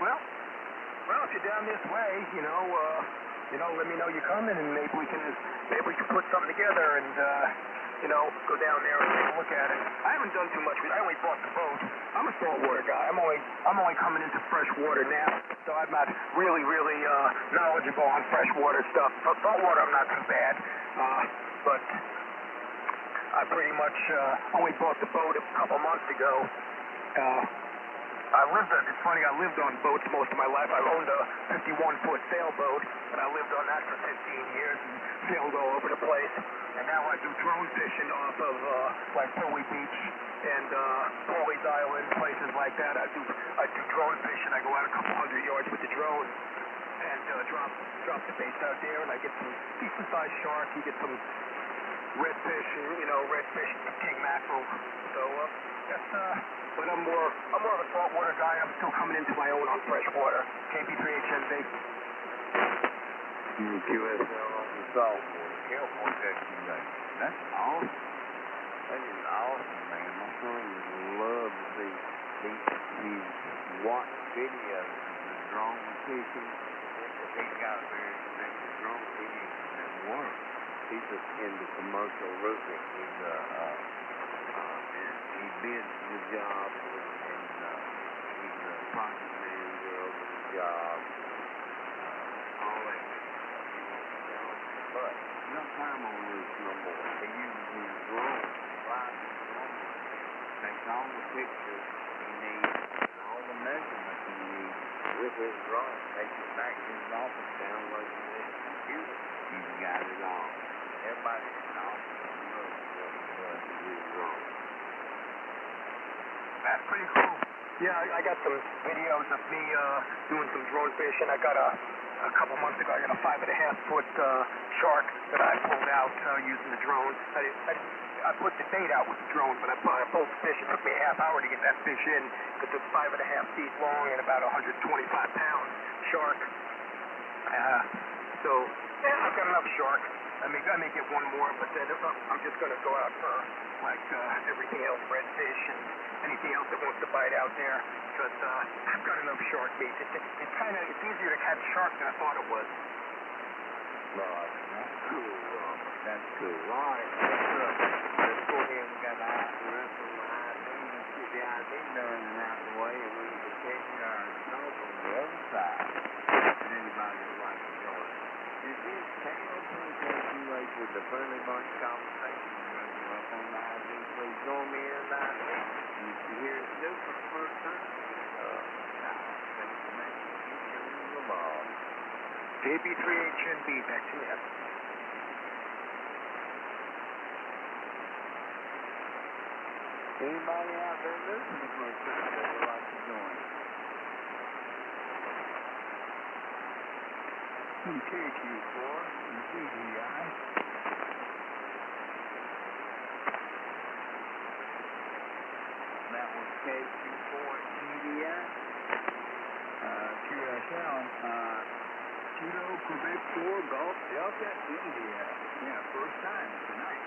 Well, if you're down this way, let me know you're coming, and maybe we can put something together and, go down there and take a look at it. I haven't done too much with it. I only bought the boat. I'm a saltwater guy. I'm only coming into fresh water now, so I'm not really knowledgeable on freshwater stuff. For saltwater, I'm not too bad, but I pretty much only bought the boat a couple months ago. It's funny, I lived on boats most of my life. I owned a 51-foot sailboat, and I lived on that for 15 years and sailed all over the place. And now I do drone fishing off of, Poway Beach and, Pawleys Island, places like that. I do drone fishing. I go out a couple hundred yards with the drone and, drop the baits out there, and I get some decent-sized shark. You get some redfish, some king mackerel. So, but I'm more of a saltwater guy. I'm still coming into my own on freshwater. KB3HNB. QSL on the saltwater. California, Texas. That's awesome. That is awesome, man. My son would love to see. He's watched videos of the drone fishing. He's got a very expensive drone fishing at work. He's just into commercial roofing. He bids the job, and he's a project manager over the job, all that good stuff. But he don't time on roofs no more. He uses his drone, flies his drone, takes all the pictures he needs, and all the measurements he needs with his drone, takes it back to his office, downloads it in his computer. He's got it all. Everybody in the office knows what he does with his drone. That's pretty cool. Yeah, I got some videos of me doing some drone fishing. I got a couple months ago, I got a 5.5-foot shark that I pulled out using the drone. I put the bait out with the drone, but I pulled the fish. It took me a half hour to get that fish in because it's 5.5 feet long and about 125-pound shark. So I've got enough shark. I may get one more, but then I'm just going to go out for everything else, redfish and anything else that wants to bite out there, because I've got enough shark bait. It's easier to catch shark than I thought it was. Right, that's cool, Robert. That's cool. All right, let's go ahead and get the rest of the ID and get the ID done and out of the way, and we can continue our snow on the other side. If anybody would like to join us. Is this KO2KQH with the Friendly Bunch conversation? Up on the ID, please join me in the ID. If you hear it do for the first time, thanks for making it the ball. KB3HNB, back to you. Anybody out there listening the first time that would like to join us? KQ4 and CDI. That was KQ4 and CDI. QSL. Kilo Quebec 4 Golf Delta India. Yeah, first time tonight.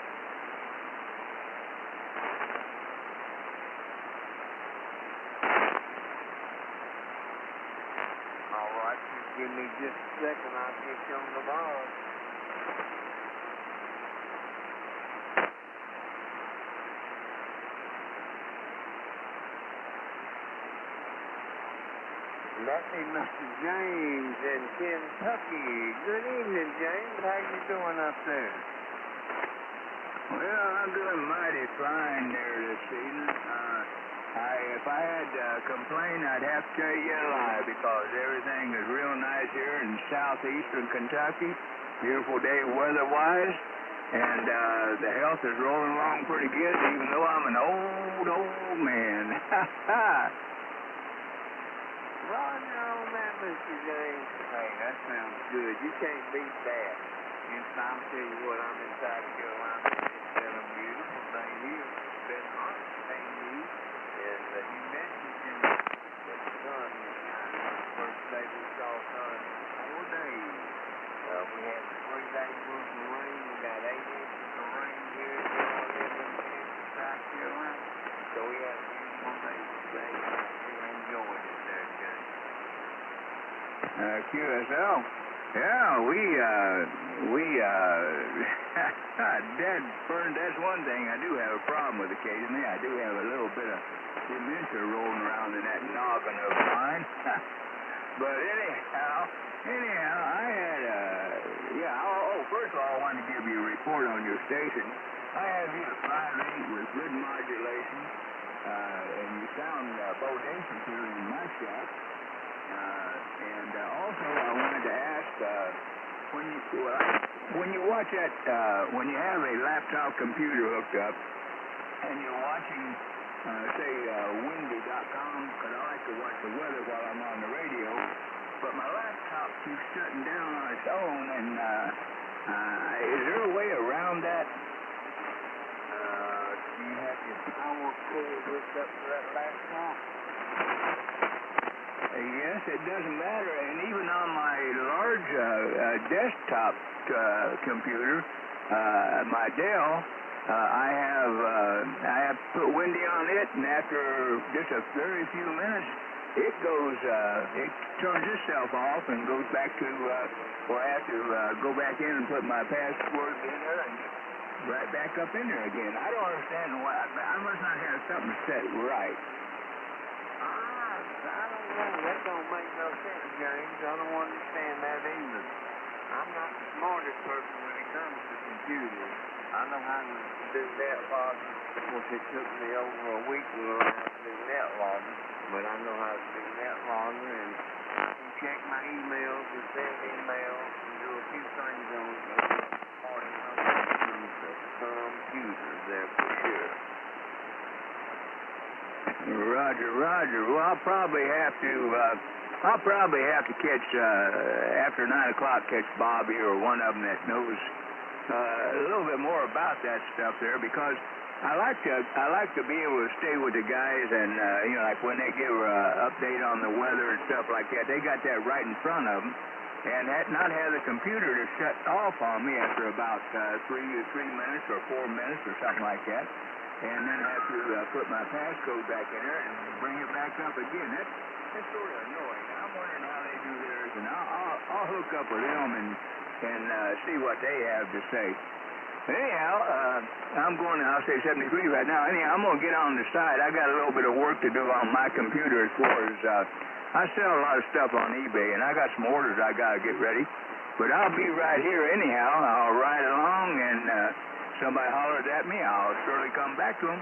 All right, just give me just a second. I'll get you on the ball. That be Mr. James in Kentucky. Good evening, James. How you doing up there? Well, I'm doing mighty fine there this evening. If I had to complain, I'd have to tell you a lie, because everything is real nice here in southeastern Kentucky. Beautiful day weather-wise, and the health is rolling along pretty good, even though I'm an old man. Roger on that, Mr. James. Hey, that sounds good. You can't beat that. And I'll tell you what, I'm in South Carolina. It's been a beautiful day here. It's been hot, thank you. And the humidity in the sun is shining. The first day we saw sun in 4 days. We had 3 days worth of rain. We got 8 inches of rain here in South Carolina. So we had a beautiful day today. We're enjoying it there, James. QSL. Yeah, Dad, Fern, that's one thing I do have a problem with occasionally. I do have a little bit of dementia rolling around in that noggin of mine. But anyhow, I had first of all, I wanted to give you a report on your station. I have you at 5.8 with good modulation, and you sound bodacious here in my shop. And also, I wanted to ask, when you watch that, when you have a laptop computer hooked up, and you're watching, say, windy.com, because I like to watch the weather while I'm on the radio, but my laptop keeps shutting down on its own, and is there a way around that? Do you have your power cord hooked up to that laptop? Yes, it doesn't matter. And even on my large desktop computer, my Dell, I have put Windy on it, and after just a very few minutes, it turns itself off and goes back to where I have to go back in and put my password in there and right back up in there again. I don't understand why. I must not have something set right. I don't know. That don't make no sense, James. I don't understand that either. I'm not the smartest person when it comes to computers. I know how to do net logging. Of course, it took me over a week to learn how to do net logging, but I know how to do net logging and check my emails and send emails and do a few things on computers there for sure. Roger. Well, I'll probably have to catch after 9 o'clock. Catch Bobby or one of them that knows a little bit more about that stuff there, because I like to be able to stay with the guys and like when they give an update on the weather and stuff like that, they got that right in front of them, and not have the computer to shut off on me after about 3 minutes or 4 minutes or something like that. And then I have to put my passcode back in there and bring it back up again. That's sort of annoying. I'm wondering how they do theirs, and I'll hook up with them and see what they have to say. Anyhow, I'm going to I'll say 73 right now. Anyhow, I'm going to get on the side. I got a little bit of work to do on my computer as far as I sell a lot of stuff on eBay, and I got some orders I got to get ready. But I'll be right here anyhow. I'll ride along, and somebody hollers at me, I'll surely come back to them.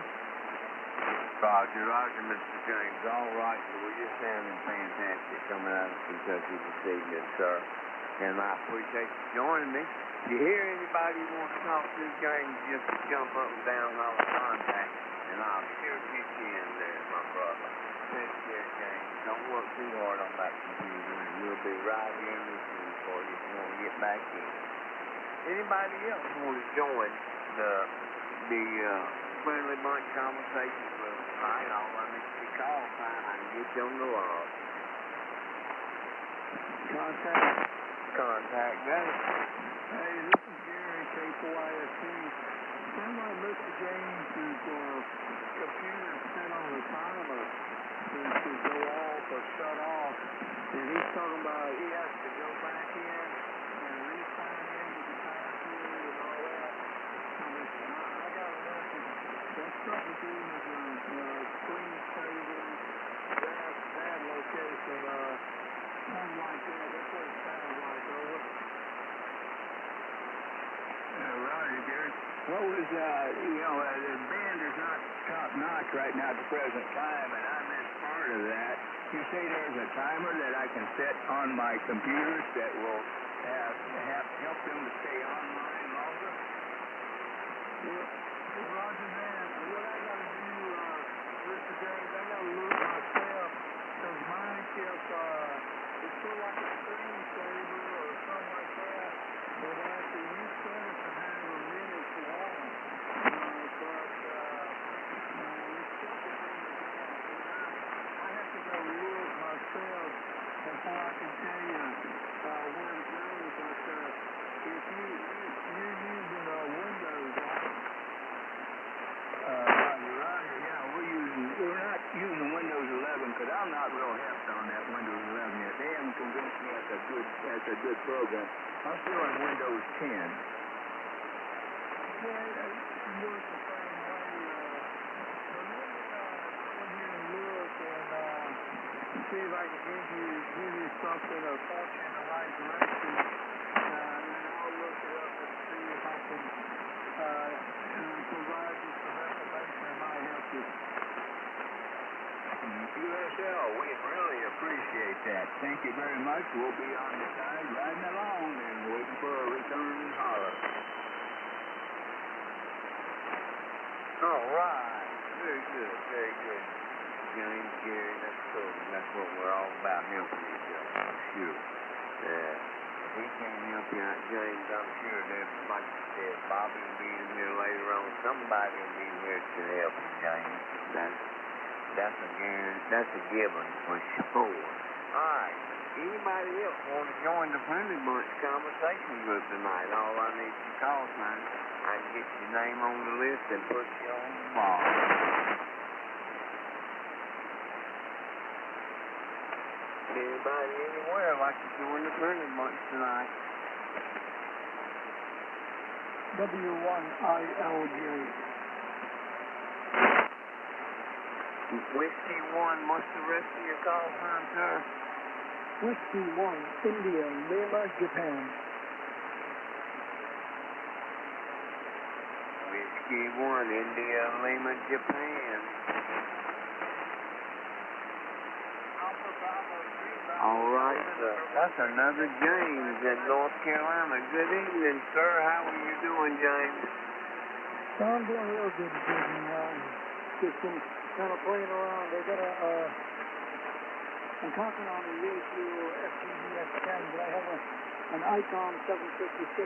Roger, Mr. James. All right, so you're sounding fantastic coming out of Kentucky this evening, sir. And I appreciate you joining me. If you hear anybody who wants to talk to James, just jump up and down on the contact, and I'll sure get you in there, my brother. Take care, James. Don't work too hard on that computer, and we'll be right here listening for you if you want to get back in. Anybody else want to join the friendly bunch conversation with us? I'll run the call sign. I can get you on the log. Contact Gary. Hey, this is Gary, K4ISC. Sounds like Mr. James's computer is set on the timer to go off or shut off. And he's talking about he has to go back in and re-sign in with the password and all that. I got a message. That's something to do with screensaver, that location, something like that. That's what it sounds like, over. Roger, Gary. What was, the band is not top-notch right now at the present time, and I missed part of that. You say there's a timer that I can set on my computers that will help them to stay online longer? Roger that. What I got to do, Mr. James, I got to look myself, because mine kept, it's sort of like a screensaver or something like that, but after you set it to have a minute long, but it's just a thing I have to go look myself before I can tell you where to go, but if you're using Windows, Roger, yeah, we're not using Windows 11, because I'm not real heft on that Windows 11 yet. They haven't convinced me that's a good program. I'm still on Windows 10. Yeah, it works the same way. So let me go here and look and see if I can give you something or point you in the right direction. And I'll look it up and see if I can provide you some information that might help you. USL, we'd really appreciate that. Thank you very much. We'll be on the side riding along and waiting for a return holler. All right. Very good, very good. James, Gary, that's cool. That's what we're all about, helping each other. Sure. If he can't help you out, James, I'm sure that, like you said, Bobby will be in here later on. Somebody will be here to help you, James. That's a given for sure. All right. Anybody else want to join the Friendly Bunch conversation group tonight? All I need is your call sign. I can get your name on the list and put you on the ball. Anybody anywhere like to join the Friendly Bunch tonight? W1ILJ. Whiskey 1, what's the rest of your call sign, sir? Whiskey 1, India, Lima, Japan. Whiskey 1, India, Lima, Japan. All right, sir. That's another James in North Carolina. Good evening, sir. How are you doing, James? So I'm doing real good this evening. Just been kind of playing around. They got I'm talking on the Yaesu FTDS10, but I have an Icon 756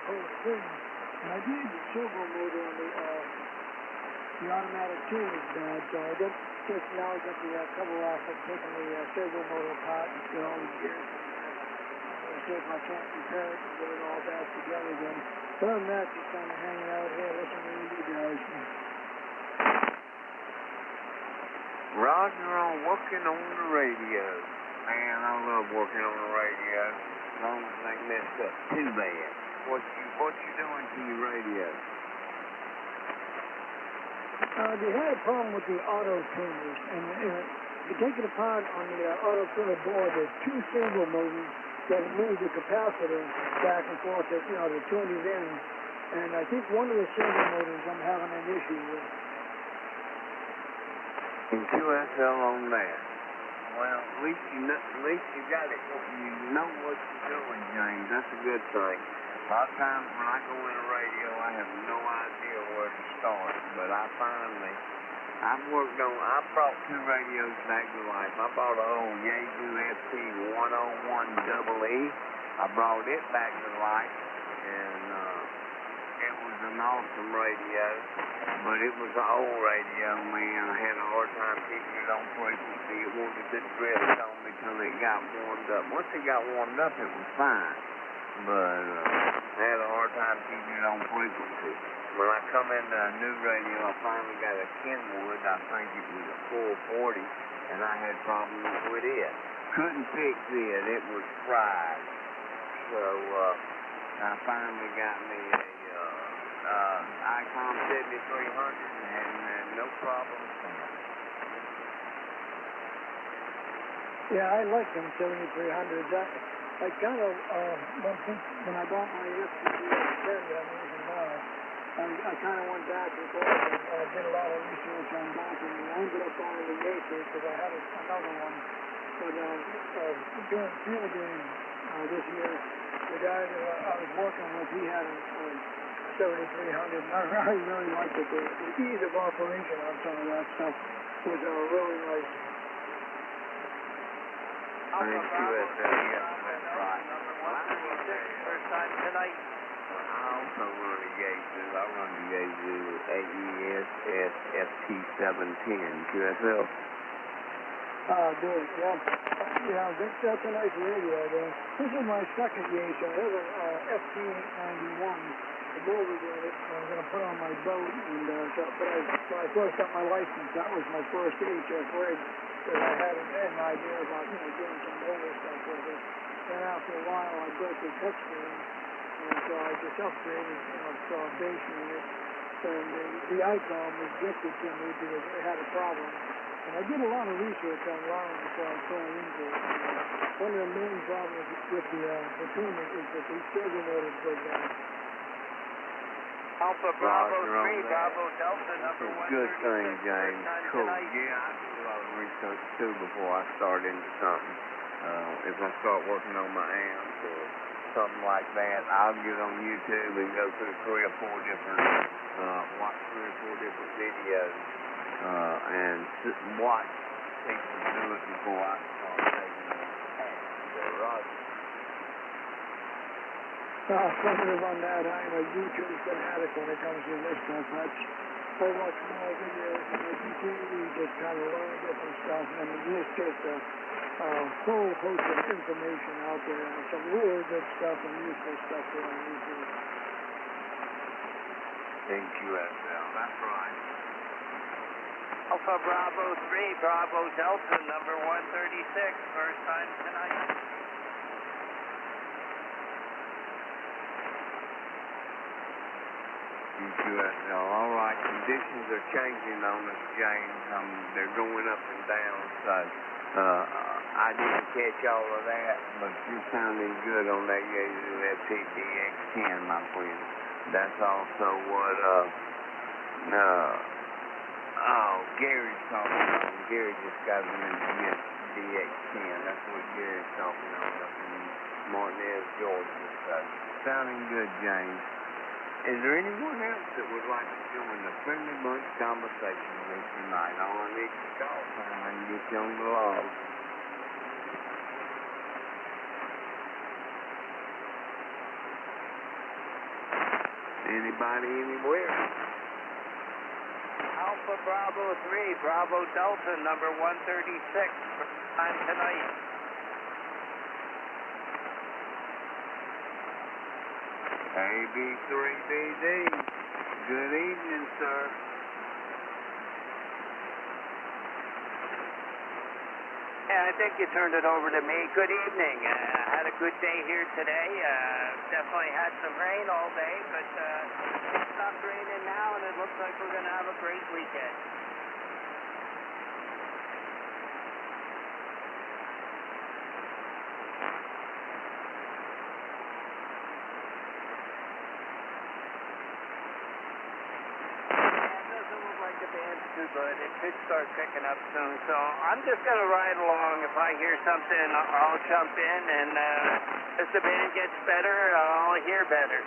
Pro 3, and I did the servo motor on the automatic tuning bed, so I got just now I got the cover off of taking the servo motor apart and still all the gears. See if I can't repair it and get it all back together again. But other than that, just kind of hanging out here listening to you guys. Roger on working on the radio. Man, I love working on the radio. As long as they messed up too bad. What you doing to your radio? They had a problem with the auto tuners, and you take it apart on the auto tuner board. There's two servo motors that move the capacitor back and forth to tune it in. And I think one of the servo motors I'm having an issue with. And QSL on that. Well, at least you got it. You know what you're doing, James. That's a good thing. A lot of times when I go in the radio, I have no idea where to start. But I brought two radios back to life. I bought an old Yaesu FT101EE. I brought it back to life, and it was an awesome radio. But it was an old radio, man. I had a hard time keeping it on frequency. It wanted to drift on me till it got warmed up. Once it got warmed up, it was fine. But I had a hard time keeping it on frequency. When I come into a new radio, I finally got a Kenwood. I think it was a 440, and I had problems with it. Couldn't fix it. It was fried. So I finally got me a Icon 7300 and had no problems since. Yeah, I like them 7300s. I kind of, when I bought my FTDS10 that I'm using now, I kind of went back and forth and did a lot of research on both, and I ended up buying the Yaesu because I had another one. But during field game this year, the guy that I was working with, he had a 7300, and I really liked it. The ease of operation on some of that stuff was really nice. Thank you, yes, that's right. Well, I'm going to check the first time tonight. I also run a Yaesu. I run the Yaesu AES FT710 QSL. Good, yeah. Yeah, that's a nice radio there. This is my second Yaesu. I have an FT91. The motor in it, I'm going to put on my boat, and when I first got my license, that was my first HF rig. that I had an idea about, doing some mobile stuff with it. Then after a while, I built a touchscreen, and so I just upgraded, base unit, and the icon was gifted to me because it had a problem. And I did a lot of research online before I turned into it. One of the main problems with the tuning is that the stereo motors go down. Alpha Bravo 3, Bravo Delta, number 136. Good thing, James. Cool. Tonight. Yeah, I do a lot of research too before I start into something. If I start working on my amps or something like that, I'll get on YouTube and go through three or four different videos and watch people do it before I start taking it. Affirmative on that. I'm a YouTube fanatic when it comes to this stuff. I watch more videos and I continue to just kind of learn different stuff. And there's just a whole host of information out there. And some really good stuff and useful stuff there on YouTube. QSL, that's right. Alpha Bravo 3, Bravo Delta, number 136, first time tonight. QSL, all right. Conditions are changing on us, James. They're going up and down, so I didn't catch all of that, but you're sounding good on that Yaesu FTDX10, my friend. That's also what Gary's talking about. Gary just got an DX10. That's what Gary's talking on up in Martinez, Georgia. So, sounding good, James. Is there anyone else that would like to join the Friendly Bunch conversation with us tonight? All I need is a call sign and get you on the log. Anybody, anywhere? Alpha Bravo 3, Bravo Delta, number 136, first time tonight. AB3BD. Good evening, sir. Yeah, I think you turned it over to me. Good evening. Had a good day here today. Definitely had some rain all day, but it stopped raining now, and it looks like we're going to have a great weekend. The band's too good. It should start picking up soon. So I'm just going to ride along. If I hear something, I'll jump in. And as the band gets better, I'll hear better.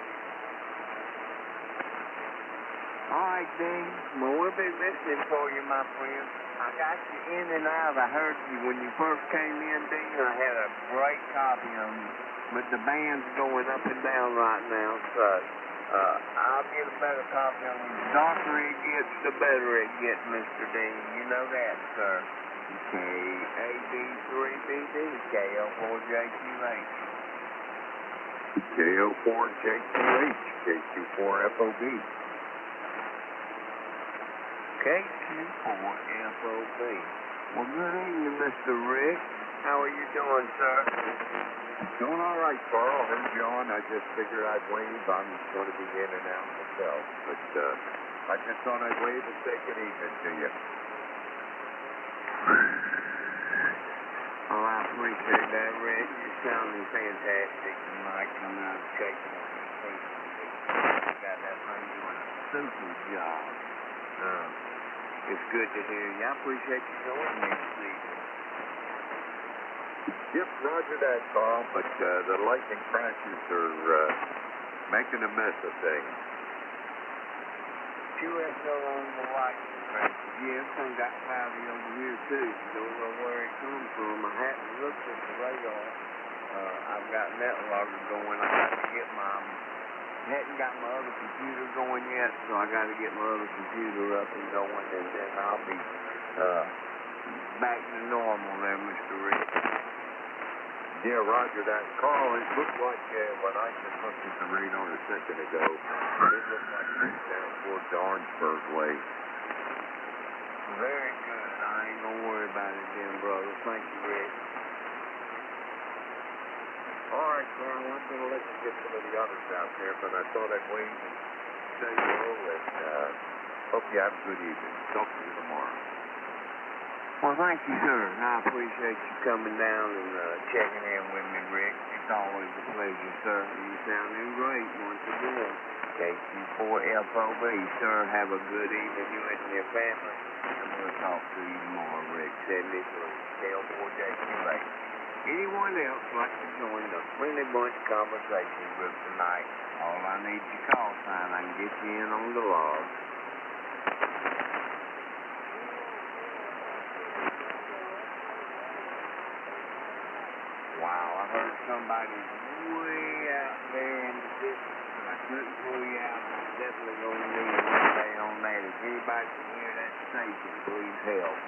All right, Dean. Well, we'll be listening for you, my friend. I got you in and out. I heard you when you first came in, Dean. I had a great copy of you. But the band's going up and down right now, so I'll get a better copy of you. The darker it gets, the better it gets, Mr. Dean. You know that, sir. KAB3BD, KL4JQH. KL4JQH, K24FOB. K24FOB. Well, good evening, Mr. Rick. How are you doing, sir? Doing all right, Carl. Hey, John. I just figured I'd wave. I'm going to be in and out myself. But I just thought I'd wave and say good evening to you. Oh, I appreciate that, Rick. You're sounding fantastic tonight. Coming out of shaking on your feet. You got that thing doing a super job. It's good to hear you. I appreciate you joining me this evening. Yep, roger that, Carl. But the lightning crashes are making a mess of things. QSL on the lightning crashes. Yeah, everything got cloudy over here, too. Don't know where it comes from. I hadn't looked at the radar. I've got net logger going. I got to get hadn't got my other computer going yet, so I got to get my other computer up and going, and then I'll be back to normal there, Mr. Rick. Yeah, roger that. Carl, it looked like when I just looked at the radar a second ago, it looked like it was down towards the Orangeburg way. Very good. I ain't going to worry about it then, brother. Thank you, Rick. All right, Carl, I'm going to let you get some of the others out there, but I thought I'd wait and say hello, and hope you have a good evening. Talk to you tomorrow. Well, thank you, sir. I appreciate you coming down and checking in with me, Rick. It's always a pleasure, sir. You sounding great once again. KQ4FOB, sir. Have a good evening, you and your family. And we'll talk to you tomorrow, Rick. 73, KL4JQ8. Anyone else like to join the Friendly Bunch conversation group tonight? All I need is your call sign. I can get you in on the log. Wow, I heard somebody way out there in the distance, and I couldn't pull you out. I'm definitely going to need an update on that. If anybody can hear that station, please help.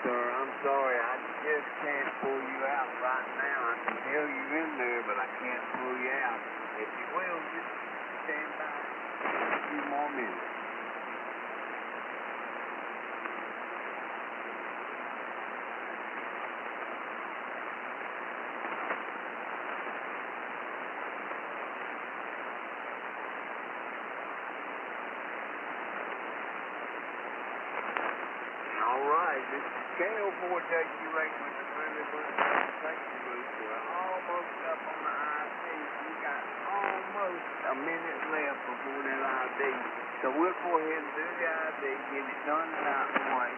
Sir, I'm sorry, I just can't pull you out right now. I can tell you're in there, but I can't pull you out. If you will, just stand by a few more minutes. All right, this is KO4JQ8 with the Friendly Bunch Conversation Booth. We're almost up on the ID. We got almost a minute left before that ID. So we'll go ahead and do the ID, get it done and out of the way.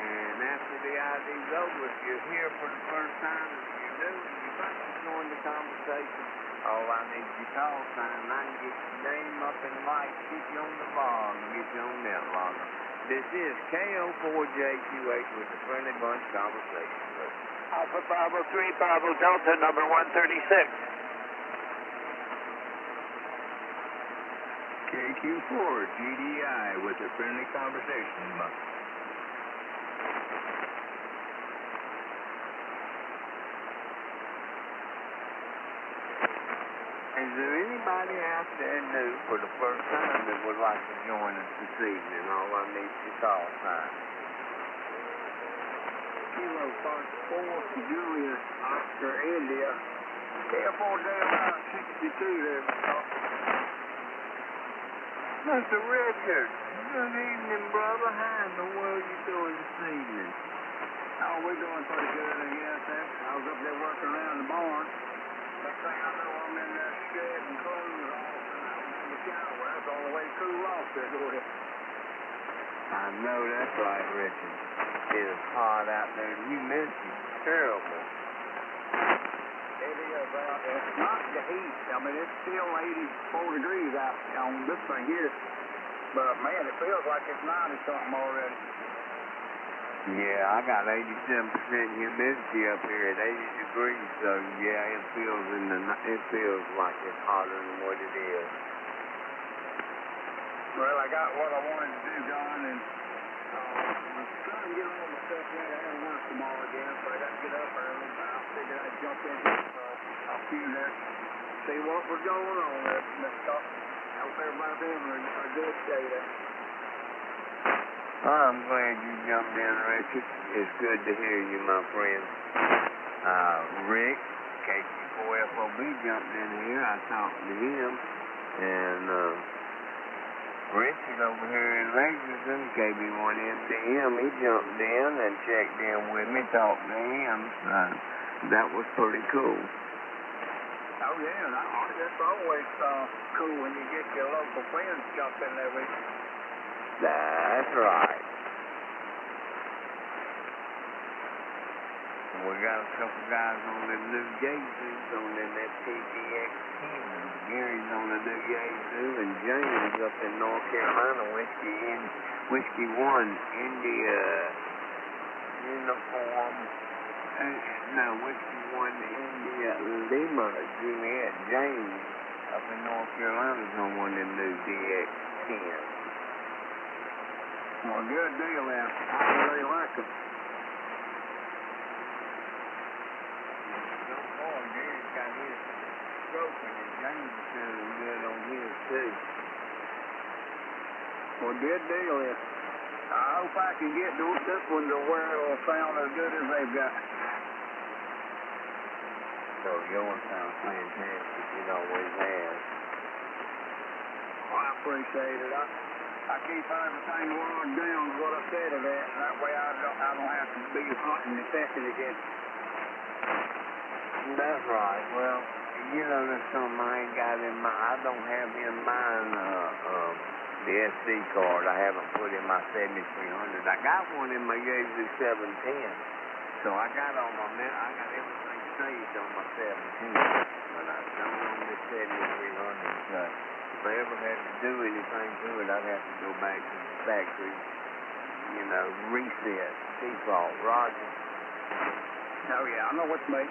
And after the ID's over, if you're here for the first time, if you're new and you'd like to join the conversation, all I need is your call sign, and I can get your name up in lights, get you on the log, and get you on that logger. This is KO4JQ8 with the Friendly Bunch Conversation Group. Alpha Bravo 3, Bravo Delta, number 136. KQ4 GDI with the Friendly Conversation Booth. Is there anybody out there new for the first time that would like to join us this evening? All I need is your call sign. Kilo Fox 4, Julius, Oscar, India. K4 down 62 there. Mr. Richard, good evening, brother. How in the world you doing this evening? Oh, we're doing pretty good, I guess. I was up there working around the barn. Next thing I know, I'm in that shed and clothes off, and I was in the shower. That's all the way to cool off there. Go ahead. I know that's right, Richard. It is hot out there. Humidity terrible. It is out there. Not the heat. I mean, it's still 84 degrees out on this thing here. But, man, it feels like it's 90-something already. Yeah, I got 87% humidity up here at 80 degrees, so yeah, it feels like it's hotter than what it is. Well, I got what I wanted to do done, and I'm trying to get all the stuff ready. I have to work tomorrow again, so I got to get up early. But I figured I'd jump in here, so I'll see you there. See what was going on there, Mr. I hope everybody's having a good day there. I'm glad you jumped in, Richard. It's good to hear you, my friend. Rick, KQ4FOB, jumped in here. I talked to him, and Richard over here in Lexington, KB1MDM, he jumped in and checked in with me, talked to him. That was pretty cool. Oh, yeah, that's always cool when you get your local friends jump in there with you. That's right. We got a couple guys on them new Yaesus, on them FTDX 10. Gary's on the new Yaesu, and James up in North Carolina, Whiskey 1, India uniform. Whiskey 1, India Lima, Juliet. James up in North Carolina's on one of them new DX 10. Well, good deal, man. I really like them. broken, and James is doing good on his too. Well, good deal then. I hope I can get this one to where it'll sound as good as they've got. So yours sounds fantastic. It always has. Well, I appreciate it. I keep everything logged down to what I said of that, and that way I don't have to be hunting and pecking again. That's right. Well, you know, there's something I ain't got in my. I don't have in mine the SD card. I haven't put in my 7300. I got one in my Yaesu 710. So I got everything saved on my 710. But I don't on the 7300. So if I ever had to do anything to it, I'd have to go back to the factory. You know, reset, default, Roger. Oh yeah, I know what you mean.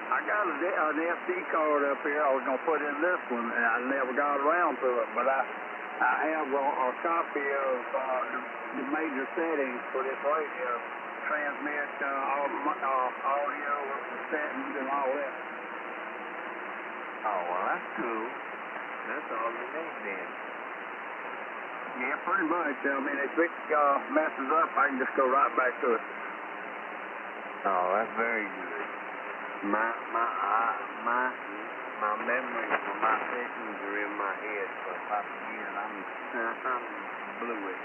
I got an SD card up here I was going to put in this one, and I never got around to it, but I have a copy of the major settings for this radio. Transmit all my audio, settings, and all that. Oh, well, that's cool. That's all you need then. Yeah, pretty much. I mean, if it messes up, I can just go right back to it. Oh, that's very good. My memories for my settings are in my head, so if I forget, I'm fluid.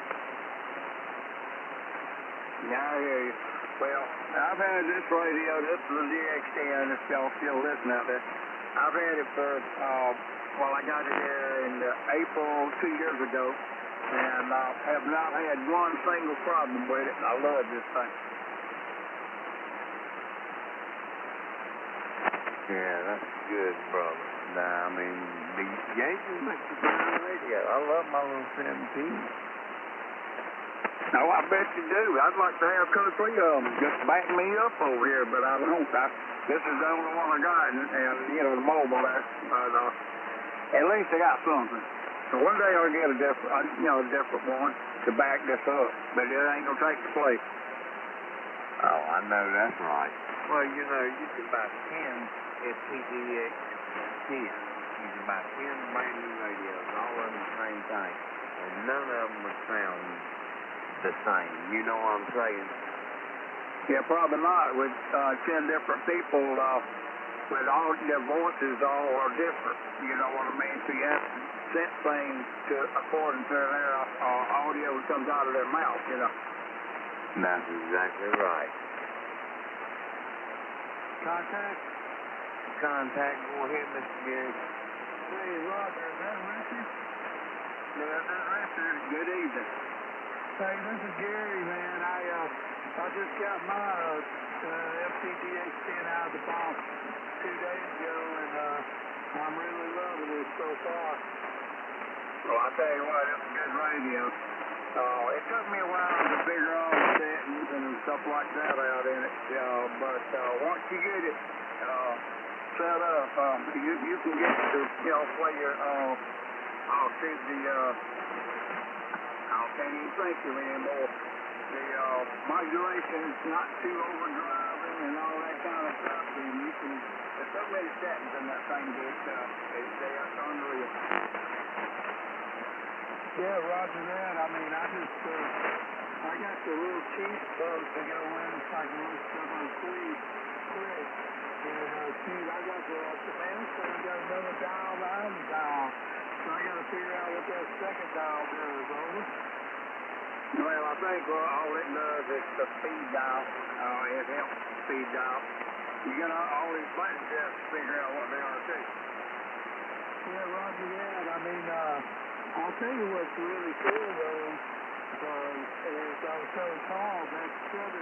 Yeah, I hear you. Well, I've had this radio. This is the DX10. If y'all still listen out there, I've had it for I got it in April 2 years ago, and have not had one single problem with it. I love this thing. Yeah, that's good, brother. Nah, I mean, the Yaesu makes a fine radio. I love my little 17. No, I bet you do. I'd like to have 2 or 3 of them just back me up over here, but I don't. This is the only one I got, and you know, the mobile there. But at least I got something. So one day I'll get a different one to back this up, but it ain't gonna take the place. Oh, I know that's right. Well, you know, you can buy 10 FPDX 10. You can buy 10 brand new radios, all of them the same thing, and none of them would sound the same. You know what I'm saying? Yeah, probably not. With 10 different people, with all their voices all are different. You know what I mean? So you have to set things according to their audio that comes out of their mouth, you know. That's exactly right. Contact, go ahead, Mr. Gary. Hey, Roger, is that Richard? Yeah, that's Richard. Good evening. Hey, this is Gary, man. I just got my FPDX 10 out of the box 2 days ago, and I'm really loving it so far. Well, I tell you what, it's a good radio. It took me a while to figure all the settings and stuff like that out in it, but once you get it set up, you can get to, play your, I can't even think of it anymore. The modulation is not too overdriving and all that kind of stuff, and you can, there's so many settings in that thing that it's unreal. Yeah, roger that. I mean, I got the little cheap bugs to go in, so I can run stuff on quick. And, shoot, I got the command center, got another dial behind the dial. So I got to figure out what that second dial does, over. Well, I think all it does is the speed dial. It helps the speed dial. You got all these buttons there to figure out what they are, too. Yeah, roger that. I mean, I'll tell you what's really cool, though, is I was telling Paul, that 710,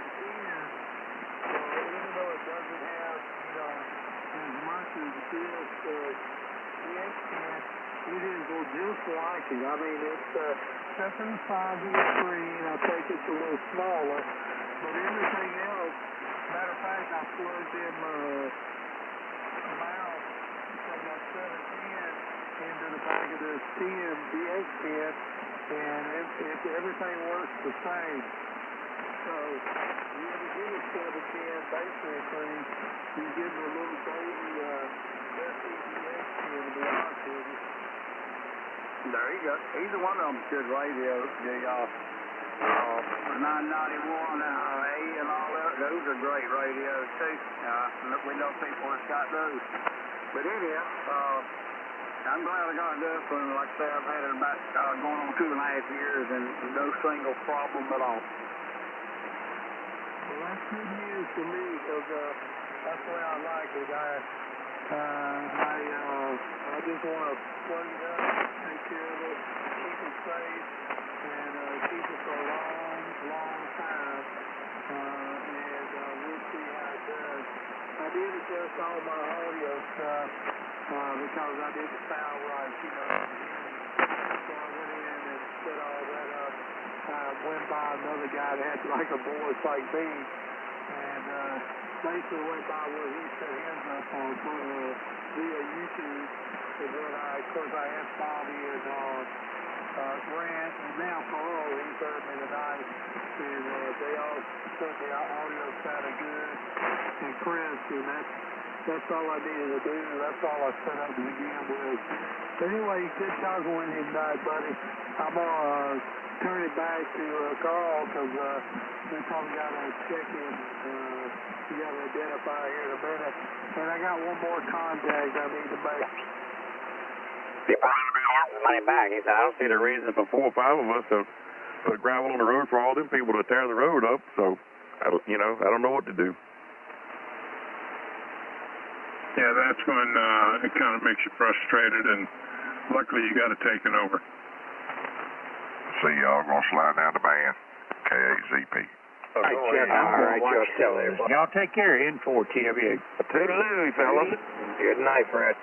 even though it doesn't have, as much as this DX10, it is just like it. I mean, it's except for the size of the screen, I think it's a little smaller, but everything else, matter of fact, I plugged in my mouse from that 710 into the back of this DX10, and everything works the same. So, you ever get a 710 basically, you give them a little baby FPDX10, There you go. Either one of them's good radio. The 991 A and all that, those are great radios too. We know people that's got those. But anyhow, I'm glad I got this one. Like I say, I've had it about going on 2.5 years and no single problem at all. Well, that's good news for me because that's the way I like it. I just want to plug it up, take care of it, keep it safe, and keep it for a long, long time. And we'll see how it does. I did adjust all my audio stuff because I didn't sound right, you know. So I went in and set all that up. I went by another guy that had like a voice like me, and basically went by where he set his up on via YouTube. And then of course, I asked Bobby and Grant, and now Carl, he's heard me tonight, and they all said the audio sounded good, and Chris, and that's all I needed to do. That's all I set up to begin with. But anyway, good talking with you tonight, buddy. I'm going to turn it back to Carl because we probably got to check in. We got to identify here in a minute. And I got one more contact I need to make. Money back. He said, I don't see the reason for 4 or 5 of us to put gravel on the road for all them people to tear the road up. So, I don't know what to do. Yeah, that's when it kind of makes you frustrated, and luckily you got it taken over. See y'all gonna slide down the band. KAZP. All right, y'all take care. N4 TWA. Toodaloo, fellas. Good night, Fred.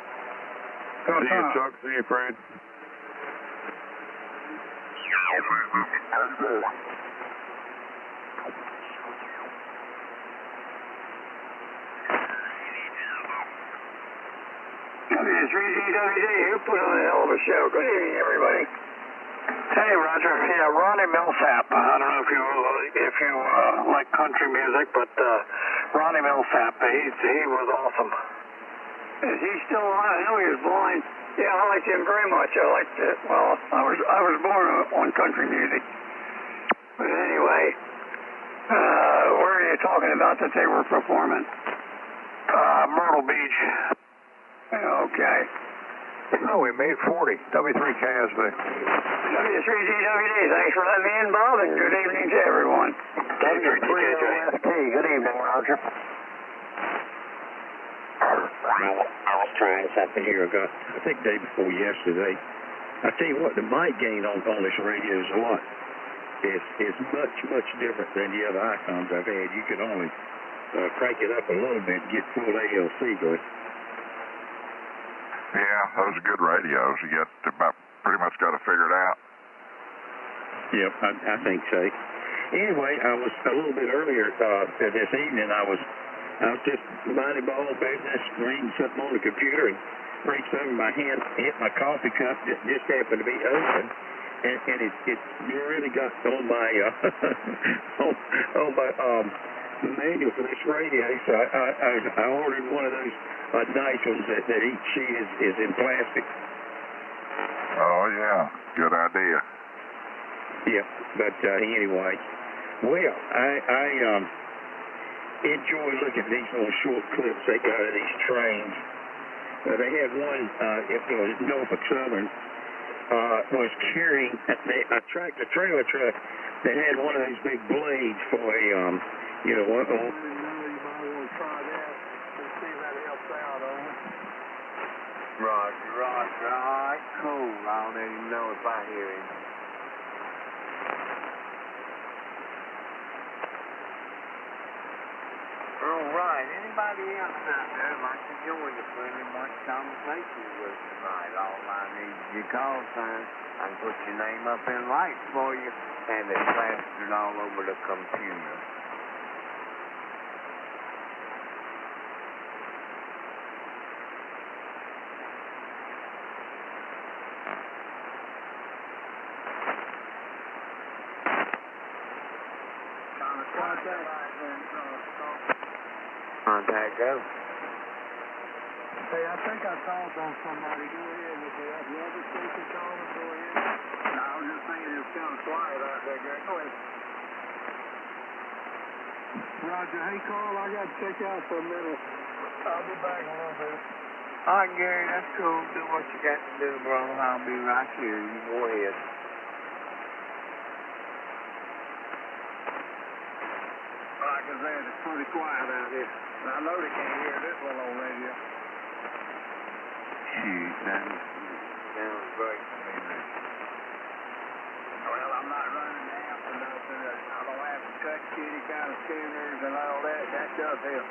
See you, Chuck. See you, Fred. WD here, put on a hell of a show. Good evening, everybody. Hey, Roger. Yeah, Ronnie Millsap. I don't know if you like country music, but Ronnie Millsap, he was awesome. Is he still alive? I know he was blind. Yeah, I liked him very much. I liked it. Well, I was born on country music. But anyway, where are you talking about that they were performing? Myrtle Beach. Okay. Oh, we made 40. W3KSV. W3GWD, thanks for letting me in, Bob, and good evening to everyone. W3KSV, good evening, Roger. I was trying something here. I think day before yesterday. I tell you what, the mic gain on this radio is a lot. It's much different than the other icons I've had. You can only crank it up a little bit and get full ALC going. Yeah, those are good radios. You pretty much got to figure it out. Yep, I think so. Anyway, I was a little bit earlier this evening. I was just minding my own business, reading something on the computer, and reached over my hand, hit my coffee cup that just happened to be open, and it really got on my on my manual for this radio. So I ordered one of those nice ones that each sheet is in plastic. Oh yeah, good idea. Yeah, but anyway, well, I enjoy looking at these little short clips they got of these trains. They had one, it was Norfolk Southern, was carrying a trailer truck that had one of those big blades for a, You might want to try that and see if that helps out on it. Roger. All right, cool. I'll let him know if I hear him. All right. Anybody else out there like to join the friendly much conversation with tonight? All I need is your call sign. I can put your name up in lights for you, and it's plastered all over the computer. Contact go. Hey, I think I called on somebody. Go ahead. If you have the other station calling, go ahead. No, I was just thinking it's kind of quiet out there, Gary. Go ahead. Roger. Hey, Carl, I got to check out for a minute. I'll be back in a little bit. All right, Gary, that's cool. Do what you got to do, brother. I'll be right here. You go ahead. Like I said, it's pretty quiet out here. And I know they can't hear this one on radio. Shoot, that sounds great to me, man. Well, I'm not running the amp or nothing. I don't have to cut kitty kind of tuners and all that. That does help.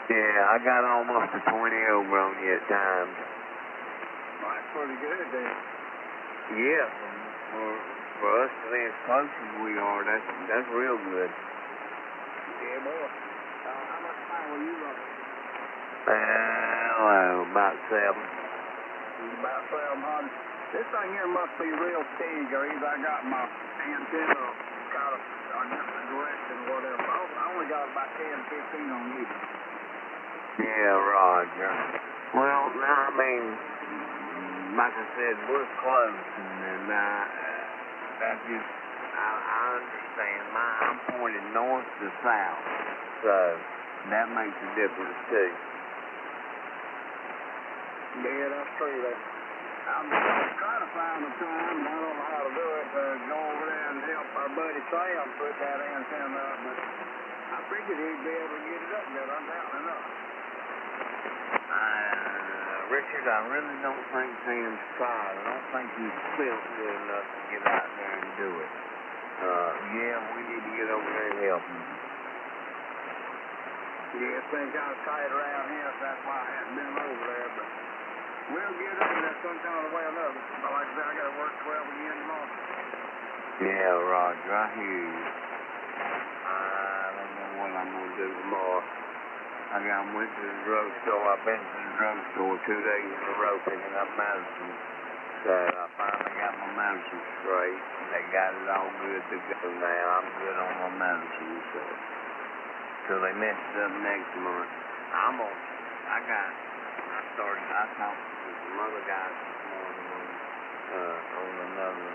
Yeah, I got almost a 20 over on you at times. Well, that's pretty good then. Yeah, for us to be as close as we are, that's real good. Yeah, boy. How much power were you running? Well, about 7. About 700. This thing here must be real steady, or either I got my antenna kind of a different direction or whatever. I only got about 10, 15 on you. Yeah, Roger. Well, I mean, like I said, we're close, and that's just, I understand. I'm pointed north to south, so that makes a difference, too. Yeah, that's true. I'm trying to find a time, and I don't know how to do it, to go over there and help our buddy Tram put that antenna up, but I figured he'd be able to get it up there, undoubtedly enough. Richard, I really don't think Sam's tried. I don't think he's built good enough to get out there and do it. Yeah, we need to get over there and help him. Yeah, it's been kind of tight around here, so that's why I haven't been over there, but we'll get over there some kind of way or another. But like I said, I got to work 12 again tomorrow. Yeah, Roger, I hear you. I don't know what I'm going to do tomorrow. I went to the drugstore. I've been to the drugstore 2 days in a row picking up medicine. So I finally got my medicine straight. They got it all good to go now. I'm good on my medicine. So they messed it up next month. I talked to some other guys this morning on another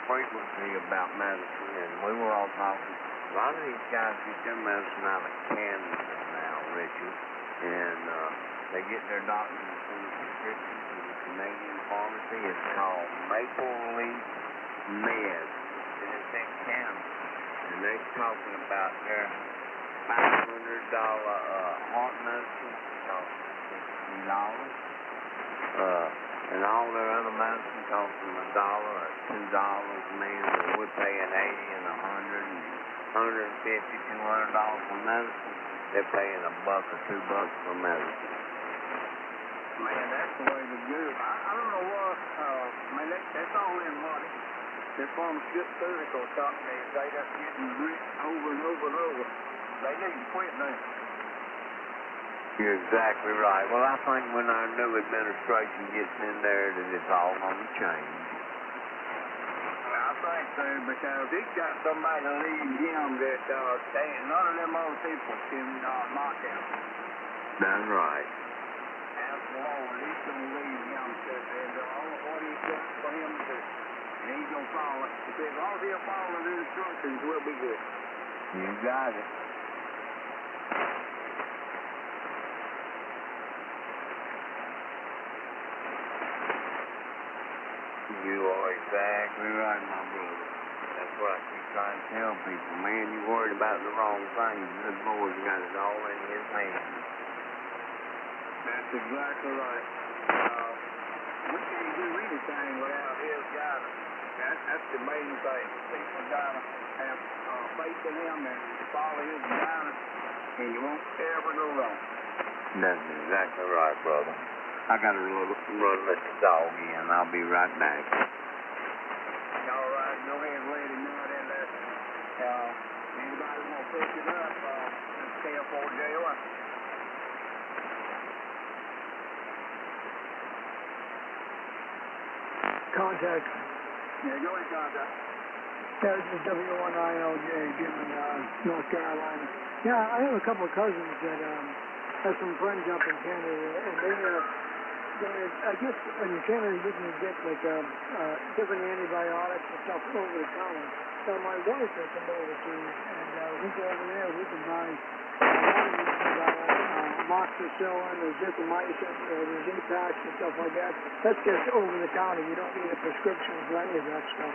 frequency about medicine, and we were all talking. A lot of these guys get their medicine out of Canada now, Richard, and they get their doctors from the prescription from the Canadian pharmacy. It's called Maple Leaf Med, and it's in Canada. And they're talking about their $500 heart medicine costs $60. And all their other medicine costs them $1 or $2 a man. And we're paying $80 and $100 and $150, $200 for medicine. They're paying $1 or $2 for medicine. Man, that's the way to do it. I don't know what, man, that's all in money. They're pharmaceutical companies. They just getting rich over and over and over. They need to quit now. You're exactly right. Well, I think when our new administration gets in there, that it's all going to change. I think so, because he's got somebody to lead him that none of them other people can knock him. That's right. That's the Lord. He's going to lead him to what he's got for him to do. And he's going to follow it. He says, all he'll follow the instructions will be good. You got it. You are exactly right, my brother. That's what I keep trying to tell people. Man, you're worried about the wrong things. This Lord's got it all in his hands. That's exactly right. We can't do anything without his guidance. That's the main thing. People got to have faith in him and follow his guidance, and you won't ever go wrong. That's exactly right, brother. I got to run let the dog in. I'll be right back. All right, go ahead and let him know that. Anybody want to pick it up, let's stay up for JOI. Contact. Yeah, go ahead, contact. Yeah, this is W1ILJ, Jim in North Carolina. Yeah, I have a couple of cousins that have some friends up in Canada, and I guess in Canada you can get like different antibiotics and stuff over the counter. So my wife has some overseas, and we go over there, we can buy amoxicillin, azithromycin, the Z-Packs and stuff like that. That's just over the counter. You don't need a prescription for any of that stuff.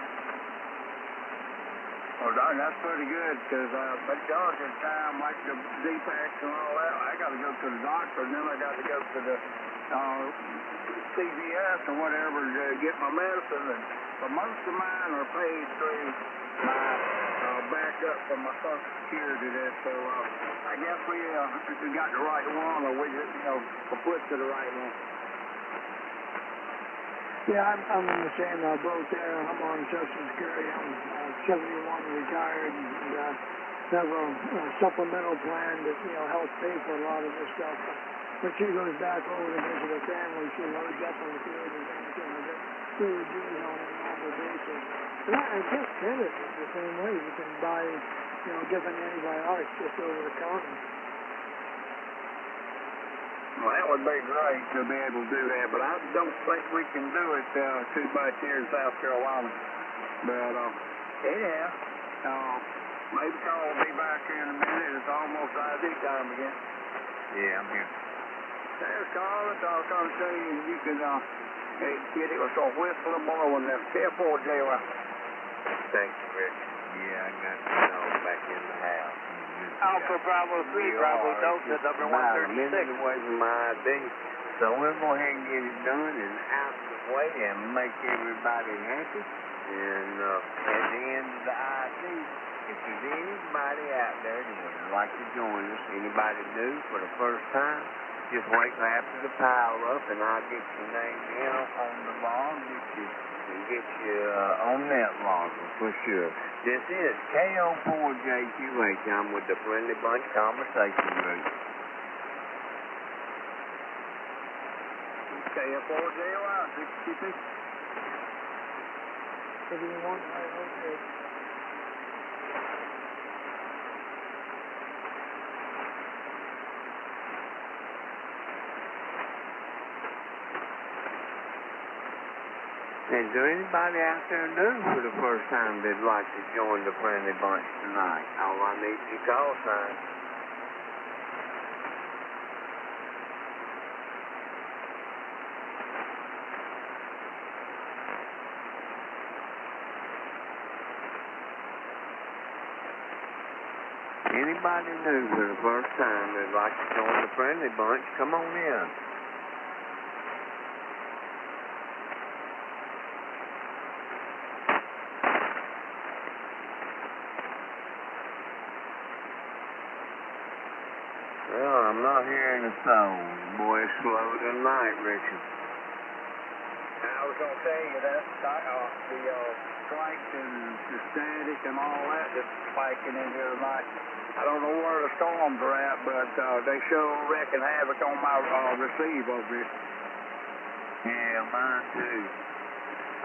Well, Doc, that's pretty good, because majority of the time, like the Z-Packs and all that, I got to go to the doctor, and then I got to go to the CVS or whatever to get my medicine. And but most of mine are paid through my backup from my Social Security there. So I guess we got the right one, or we just, put to the right one. Yeah, I'm in the same boat there. I'm on Social Security. I'm 71, retired, and have a supplemental plan that helps pay for a lot of this stuff. When she goes back over to visit her family, she loads up on the food and things that we would use on a normal basis. And I guess Canada is the same way. You can buy different antibiotics just over the counter. Well, that would be great to be able to do that, but I don't think we can do it too much here in South Carolina. But, maybe Carl will be back here in a minute. It's almost ID time again. Yeah, I'm here. There's Carl. That's all I was trying to tell you. You can get it with a whistle and blow and then careful, J.Y. Thank you, Rick. Yeah, I got the dog back in the house. Alpha Bravo 3, Bravo Delta, number 136. About a minute away from my ID, so we'll go ahead and get it done and out of the way and make everybody happy. And at the end of the ID, if there's anybody out there that would like to join us, anybody new for the first time, just wait till after the pile up, and I'll get your name in on the log, get you on that logger for sure. This is KO4JQH. I'm with the Friendly Bunch Conversation Group. KO4JQH, 66. 71, okay. Is there anybody out there new for the first time that'd like to join the Friendly Bunch tonight? All I need is your call sign. Anybody new for the first time that'd like to join the Friendly Bunch, come on in. Well, I'm not hearing a soul. Boy, it's slow tonight, Richard. I was going to tell you that the strength and the static and all that that's spiking in here tonight. I don't know where the storms are at, but they sure wrecking havoc on my receive over here. Yeah, mine too.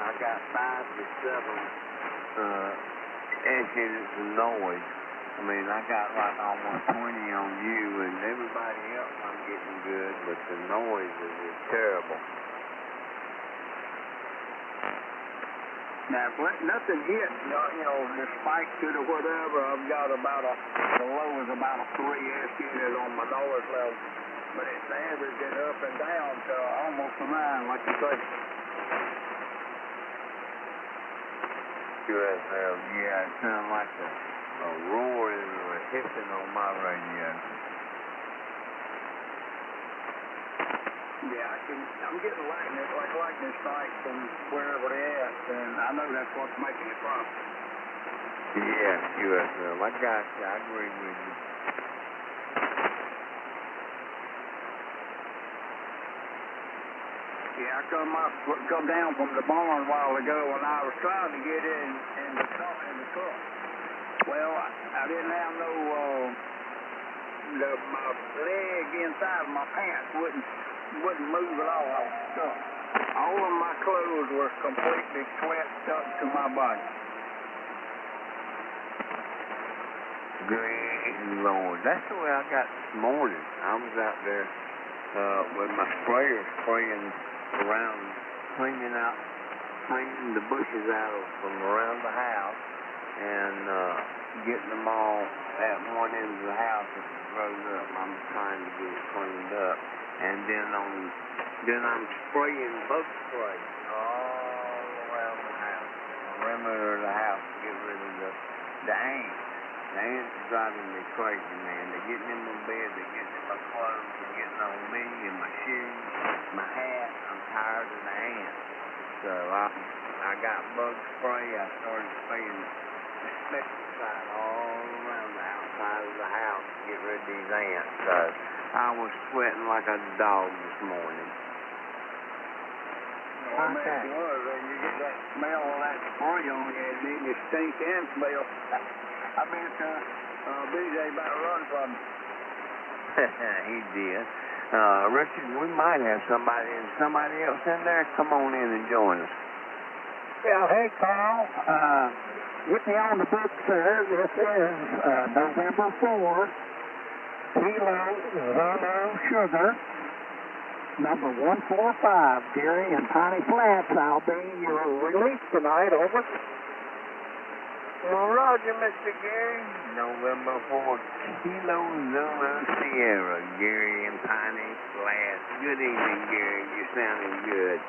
I got 5 to 7 inches of noise. I mean, I got like almost 20 on you, and everybody else I'm getting good, but the noise is terrible. Now, if nothing hit, the spike to the whatever, I've got the low is about a 3 unit on my noise level. But it's averaging up and down to almost a 9, like you say. QSL, yeah, it sounds like a roaring or a hissing on my radio. Yeah, I'm getting lightning strikes from wherever they're at, and I know that's what's making it from. Yeah, QSL, I got you. I agree with you. Yeah, I come down from the barn a while ago, and I was trying to get in the truck. Well, I didn't have no, my leg inside of my pants wouldn't move at all. I was stuck. All of my clothes were completely sweat stuck to my body. Great Lord. That's the way I got this morning. I was out there with my sprayer spraying around, cleaning the bushes out from around the house and getting them all at one end of the house as it grows up. I'm trying to get it cleaned up. And then I'm spraying bug spray all around the house, perimeter of the house to get rid of the ants. The ants are driving me crazy, man. They're getting in my bed, they're getting in my clothes, they're getting on me and my shoes, my hat. I'm tired of the ants. So I got bug spray. I started spraying insecticide all around the outside of the house to get rid of these ants. So I was sweating like a dog this morning. Well, man, it was, and you get that smell of that spray on you, and then you stink and smell. I bet BJ about to run from me. He did. Richard, we might have somebody else in there. Come on in and join us. Yeah, hey, Carl. Get me on the book, sir. This is November 4, Kilo Zero Sugar, number 145, Gary and Piney Flats. I'll be your relief tonight, over. Well, Roger, Mr. Gary. November 4, Kilo Zulu Sierra, Gary and Piney Flats. Good evening, Gary. You're sounding good.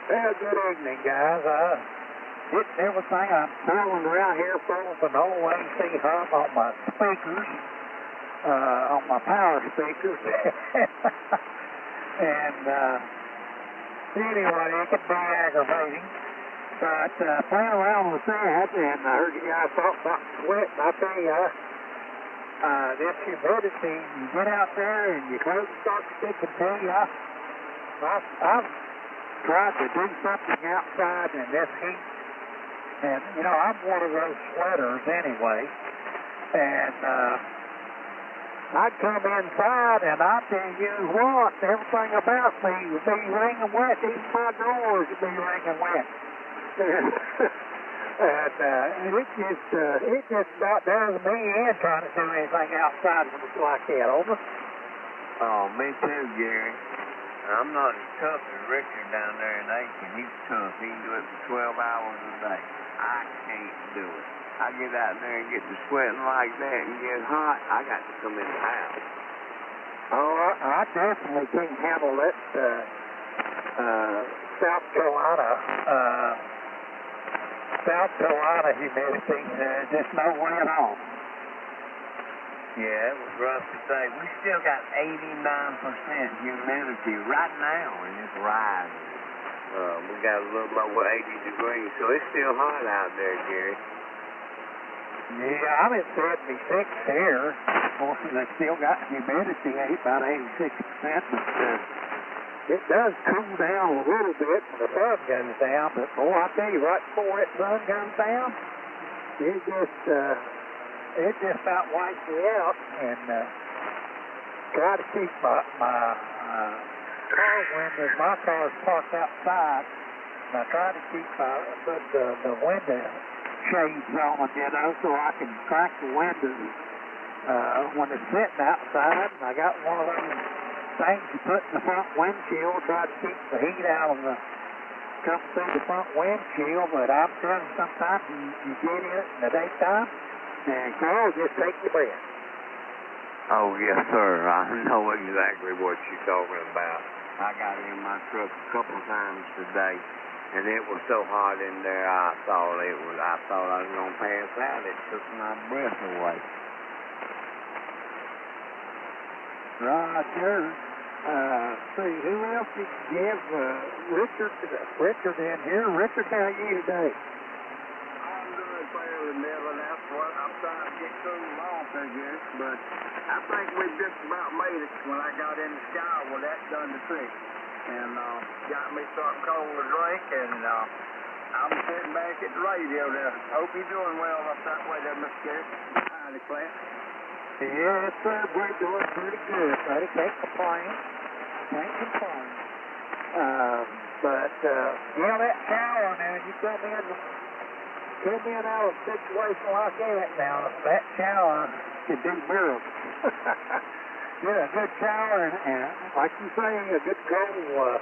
Well, good evening, guys. It's everything. I'm fooling around here, full of an old AC hum on my speakers, on my power speakers. And anyway, it could be aggravating. But playing around with that, and I heard you guys talk about sweat, and I tell you, this humidity, you get out there and your clothes start sticking to you. I've tried to do something outside in this heat, and, you know, I'm one of those sweaters anyway, and I'd come inside, and I tell you what, everything about me would be wringing wet, even my drawers would be wringing wet. And it just about does me in trying to do anything outside when it's like that, over. Oh, me too, Gary. I'm not as tough as Richard down there in Aiken. He's tough. He can do it for 12 hours a day. I can't do it. I get out there and get to sweating like that and get hot, I got to come in the house. Oh, I definitely can't handle that South Carolina humidity. Just no way at all. Yeah, it was rough today. We still got 89% humidity right now, and it's rising. We got a little over 80 degrees, so it's still hot out there, Gary. Yeah, I'm at 76 here. Of course, they still got humidity, about 86%, but it does cool down a little bit when the sun goes down. But boy, I tell you, right before that sun comes down, it just about wipes me out. And try to keep my car windows. My car's parked outside, and I try to keep put the window shades on, you know, so I can crack the windows when it's sitting outside. And I got one of those things you put in the front windshield, try to keep the heat out of come through the front windshield. But I'm telling you, sometimes you get in it in the daytime, and Carl just take your breath. Oh, yes, sir. I know exactly what you're talking about. I got in my truck a couple of times today, and it was so hot in there, I thought I was going to pass out. It took my breath away. Roger. See, who else did you give? Richard in here. Richard, how are you today? I'm doing fairly middling. That's what I'm trying to get cooled off, I guess. But I think we just about made it when I got in the shower. Well, that done the trick. And got me something cold to drink. And I'm sitting back at the radio there. Hope you're doing well up that way there, Mr. Gary. Hi, the class. Yes, sir. We're doing pretty good, buddy. Can't complain. But, yeah, that shower now, you come in being out of a situation like that now, that shower could do miracles. Get a good shower and like you say, a good cold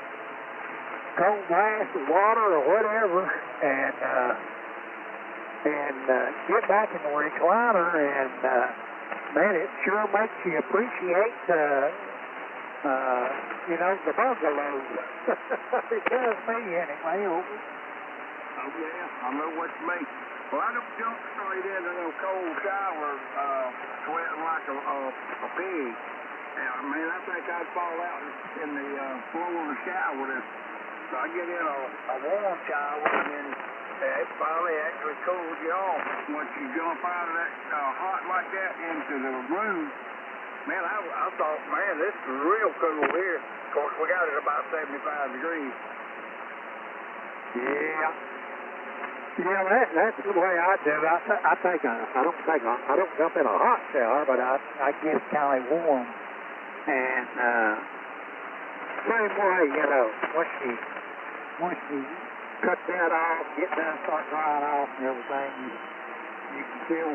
glass of water or whatever, and get back in the recliner, and man, it sure makes you appreciate the bungalow. It does me anyway. Oh, yeah, I know what you mean. Well, I don't jump straight into no cold shower, sweating like a pig. And, I mean, I think I'd fall out in the floor of the shower. So I get in a warm shower, and then it finally actually cools you off. Once you jump out of that hot like that into the room, man, I thought, man, this is real cool here. Of course, we got it about 75 degrees. Yeah. Yeah, that's the way I do. I don't jump in a hot shower, but I get kind of warm. And same way, once you cut that off, get that start drying off and everything, you can feel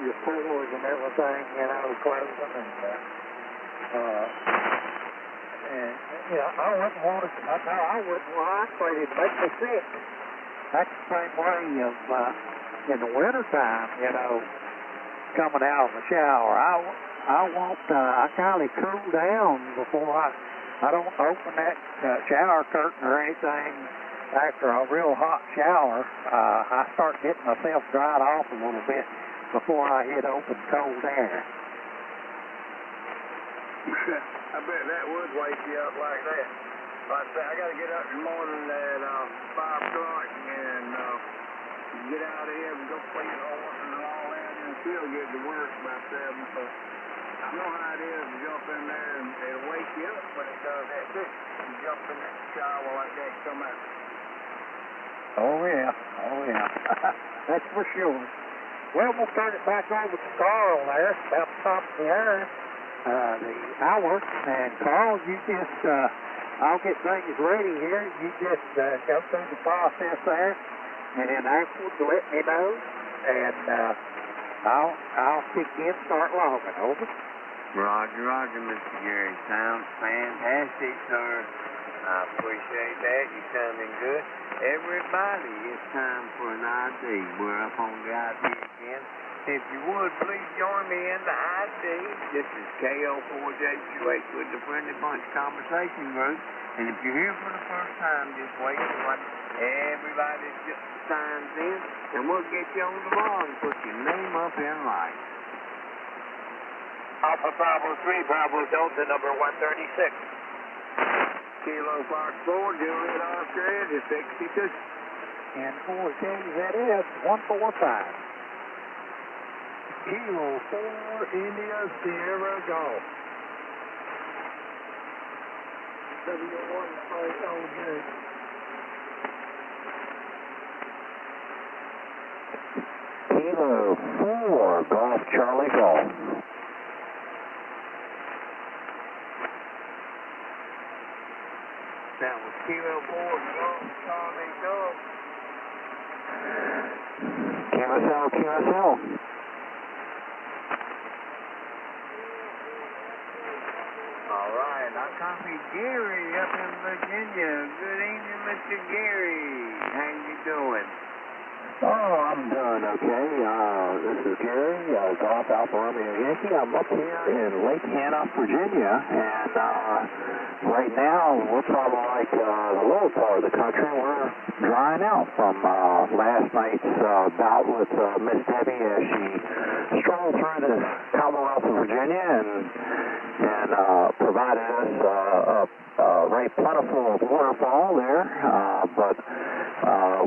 your pores and everything, closing, I wouldn't want it. I wouldn't want it. It'd make me sick. That's the same way of in the wintertime, coming out of the shower. I kind of cool down before I don't open that shower curtain or anything. After a real hot shower, I start getting myself dried off a little bit before I hit open cold air. I bet that would wake you up like that. Like I say, I got to get up in the morning at 5 o'clock and get out of here and go clean the horses and all that, and still get to work by 7. So I know how it is to jump in there and it'll wake you up when it does that too. You jump in that shower like that and come out. Oh yeah. That's for sure. Well, we'll turn it back over to Carl there, about the top of the hour. And Carl, you just, I'll get things ready here. You just go through the process there, and then afterwards let me know, and I'll kick in and start logging. Over. Roger, Mr. Gary. Sounds fantastic, sir. I appreciate that. You're sounding good. Everybody, it's time for an ID. We're up on the ID again. If you would, please join me in the ID. This is KO4JQH with the Friendly Bunch Conversation Group. And if you're here for the first time, just wait till everybody just signs in, and we'll get you on the log and put your name up in light. Alpha Bravo 3, Bravo Delta, number 136. Kilo Fox 4, Juliet Oscar is 62. And for KZS 145. Kilo 4, India Sierra Golf. W150J. Kilo 4, Golf Charlie Golf. That was Kilo 4, Golf Charlie Golf. QSL. All right, I copied Gary up in Virginia. Good evening, Mr. Gary. How you doing? Oh, I'm doing okay. This is Gary, Golf Alpha Romeo Yankee. I'm up here in Lake Hanna, Virginia, and right now we're probably like the lower part of the country. We're drying out from last night's bout with Miss Debbie as she strolled through the Commonwealth of Virginia and provided us a very plentiful waterfall there, but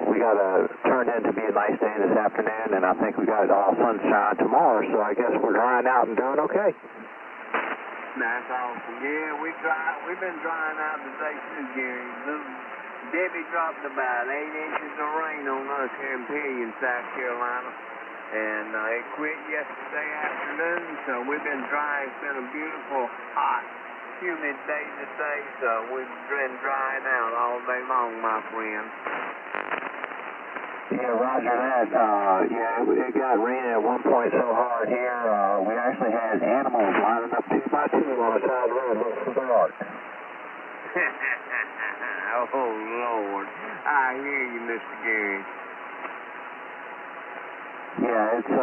we got it turned in to be a nice day this afternoon, and I think we got it all sunshine tomorrow, so I guess we're drying out and doing okay. That's awesome. Yeah, we've been drying out today too, Gary. Debbie dropped about 8 inches of rain on us here in Pillion, South Carolina, and it quit yesterday afternoon, so we've been drying. It's been a beautiful, hot, humid day today, so we've been drying out all day long, my friend. Yeah, roger that. It got raining at one point so hard here, we actually had animals lining up 2 by 2 on the side road looking for the ark. Oh, Lord. I hear you, Mr. Gary. Yeah, it's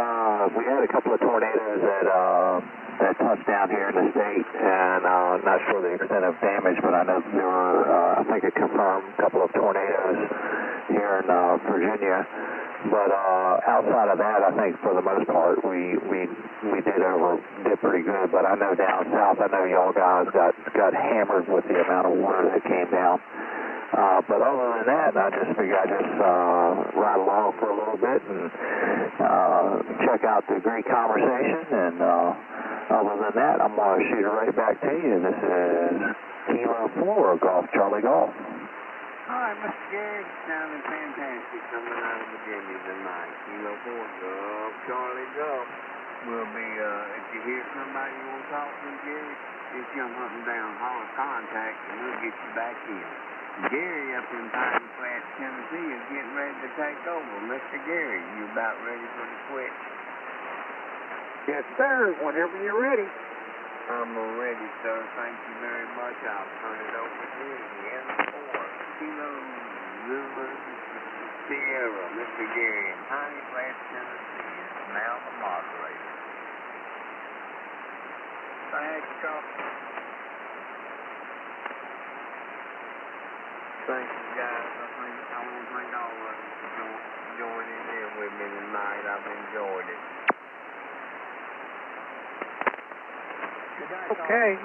we had a couple of tornadoes that touched down here in the state, and not sure the extent of damage, but I know there were, I think, a confirmed couple of tornadoes here in Virginia. But outside of that, I think for the most part we did pretty good. But I know down south, I know y'all guys got hammered with the amount of water that came down. But other than that, I just figured I'd just ride along for a little bit and check out the great conversation. And other than that, I'm going to shoot it right back to you. This is Kilo 4, Golf Charlie Golf. Hi, Mr. Gary. Sounding fantastic coming out of Virginia tonight. Kilo 4, Golf Charlie Golf. We'll be, if you hear somebody you want to talk to, Gary, just jump up and down, holler contact, and we'll get you back in. Gary up in Pine Flats, Tennessee is getting ready to take over. Mr. Gary, you about ready for the switch? Yes, sir. Whenever you're ready. I'm ready, sir. Thank you very much. I'll turn it over to you. N4, Kilo Zulu Sierra. Mr. Gary in Pine Flats, Tennessee is now the moderator. Thanks, Charlie. Thank you, guys. I want to thank all of you for joining in with me tonight. I've enjoyed it. Okay.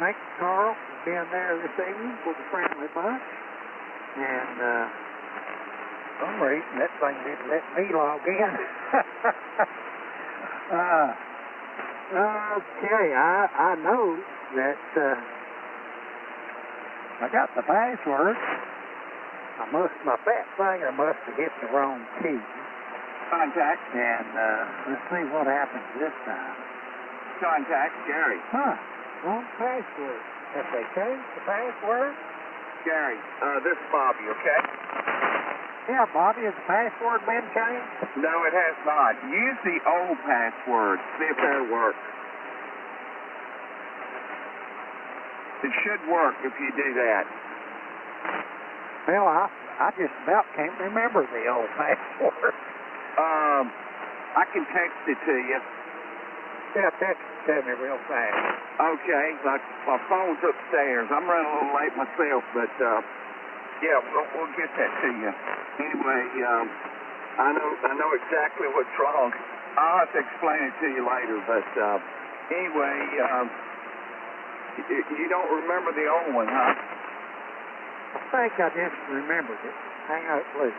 Thank you, Carl, for being there this evening for the friendly bunch. And for some reason, that thing didn't let me log in. Okay, I know that I got the password. My fat finger must have hit the wrong key. Contact. And let's see what happens this time. Contact Gary. Wrong password. Have they changed the password? Gary, this is Bobby, okay? Yeah, Bobby, has the password been changed? No, it has not. Use the old password. See if that'll work. It should work if you do that. Well, I just about can't remember the old password. I can text it to you. Yeah, text it to me real fast. Okay, my phone's upstairs. I'm running a little late myself, but yeah, we'll get that to you. Anyway, I know exactly what's wrong. I'll have to explain it to you later, but anyway, you don't remember the old one, huh? I think I just remembered it. Hang on, please.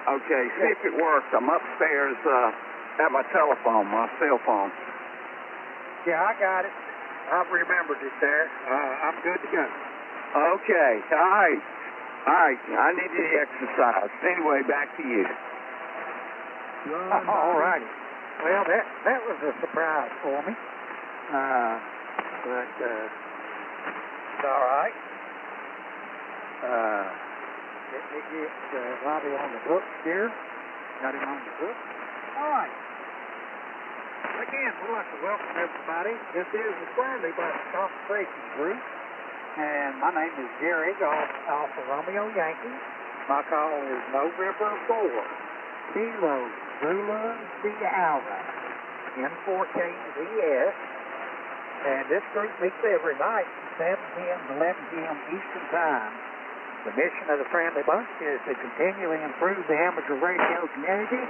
Okay, see if it works. I'm upstairs at my telephone, my cell phone. Yeah, I got it. I've remembered it there. I'm good to go. Okay, all right. I need the exercise. Anyway, back to you. All righty. Well, that was a surprise for me. But it's all right. Let me get Bobby on the books here. Got him on the books. All right. Again, we'd like to welcome everybody. This is the Friendly Bunch Conversation Group. And my name is Gary, Golf Alpha Romeo Yankee. My call is November 4, Kilo Zulu Sierra, N4KZS. And this group meets every night from 7 p.m. to 11 p.m. Eastern Time. The mission of the Friendly Bunch is to continually improve the amateur radio community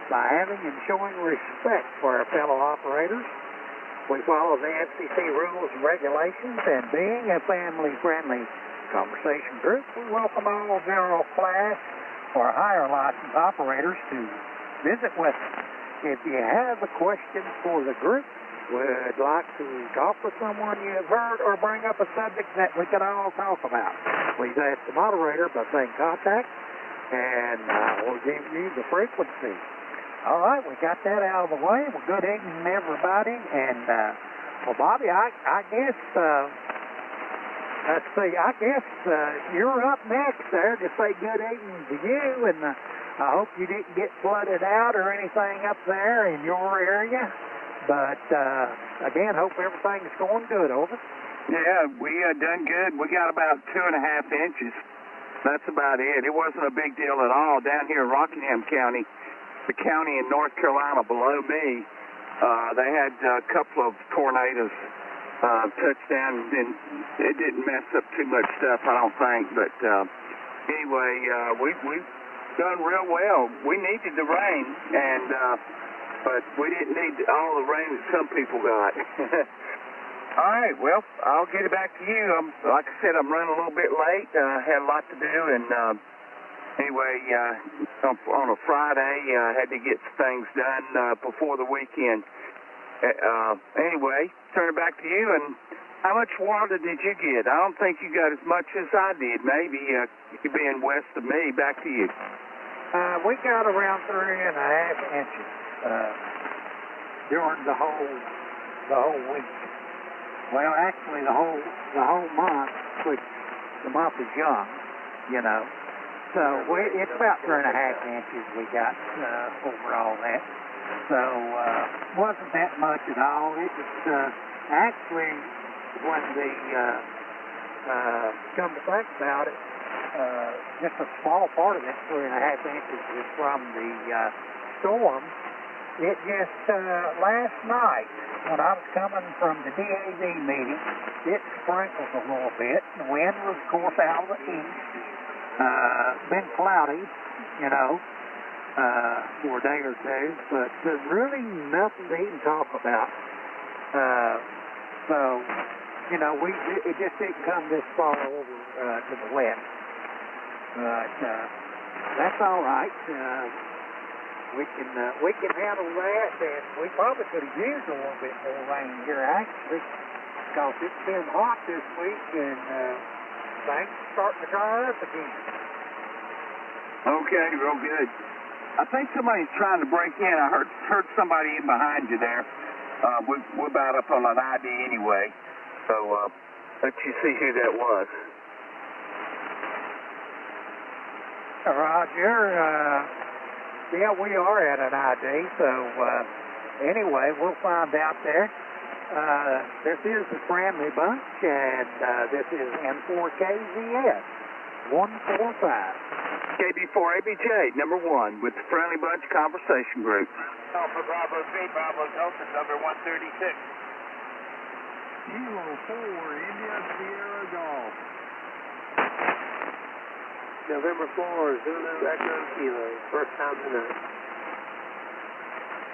by having and showing respect for our fellow operators. We follow the FCC rules and regulations, and being a family-friendly conversation group, we welcome all general class or higher license operators to visit with us. If you have a question for the group, would like to talk with someone you have heard, or bring up a subject that we can all talk about, please ask the moderator by saying contact, and we'll give you the frequency. All right, we got that out of the way. Well, good evening, everybody. And, well, Bobby, I guess, let's see, I guess you're up next there to say good evening to you. And I hope you didn't get flooded out or anything up there in your area. But, again, hope everything's going good. Over. Yeah, we done good. We got about 2.5 inches. That's about it. It wasn't a big deal at all down here in Rockingham County, the county in North Carolina below me. They had a couple of tornadoes touch down, and it didn't mess up too much stuff, I don't think. But anyway, we've done real well. We needed the rain, but we didn't need all the rain that some people got. All right, well, I'll get it back to you. Like I said, I'm running a little bit late. I had a lot to do, and anyway, on a Friday, I had to get things done before the weekend. Anyway, turn it back to you, and how much water did you get? I don't think you got as much as I did. Maybe being west of me. Back to you. We got around 3.5 inches during the whole week. Well, actually, the whole month, which the month is young, you know. So it's about 3.5 inches we got over all that. So wasn't that much at all. It was actually when the come to think about it, just a small part of that 3.5 inches was from the storm. It just last night, when I was coming from the DAV meeting, it sprinkled a little bit. The wind was, of course, out of the east. Been cloudy, you know, for a day or two, but really nothing to even talk about. So, you know, it just didn't come this far over to the west. But that's all right. We can handle that, and we probably could have used a little bit more rain here, actually, because it's been hot this week, and things are starting to dry up again. Okay, real good. I think somebody's trying to break in. I heard somebody in behind you there. We're about up on an ID anyway, so let you see who that was. Roger. Yeah, we are at an ID, so anyway, we'll find out there. This is the Friendly Bunch, and this is N4KZS 145. KB4ABJ, number 1, with the Friendly Bunch Conversation Group. Alpha Bravo 3, Bravo Delta, number 136. Kilo 4, India Sierra Golf. November 4, Zulu Echo Kilo, first time tonight.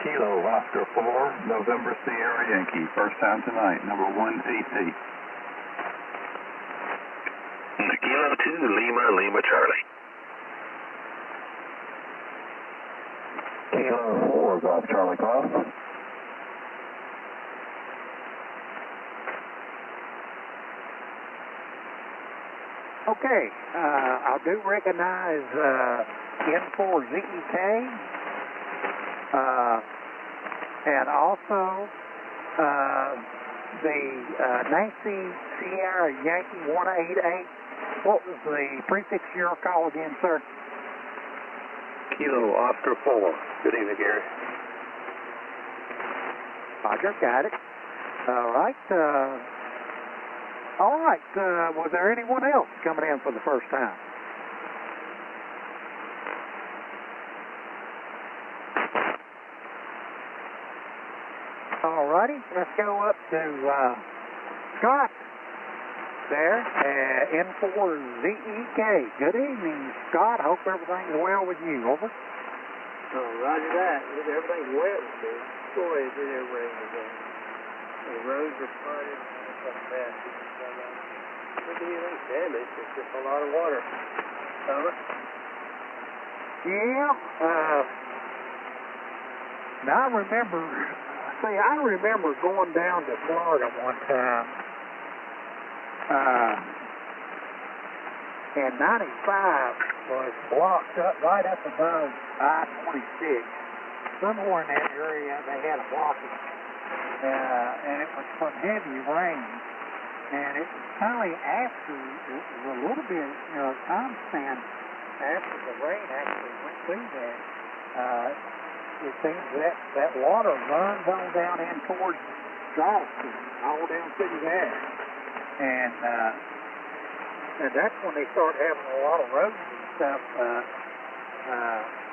Kilo Oscar 4, November Sierra Yankee, first time tonight, number 1AT. Kilo 2, Lima Charlie. Kilo 4, Golf Charlie Golf. Okay, I do recognize N4ZEK, and also the Nancy Sierra Yankee 188. What was the prefix of your call again, sir? Kilo Oscar 4. Good evening, Gary. Roger, got it. All right. Was there anyone else coming in for the first time? All righty. Let's go up to Scott there at N4ZEK. Good evening, Scott. Hope everything's well with you. Over. Roger that. Everything's wet with me. Boy, is it ever raining again. The roads are flooded. It's a mess. Not anything damaged. It's just a lot of water. Over. Yeah. Now I remember going down to Florida one time. And 95 was blocked up right up above I-26. Somewhere in that area they had a blockage. And it was from heavy rain. And it was probably after, it was a little bit, time span after the rain actually went through there, it seems that water runs on down in towards Charleston, all down through there. And that's when they start having a lot of roads and stuff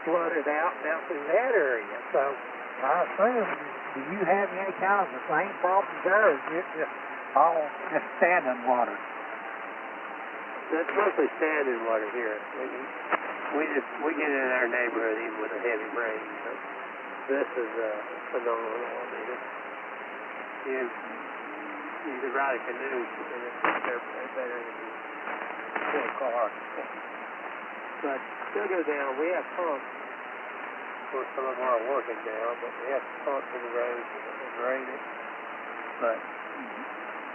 flooded out down through that area. So I assume, do you have any kind of the same problems there, or is it just all just standing water? That's mostly standing water here. We get in our neighborhood even with a heavy rain, but this is phenomenal. I mean, you could ride a canoe and it's better than a car. But still go down. We have pumps. Of course, some of them aren't working now, but we have pumps in the road that drain it. But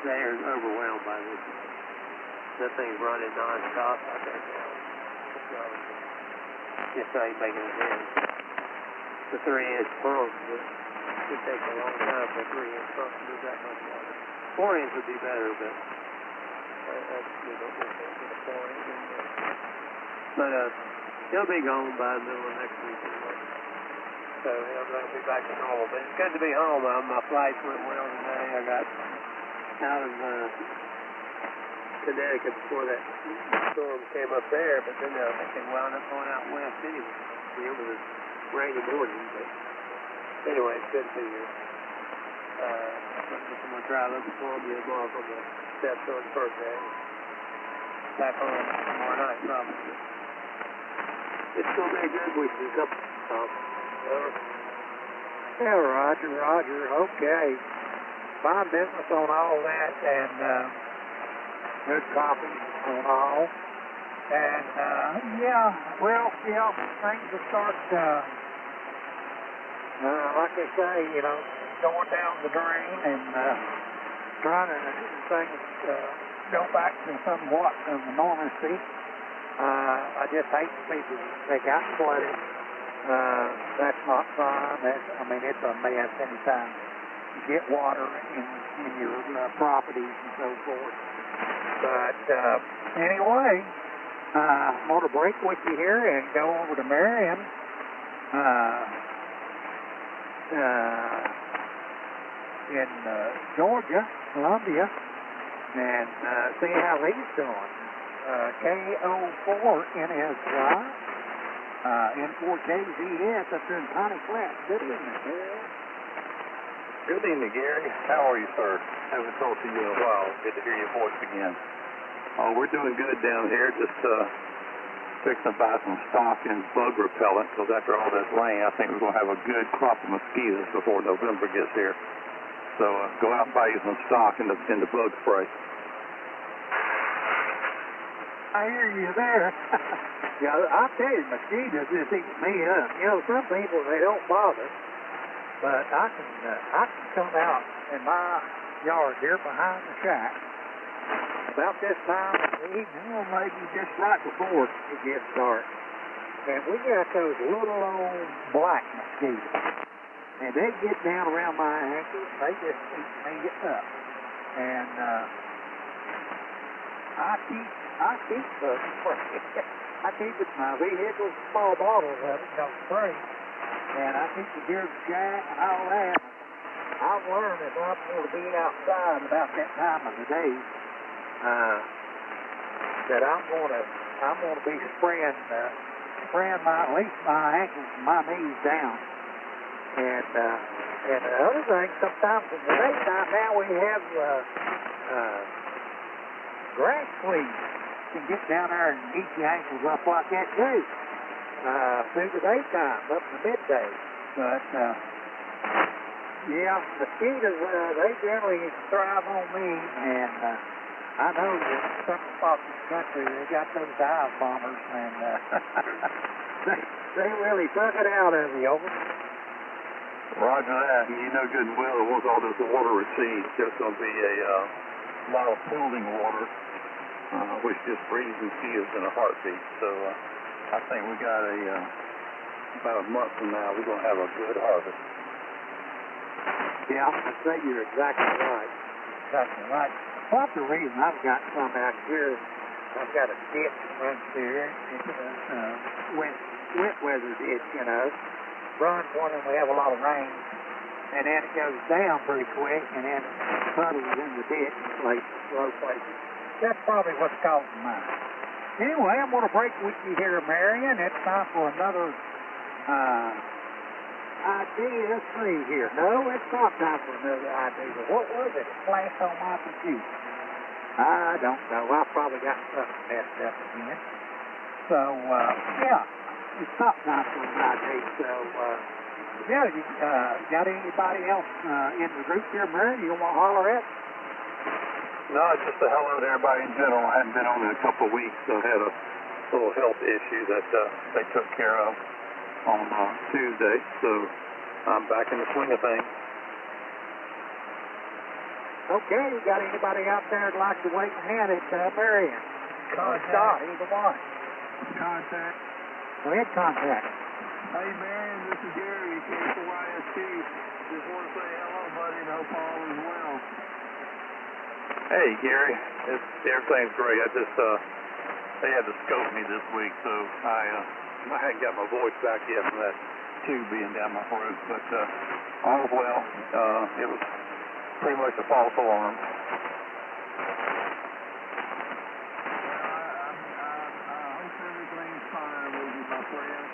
they are overwhelmed by this. That thing's running non-stop out there now. Just how you making it in. The 3-inch pump, it takes a long time for a 3-inch pump to do that much water. 4-inch would be better, but we don't get a 4-inch anymore. But he'll be gone by the middle of next week anyway. So he'll be back to normal. But it's good to be home. My flights went well today. I got out of Connecticut before that storm came up there, but then they wound up going out west anyway. It was a rainy morning, but anyway, it's good to be here. I'm going to drive up to Columbia tomorrow for my stepson's birthday. Back home tomorrow night, probably. It's going to be a good week. There's a couple of stops. Yeah, Roger. Okay. Fine business on all that, and good coffee on all. And, things will start, like they say, going down the drain and trying to things go back to somewhat of normalcy. I just hate the people that got flooded. That's not fun. It's a mess anytime you get water in your properties and so forth. But anyway, I'm going to break with you here and go over to Marion, in Georgia, Columbia, and see how he's doing. KO4NSY, N4KZS up there in Piney Flat. Good evening, Gary. Good evening, Gary. How are you, sir? Haven't talked to you in a while. Good to hear your voice again. Oh, we're doing good down here. Just fixing to buy some stock and bug repellent, because after all that rain, I think we're going to have a good crop of mosquitoes before November gets here. So go out and buy you some stock in the bug spray. I hear you there. Yeah, I'll tell you, mosquitoes just eat me up. Some people, they don't bother, but I can come out in my yard here behind the shack about this time of the evening, or maybe just right before it gets dark. And we got those little old black mosquitoes, and they get down around my ankles. They just eat me up. And I keep it in my vehicle, small bottles of it, spray. And I keep the gear jack and all that. I've learned if I'm going to be outside about that time of the day, that I'm going to be spraying at least my ankles and my knees down. And the other thing, sometimes in the daytime now we have grass fleas. Can get down there and eat your ankles up like that too, through the daytime, up to midday. But mosquitoes, they generally thrive on me, and I know that some spots in the country, they got those dive bombers, and they really suck it out of you, over. Roger that. And you know good and well, once all this water recedes, there's going to be a lot of pooling water, which just breeds mosquitoes in a heartbeat. So I think we got about a month from now, we're going to have a good harvest. Yeah, I say you're exactly right. Well, that's the reason I've got some out here I've got a ditch that runs through here. It's a wet weather ditch, you know. Runs when we have a lot of rain. And then it goes down pretty quick, and then puddles in the ditch in low places. That's probably what's causing mine. Anyway, I'm going to break with you here, Marion. It's time for another idea 3 here. No, it's not time for another idea. What was it? It flashed on my computer. I don't know. I probably got something messed up again. So, yeah, it's not time for an idea. So, yeah, you got anybody else in the group here, Marion, you want to holler at? No, just a hello to everybody in general. I hadn't been on in a couple of weeks. I had a little health issue that they took care of on Tuesday, so I'm back in the swing of things. Okay, you got anybody out there that'd like to wave a hand at Marion? Contact. Either one. Contact. Go ahead, contact. Hey, Marion, this is Gary, KYST. Just want to say hello, buddy, and hope all is well. Hey, Gary. Everything's great. I just, they had to scope me this week, so I hadn't got my voice back yet from that tube being down my throat, but all's well. It was pretty much a false alarm. I hope everything's fine with you, my friend.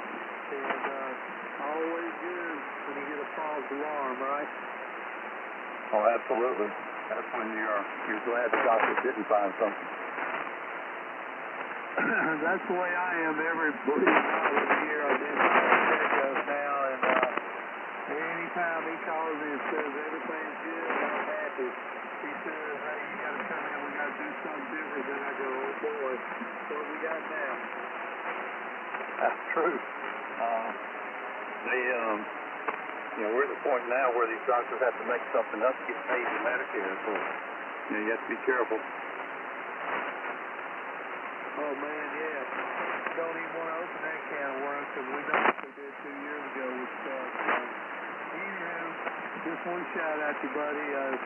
And always good when you get a false alarm, right? Oh, absolutely. That's when you're glad the doctor didn't find something. That's the way I am every year. I do checkups now, and anytime he calls me and says everything's good, I'm happy. He says, hey, you got to come in, we got to do something different. Then I go, oh boy, what we got now? That's true. We're at the point now where these doctors have to make something up to get paid for Medicare, so you have to be careful. Oh man, yeah. Don't even want to open that can of worms because we know what they did 2 years ago with stuff. Anywho, just one shout out to you, buddy. Of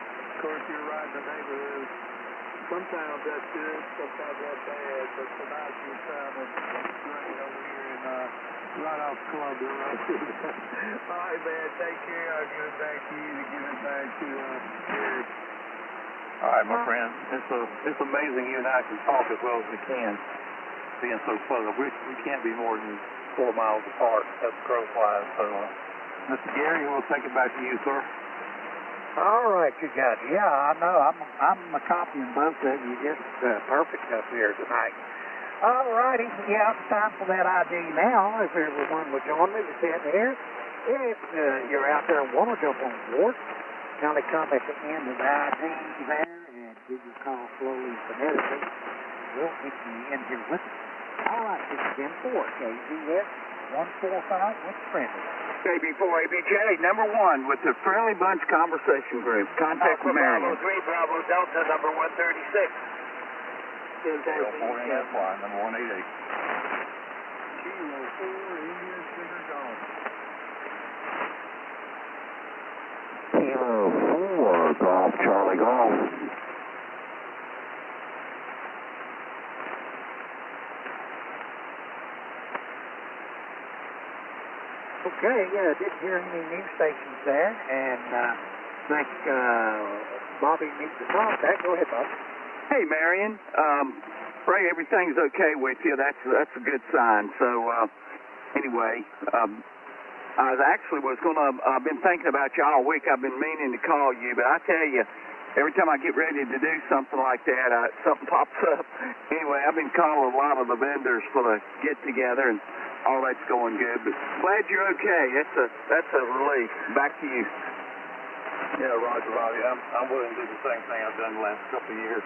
course, you're right in the neighborhood. Sometimes that's good, sometimes that's bad, but tonight you're sounding great over here in right off Columbia Road. All right, man, take care. I'll give it back to you to give it back to Eric. All right, my friend. It's amazing you and I can talk as well as we can, being so close. We can't be more than 4 miles apart as the crow flies. So, Mr. Gary, we'll take it back to you, sir. All right, you got it. Yeah, I know. I'm copying both of you just perfect up here tonight. All righty. Yeah, it's time for that ID now. If everyone would join me to sit here. If you're out there and want to jump on board, kind of come at the end of the ID there and give your call slowly and phonetically. We'll get you in here with us. All right, this is M4, KZS 145 with Friendly. KB4 ABJ, number 1 with the Friendly Bunch Conversation Group. Contact Marion. Bravo 3, Bravo Delta, number 136. Kilo 4 NFY, number 188. Kilo 4, Indian Sugar Golf. Kilo 4, Golf, Charlie Golf. Okay, didn't hear any news stations there, and think Bobby needs to contact. Go ahead, Bob. Hey, Marion. Pray everything's okay with you. That's a good sign. So, anyway, I I've been thinking about you all week. I've been meaning to call you, but I tell you, every time I get ready to do something like that, something pops up. Anyway, I've been calling a lot of the vendors for the get-together, and all that's going good. But glad you're okay. That's a relief. Back to you. Yeah, Roger, Bobby. I'm willing to do the same thing I've done the last couple of years.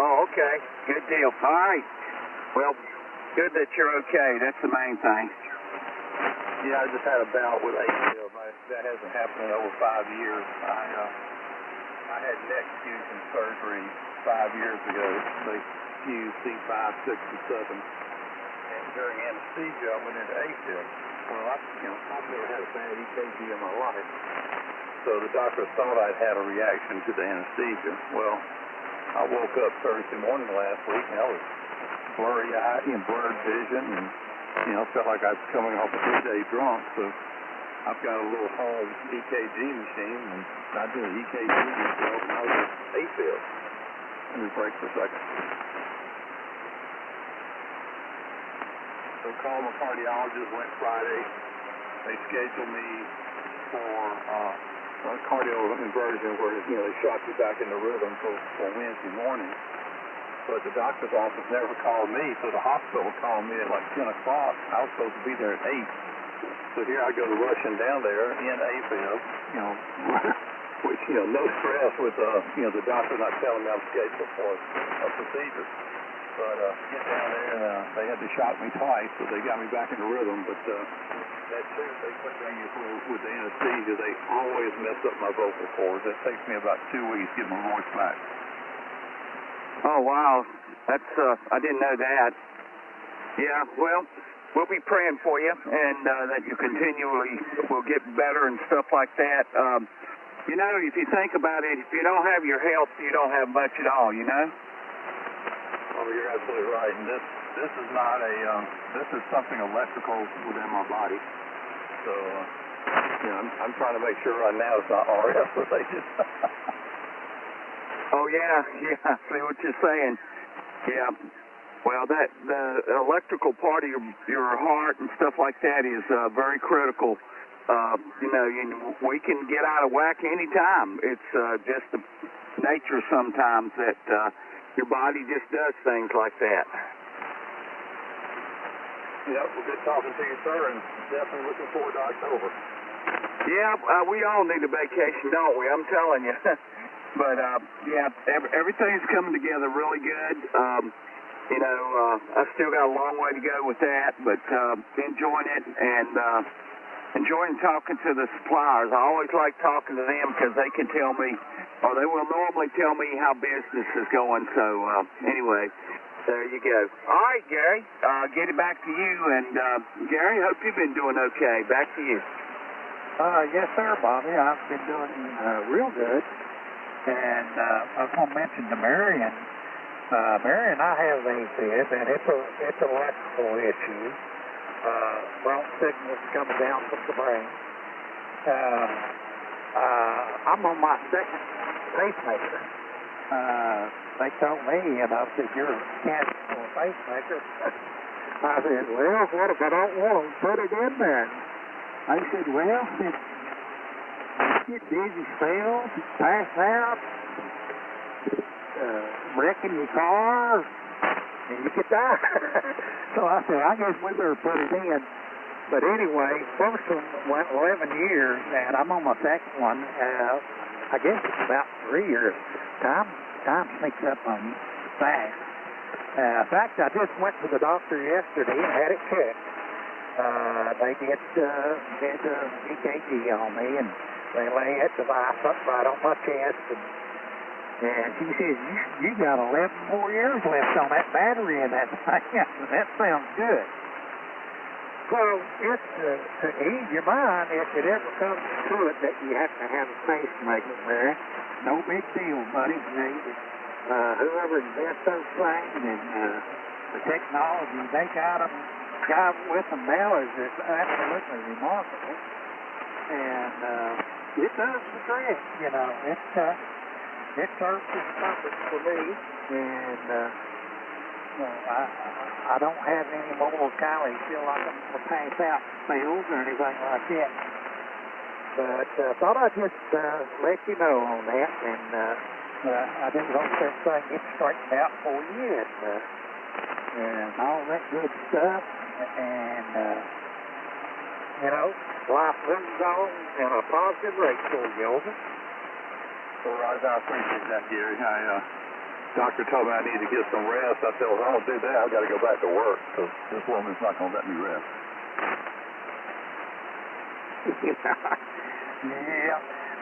Oh, okay. Good deal. All right. Well, good that you're okay. That's the main thing. Yeah, I just had a bout with ACL. That hasn't happened in over 5 years. I had neck fusion surgery 5 years ago. They fused C5, 6, and 7. And during anesthesia, I went into AFib. Well, I've never had a bad EKG in my life. So the doctor thought I'd had a reaction to the anesthesia. Well, I woke up Thursday morning last week and I was blurry-eyed and blurred vision and, felt like I was coming off a 3-day drunk. So I've got a little home EKG machine and I did an EKG myself and I was at AFib. Let me break for a second. So called my cardiologist, went Friday. They scheduled me for a cardio inversion where, they shot you back into rhythm for Wednesday morning. But the doctor's office never called me, so the hospital called me at like 10 o'clock. I was supposed to be there at 8. So here I go rushing down there in AFib, which, no stress with, the doctor not telling me I'm scheduled for a procedure. But get down there and they had to shock me twice, so they got me back into rhythm. But that too, they put me with the anesthesia. They always mess up my vocal cords. It takes me about 2 weeks to get my voice back. Oh, wow. That's, I didn't know that. Yeah, well, we'll be praying for you and that you continually will get better and stuff like that. If you think about it, if you don't have your health, you don't have much at all, Oh, you're absolutely right. And this is not this is something electrical within my body. So, I'm trying to make sure right now it's not RF related. Oh, yeah, I see what you're saying. Yeah. Well, the electrical part of your heart and stuff like that is very critical. We can get out of whack anytime. It's just the nature sometimes that your body just does things like that. Yep, well, good talking to you, sir, and definitely looking forward to October. Yeah, we all need a vacation, don't we? I'm telling you. But, everything's coming together really good. I still got a long way to go with that, but enjoying it and enjoying talking to the suppliers. I always like talking to them because they can tell me, or they will normally tell me how business is going. So, anyway, there you go. All right, Gary, get it back to you. And, Gary, hope you've been doing okay. Back to you. Yes, sir, Bobby. I've been doing real good. And I was going to mention to Marion. Marion, I have AFib, and it's an electrical issue. Bronch signals coming down from the brain. I'm on my second pacemaker. They told me, said, you're a candidate for a pacemaker. I said, well, what if I don't want to put it in there? They said, well, get dizzy spells, pass out, wrecking your car, and you could die. So I said, I guess we better put it in. But anyway, first one went 11 years, and I'm on my second one. I guess it's about 3 years. Time sneaks up on you fast. In fact, I just went to the doctor yesterday and had it checked. They did EKG on me, and they lay that device up right on my chest, and she says, you got 11 more years left on that battery in that thing. That sounds good. So it's to ease your mind, if it ever comes to it that you have to have a pacemaker there, no big deal, buddy. Whoever invents those things and the technology they got with them now is absolutely remarkable. And it does the trick, It serves as a purpose for me, and I don't have any more kind of feel like I'm going to pass out spells or anything like that. But thought I'd just let you know on that, and I didn't hope that thing gets straightened out for you, and all that good stuff, and life moves on in a positive rate for you, over. Well, Roger, I appreciate that, Gary. Doctor told me I need to get some rest. I said, well, if I don't do that, I've got to go back to work because this woman's not going to let me rest. Yeah.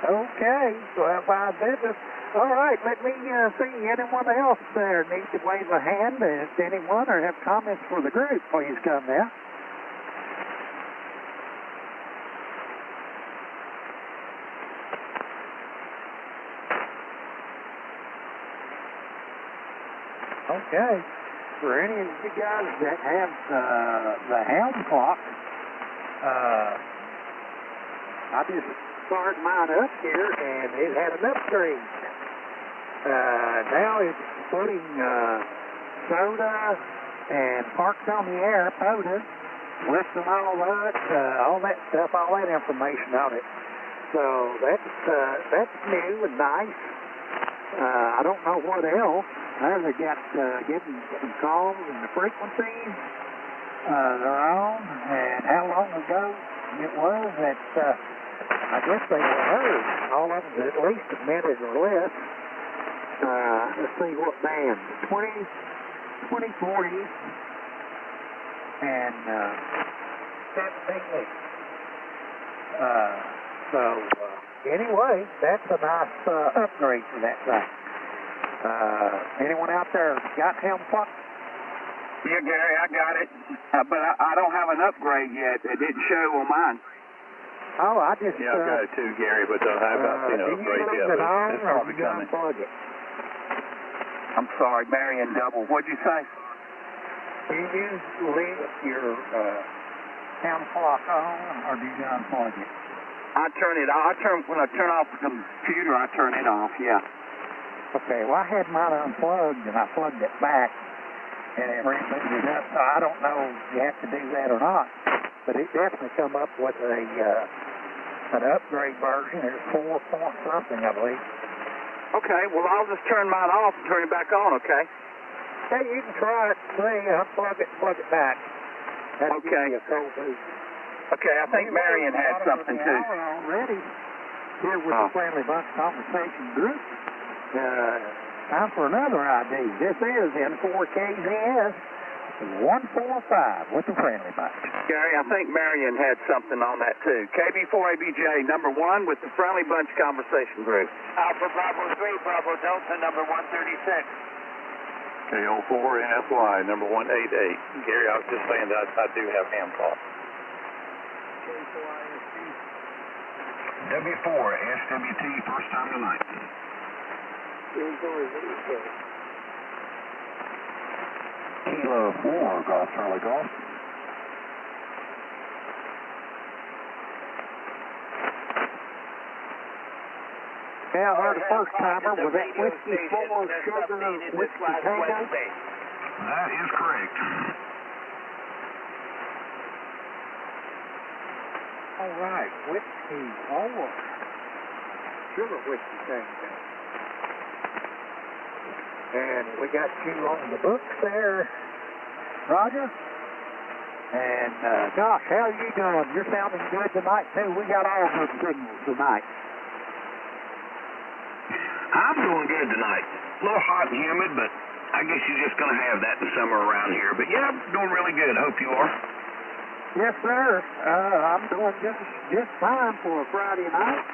Okay. Well, fine business. All right. Let me see anyone else there needs to wave a hand. If anyone or have comments for the group, please come now. Okay. For any of you guys that have the helm clock, I just fired mine up here and it had an upgrade. Now it's putting soda and parks on the air, POTA, listing all that stuff, all that information on it. So that's new and nice. I don't know what else. They got getting some calls and the frequencies they're on, and how long ago it was that I guess they were heard. All of them at least a minute or less. Let's see what band. 2040 and 17. Anyway, that's a nice upgrade for that thing. Anyone out there got helm clock? Yeah, Gary, I got it. But I don't have an upgrade yet. It didn't show on mine. Oh, I just... Yeah, I've got it too, Gary, but don't have do you upgrade leave yet. it on It's or probably do you coming. unplug it? I'm sorry, Marion Double. What'd you say? Do you leave your helm clock on or do you unplug it? I turn it off. When I turn off the computer, I turn it off, yeah. Okay, well, I had mine unplugged and I plugged it back and it rebooted up. So I don't know if you have to do that or not, but it definitely come up with an upgrade version. It's 4 point something, I believe. Okay, well, I'll just turn mine off and turn it back on, okay? Hey, you can try it, see, unplug it, plug it back. That'll Okay. give you a cold boost. Okay, I think Marion had something too. Already here with the Friendly Bunch Conversation Group. Time for another ID. This is N4KZS 145 with the Friendly Bunch. Gary, I think Marion had something on that too. KB4ABJ, number 1 with the Friendly Bunch Conversation Group. Alpha Bravo 3, Bravo Delta, number 136. KO4NFY, number 188. Gary, I was just saying that I do have ham clock. W4, SWT, first time tonight. Kilo 4, Golf Charlie Golf. Yeah, we're the first timer with that whiskey 4 sugar whiskey tango. That is correct. All right, whiskey 4 sugar whiskey tango. And we got you on the books there, Roger. And gosh, how are you doing? You're sounding good tonight too. We got all good signals tonight. I'm doing good tonight. A little hot and humid, but I guess you're just going to have that in summer around here. But yeah, I'm doing really good. I hope you are. Yes, sir. I'm doing just fine for a Friday night.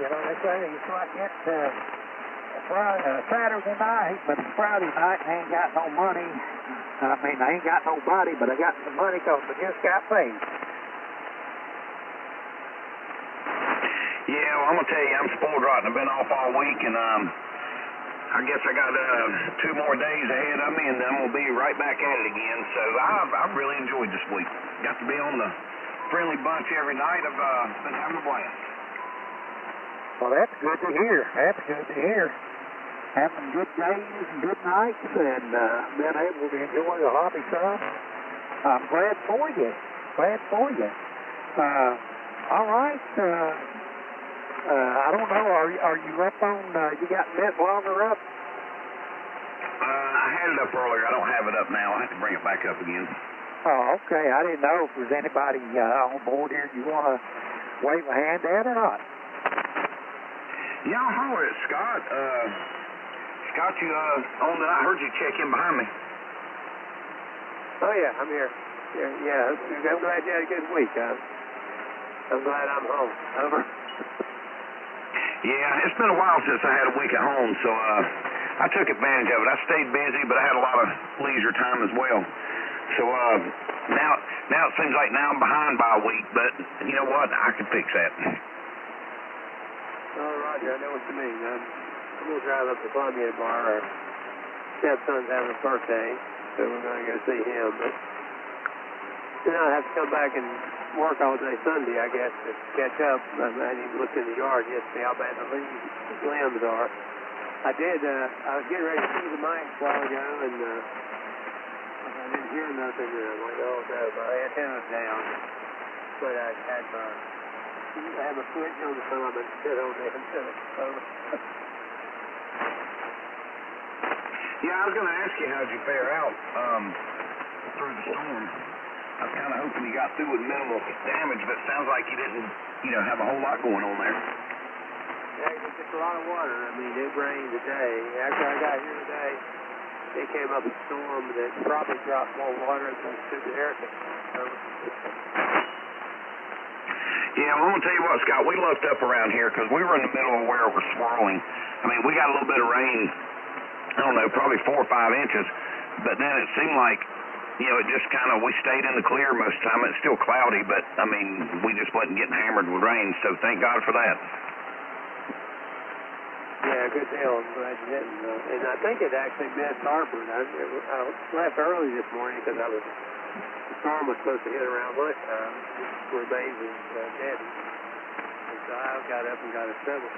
You know, they say it's like it's Saturday night, but it's Friday night and I ain't got no money. I mean, I ain't got nobody, but I got some money because I just got paid. Yeah, well, I'm going to tell you, I'm spoiled rotten. I've been off all week, and I guess I got 2 more days ahead of me, and then I'm going to be right back at it again. So I've really enjoyed this week. Got to be on the Friendly Bunch every night. I've been having a blast. Well, that's good to hear. That's good to hear. Having good days and good nights and being able to enjoy the hobby some. I'm glad for you. Glad for you. All right. I don't know. Are you up on? You got net logger up? I had it up earlier. I don't have it up now. I have to bring it back up again. Oh, okay. I didn't know if there's anybody on board here you want to wave a hand at or not. Yeah, I'll holler at Scott. Scott, you on that? I heard you check in behind me. Oh, yeah, I'm here. Yeah, I'm glad you had a good week. I'm glad I'm home. Over. Yeah, it's been a while since I had a week at home, so I took advantage of it. I stayed busy, but I had a lot of leisure time as well. So now it seems like now I'm behind by a week, but you know what? I can fix that. Oh, Roger, I know what you mean. I'm we'll drive up to Columbia tomorrow. Our stepson's having a birthday, so we're going to go see him. But then I'll have to come back and work all day Sunday, I guess, to catch up. I hadn't even looked in the yard yet to see how bad the limbs are. I was getting ready to see the mics a while ago, and I didn't hear nothing, and I'm like, oh no, my antenna's down. But I had my foot on the thumb and sit on the antenna. Yeah, I was going to ask you how'd you fare out through the storm. I was kind of hoping you got through with minimal damage, but it sounds like you didn't, have a whole lot going on there. Yeah, it was just a lot of water. I mean, it rained today. After I got here today, it came up a storm that probably dropped more water than the stupid hurricane. Yeah, well, I'm going to tell you what, Scott, we lucked up around here because we were in the middle of where it was swirling. I mean, we got a little bit of rain, I don't know, probably 4 or 5 inches, but then it seemed like, it just kind of, we stayed in the clear most of the time. It's still cloudy, but, I mean, we just wasn't getting hammered with rain, so thank God for that. Yeah, good deal. I'm glad you didn't. And I think it actually missed Hartford. I left early this morning because the storm was supposed to hit around lunchtime where Bays was dead. And so I got up and got a shovel.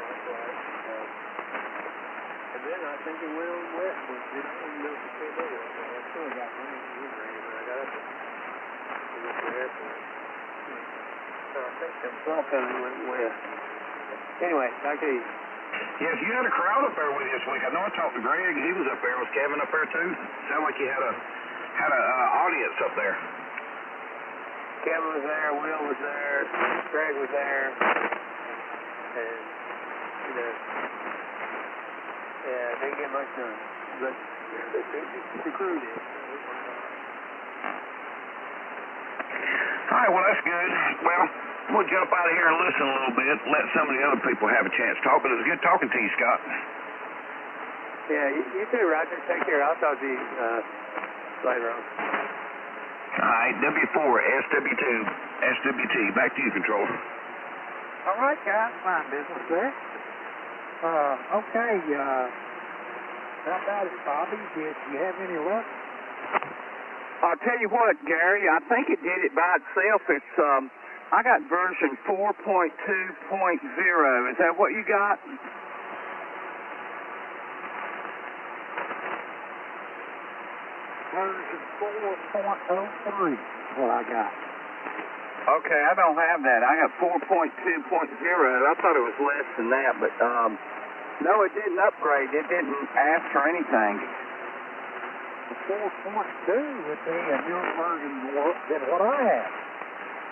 And then I think it went on west. It didn't know if it came over. I still got rain. It was raining when I got up there. It was the airport. So I think the fall coming went west. Anyway, back to you. Yes, you had a crowd up there with you this week. I know I talked to Greg. He was up there. Was Kevin up there too? Sounded like you had a audience up there. Kevin was there. Will was there. Greg was there. And didn't get much done. But the crew did. All right, well, that's good. Well, we'll jump out of here and listen a little bit, let some of the other people have a chance to talk, but it was good talking to you, Scott. Yeah, you too, Roger. Take care. I'll talk to you later on. All right, W4, SW2, SWT. Back to you, Controller. All right, guys. Fine business there. Okay, how about it, Bobby? Did you have any luck? I'll tell you what, Gary, I think it did it by itself. It's, I got version 4.2.0. Is that what you got? Version 4.03 is what I got. Okay, I don't have that. I got 4.2.0. I thought it was less than that, but, no, it didn't upgrade. It didn't ask for anything. The 4.2 would be a newer version than what I have.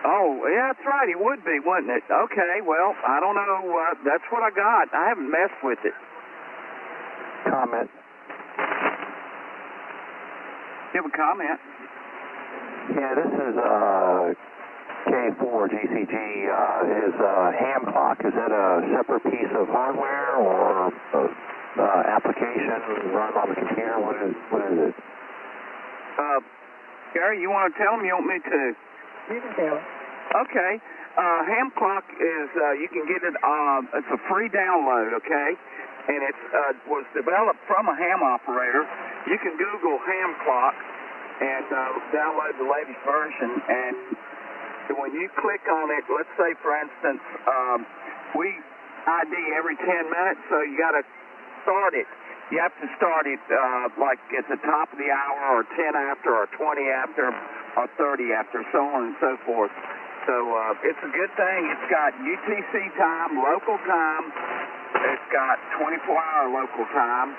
Oh, yeah, that's right. It would be, wouldn't it? Okay, well, I don't know. That's what I got. I haven't messed with it. Comment. Give a comment. Yeah, this is K4 GCG. Is ham clock, is that a separate piece of hardware or application run on the computer? What is it? Gary, you want to tell them? You want me to? You can tell. Okay. Ham clock is, you can get it, it's a free download, okay? And it was developed from a ham operator. You can Google ham clock and download the latest version. And when you click on it, let's say, for instance, we ID every 10 minutes, so you got to start it. You have to start it like at the top of the hour, or 10 after, or 20 after, or 30 after, so on and so forth. So it's a good thing. It's got UTC time, local time. It's got 24-hour local time,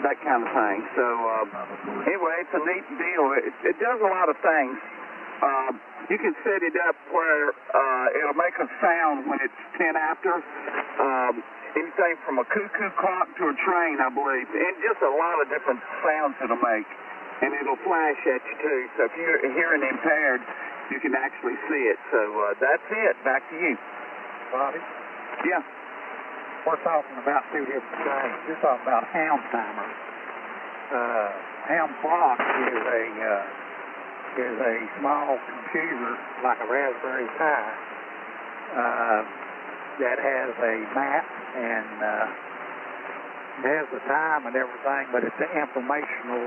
that kind of thing. So anyway, it's a neat deal. It does a lot of things. You can set it up where it'll make a sound when it's 10 after. Anything from a cuckoo clock to a train, I believe. And just a lot of different sounds it'll make. And it'll flash at you, too. So if you're hearing impaired, you can actually see it. So that's it. Back to you. Bobby? Yeah. We're talking about two different things. You're talking about ham timers. Ham clock is a small computer like a Raspberry Pi that has a map and It has the time and everything, but it's an informational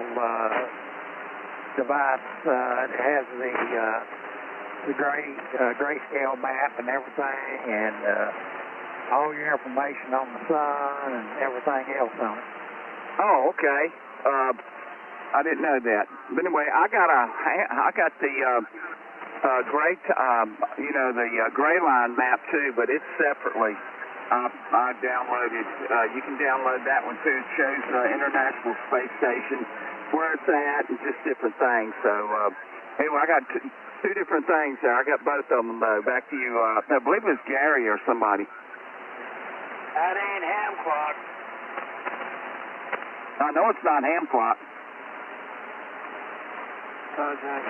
device. It has the grayscale map and everything, and all your information on the sun and everything else on it. Oh, okay. I didn't know that. But anyway, I got the gray, the gray line map too, but it's separately. I downloaded. You can download that one too. It shows the International Space Station, where it's at, and just different things. So anyway, I got two different things there. I got both of them though. Back to you. I believe it was Gary or somebody. That ain't ham clock. I know it's not ham clock. Contact.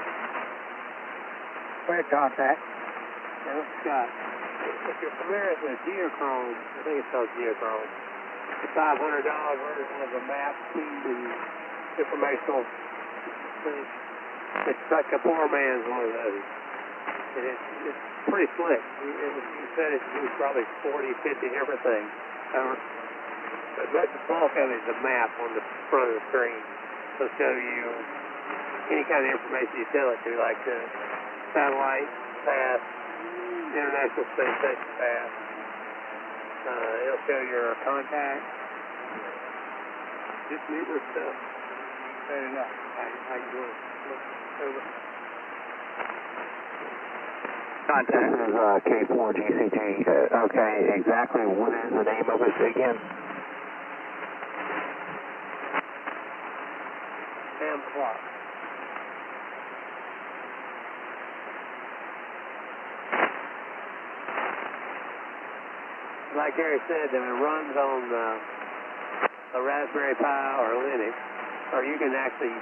Where's contact? Yeah, Scott. If you're familiar with geochrome, I think it's called geochrome. The $500 version of the map and informational thing. It's like a poor man's one of those. And it's pretty slick. You said it was probably 40, 50 different things. But the bulk of it is a map on the front of the screen. It'll show you any kind of information you tell it to, like the satellite path, International Space Station path. It'll show your contact. Just numerous stuff. Fair enough. How you doing? Over. Contact. This is K4GCG. Okay, exactly what is the name of it again? Ham clock. Like Gary said, it runs on a Raspberry Pi or Linux, or you can actually,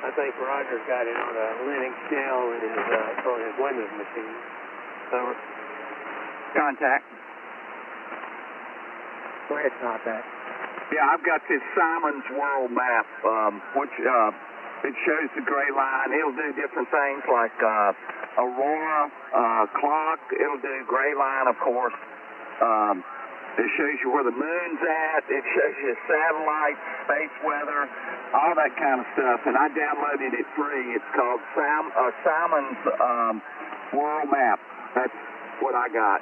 I think Roger's got it on a Linux shell in on his Windows machine. Over. Contact. Where's contact? Yeah, I've got this Simon's World Map, which it shows the gray line. It'll do different things like aurora, clock. It'll do gray line, of course. It shows you where the moon's at. It shows you satellites, space weather, all that kind of stuff. And I downloaded it free. It's called Simon's World Map. That's what I got.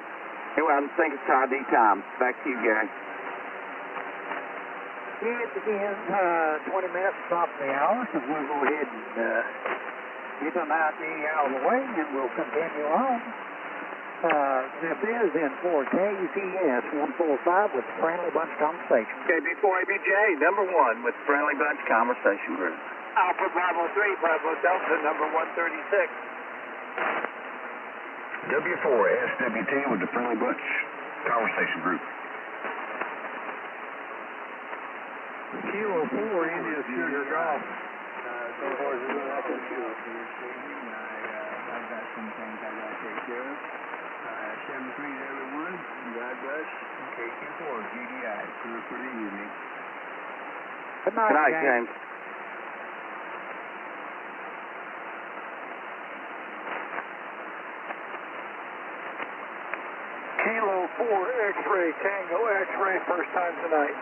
Anyway, I think it's ID time. Back to you, Gary. It begins 20 minutes top of the hour, so we'll go ahead and get an ID out of the way, and we'll continue on. This is in 4K UPS 145 with Friendly Bunch Conversation. KB4ABJ, number 1 with Friendly Bunch Conversation Group. Alpha Bravo 3, Bravo Delta, number 136. W4SWT with the Friendly Bunch Conversation Group. Kilo 4 India Sugar Golf. I've got some things I got to take care of. 7-3 everyone. God bless. KQ4 GDI. Clear for the evening. Good night, Good night, James. Kilo 4 X-ray Tango X-ray first time tonight.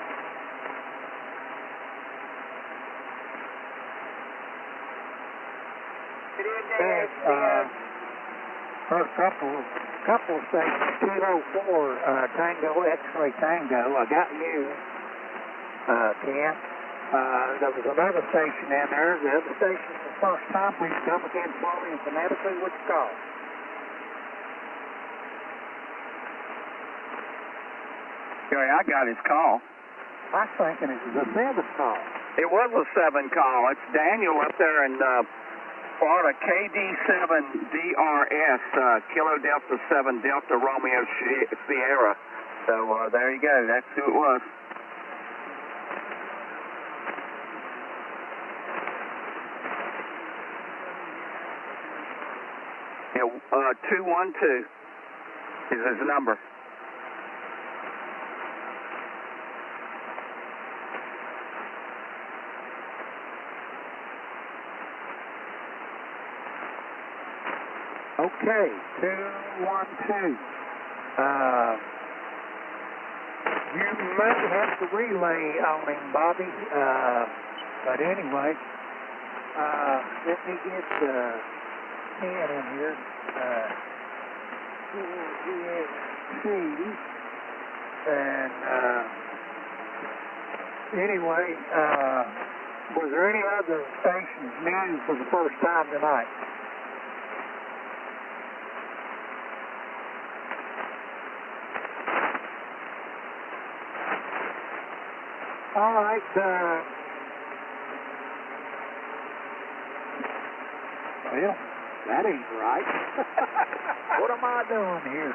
First couple of stations, Kilo 4 Tango X-ray Tango. I got you, Ken. There was another station in there. The other station, the first time we come again slowly and phonetically, what's it called? Gary, I got his call. I was thinking it was a 7 call. It was a 7 call. It's Daniel up there in Florida, KD7DRS, Kilo Delta 7 Delta Romeo Sierra. So there you go. That's who it was. Yeah, 212 is his number. Okay, 212. You may have to relay on him, Bobby. But anyway, let me get Ken in here. GSC. And anyway, was there any other stations news for the first time tonight? All right. Well, that ain't right. What am I doing here?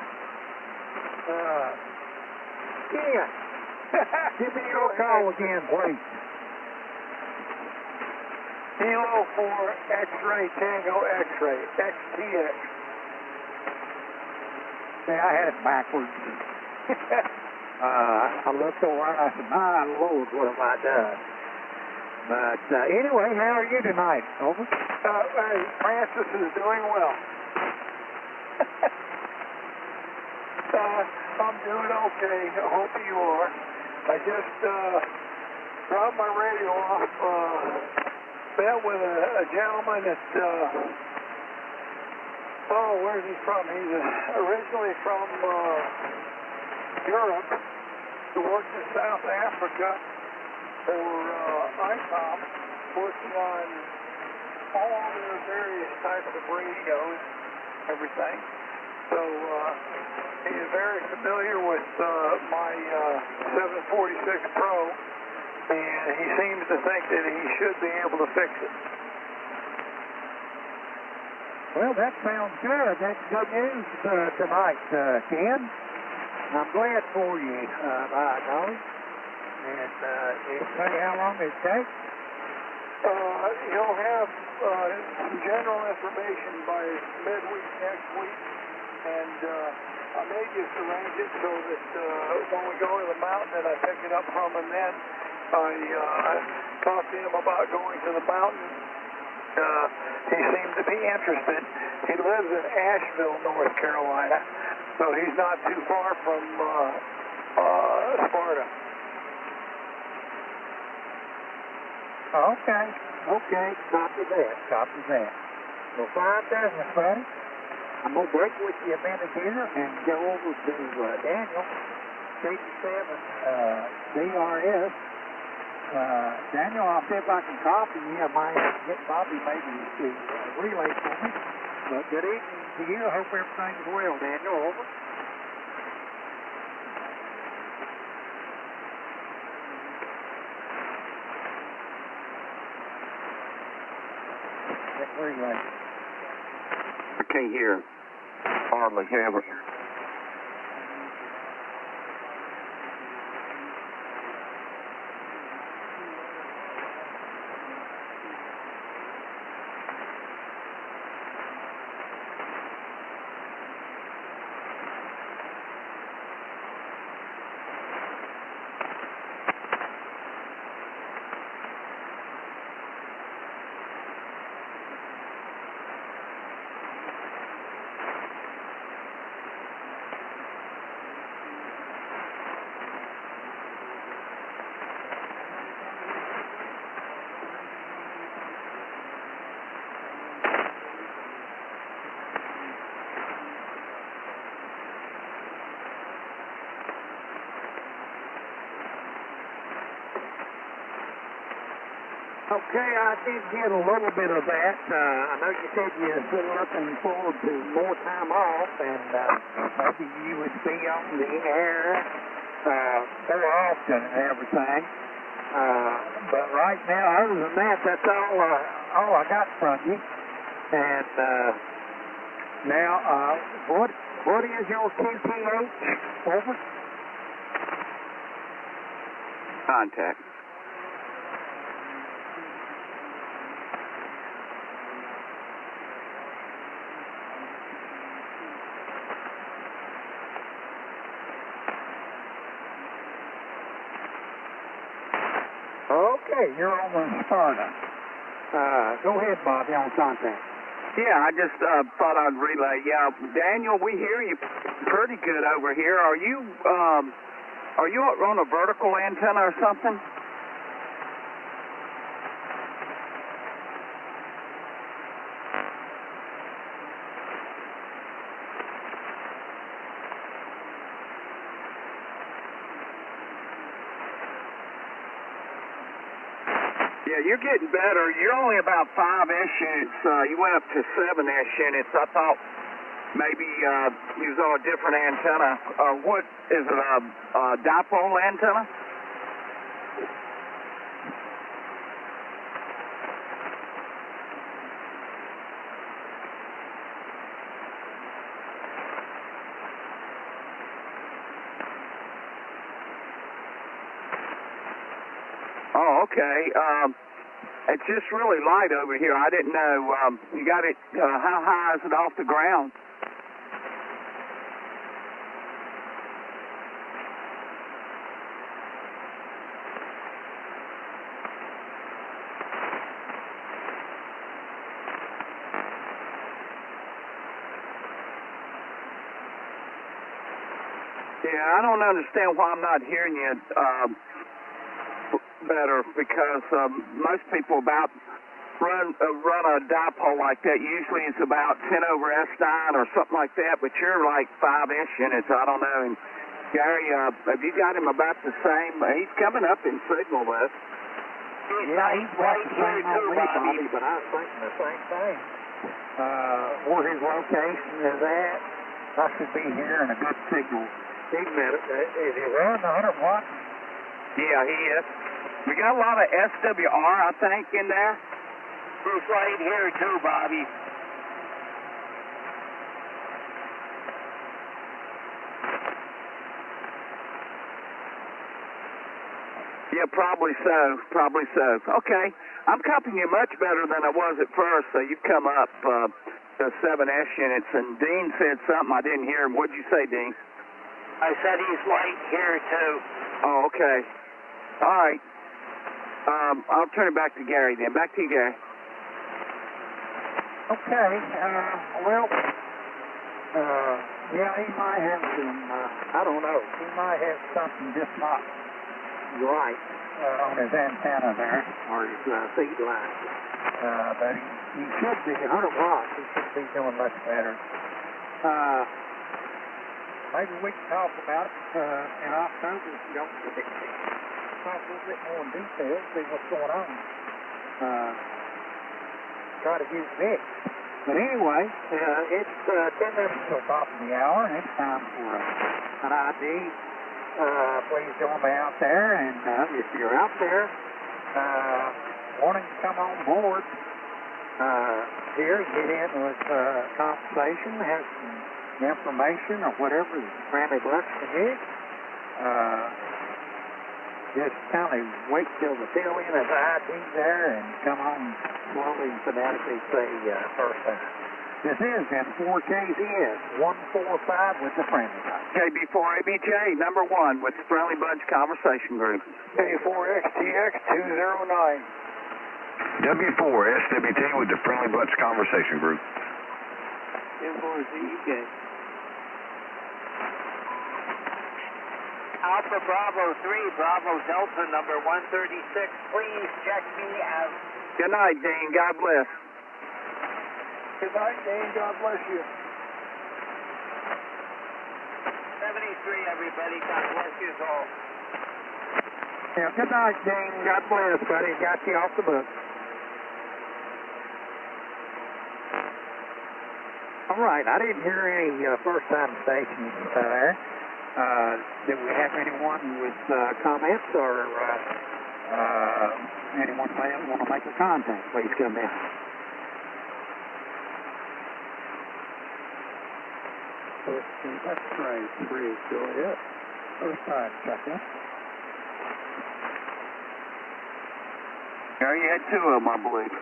Ken, give me your call again, please. Kilo 4 X-ray Tango X-ray XTX. See, I had it backwards. I looked over and I said, my Lord, what have I done? But anyway, how are you tonight? Over. Francis is doing well. I'm doing okay. I hope you are. I just dropped my radio off. Met with a gentleman at, where's he from? He's originally from Europe, who worked in South Africa for ICOM, working on all their various types of radios, everything. So he is very familiar with my 746 Pro, and he seems to think that he should be able to fix it. Well, that sounds good. That's good news tonight, Ken. I'm glad for you, by golly. And it'll tell you how long it takes? He'll have some general information by midweek next week, and I may just arrange it so that when we go to the mountain and I pick it up from him then, I talk to him about going to the mountain. He seemed to be interested. He lives in Asheville, North Carolina, so he's not too far from Sparta. Okay, copy that. Well, fine business, buddy. I'm going to break with you a minute here and go over to Daniel, 87 DRS. Daniel, I'll see if I can copy you. I might have to get Bobby maybe to relay for me. But good evening to you. I hope everything's well, Daniel. Over. Relay. I can't hear hardly ever. Okay, I did get a little bit of that. I know you said you were looking forward to more time off, and maybe you would be on the air more often and everything. But right now, other than that, that's all I got from you. And now, what is your QTH? Over. Contact. Okay, you're on the Sparta. Go ahead, Bobby, on contact. Yeah, I just thought I'd relay. Yeah, Daniel, we hear you pretty good over here. Are you Are you on a vertical antenna or something? Yeah, you're getting better. You're only about 5-ish units. You went up to 7-ish units. I thought maybe you was on a different antenna. What is it? A dipole antenna? Oh, okay. It's just really light over here. I didn't know. You got it, how high is it off the ground? Yeah, I don't understand why I'm not hearing you better, because most people run a dipole like that. Usually it's about 10/S9 or something like that, but you're like 5-ish units. I don't know. And Gary, have you got him about the same? He's coming up in signal list. Yeah, he's right here too, Bobby, but I was thinking the same thing. Where his location is at, I should be here in a good signal. Is he running 100 watts? Yeah, he is. We got a lot of SWR, I think, in there. He's right here too, Bobby. Yeah, probably so. Probably so. Okay. I'm copying you much better than I was at first, so you've come up to 7-ish units, and Dean said something I didn't hear him. What'd you say, Dean? I said he's right here too. Oh, okay. All right. I'll turn it back to Gary then. Back to you, Gary. Okay, well, yeah, he might have some, I don't know, he might have something just not right on his antenna there, or his feed line. But he should be, 100 watts, he should be doing much better. Maybe we can talk about it in October if you don't talk a little bit more in detail, see what's going on. Try to get it fixed. But anyway, it's 10 minutes till top of the hour, and it's time for an ID. Please join me out there, and if you're out there wanting to come on board here, get in with conversation, have some information or whatever the Friendly Bucks can use, just kind of wait till the tail end of the ID there and come on slowly and phonetically say first time. This is N4KZS 145 with the Friendly Bucks. KB4ABJ, number 1 with the Friendly Bunch Conversation Group. K4XTX 209. W4SWT with the Friendly Bunch Conversation Group. N4ZEK. Alpha Bravo 3, Bravo Delta number 136. Please check me out. Good night, Dean. God bless. Good night, Dean. God bless you. 73, everybody. God bless you all. Yeah, good night, Dean. God bless, buddy. Got you off the book. All right, I didn't hear any first-time stations there. Do we have anyone with comments or anyone want to make a contact? Please come in. That's great. Pretty good. First time checking. Yeah, you had 2 of them, I believe.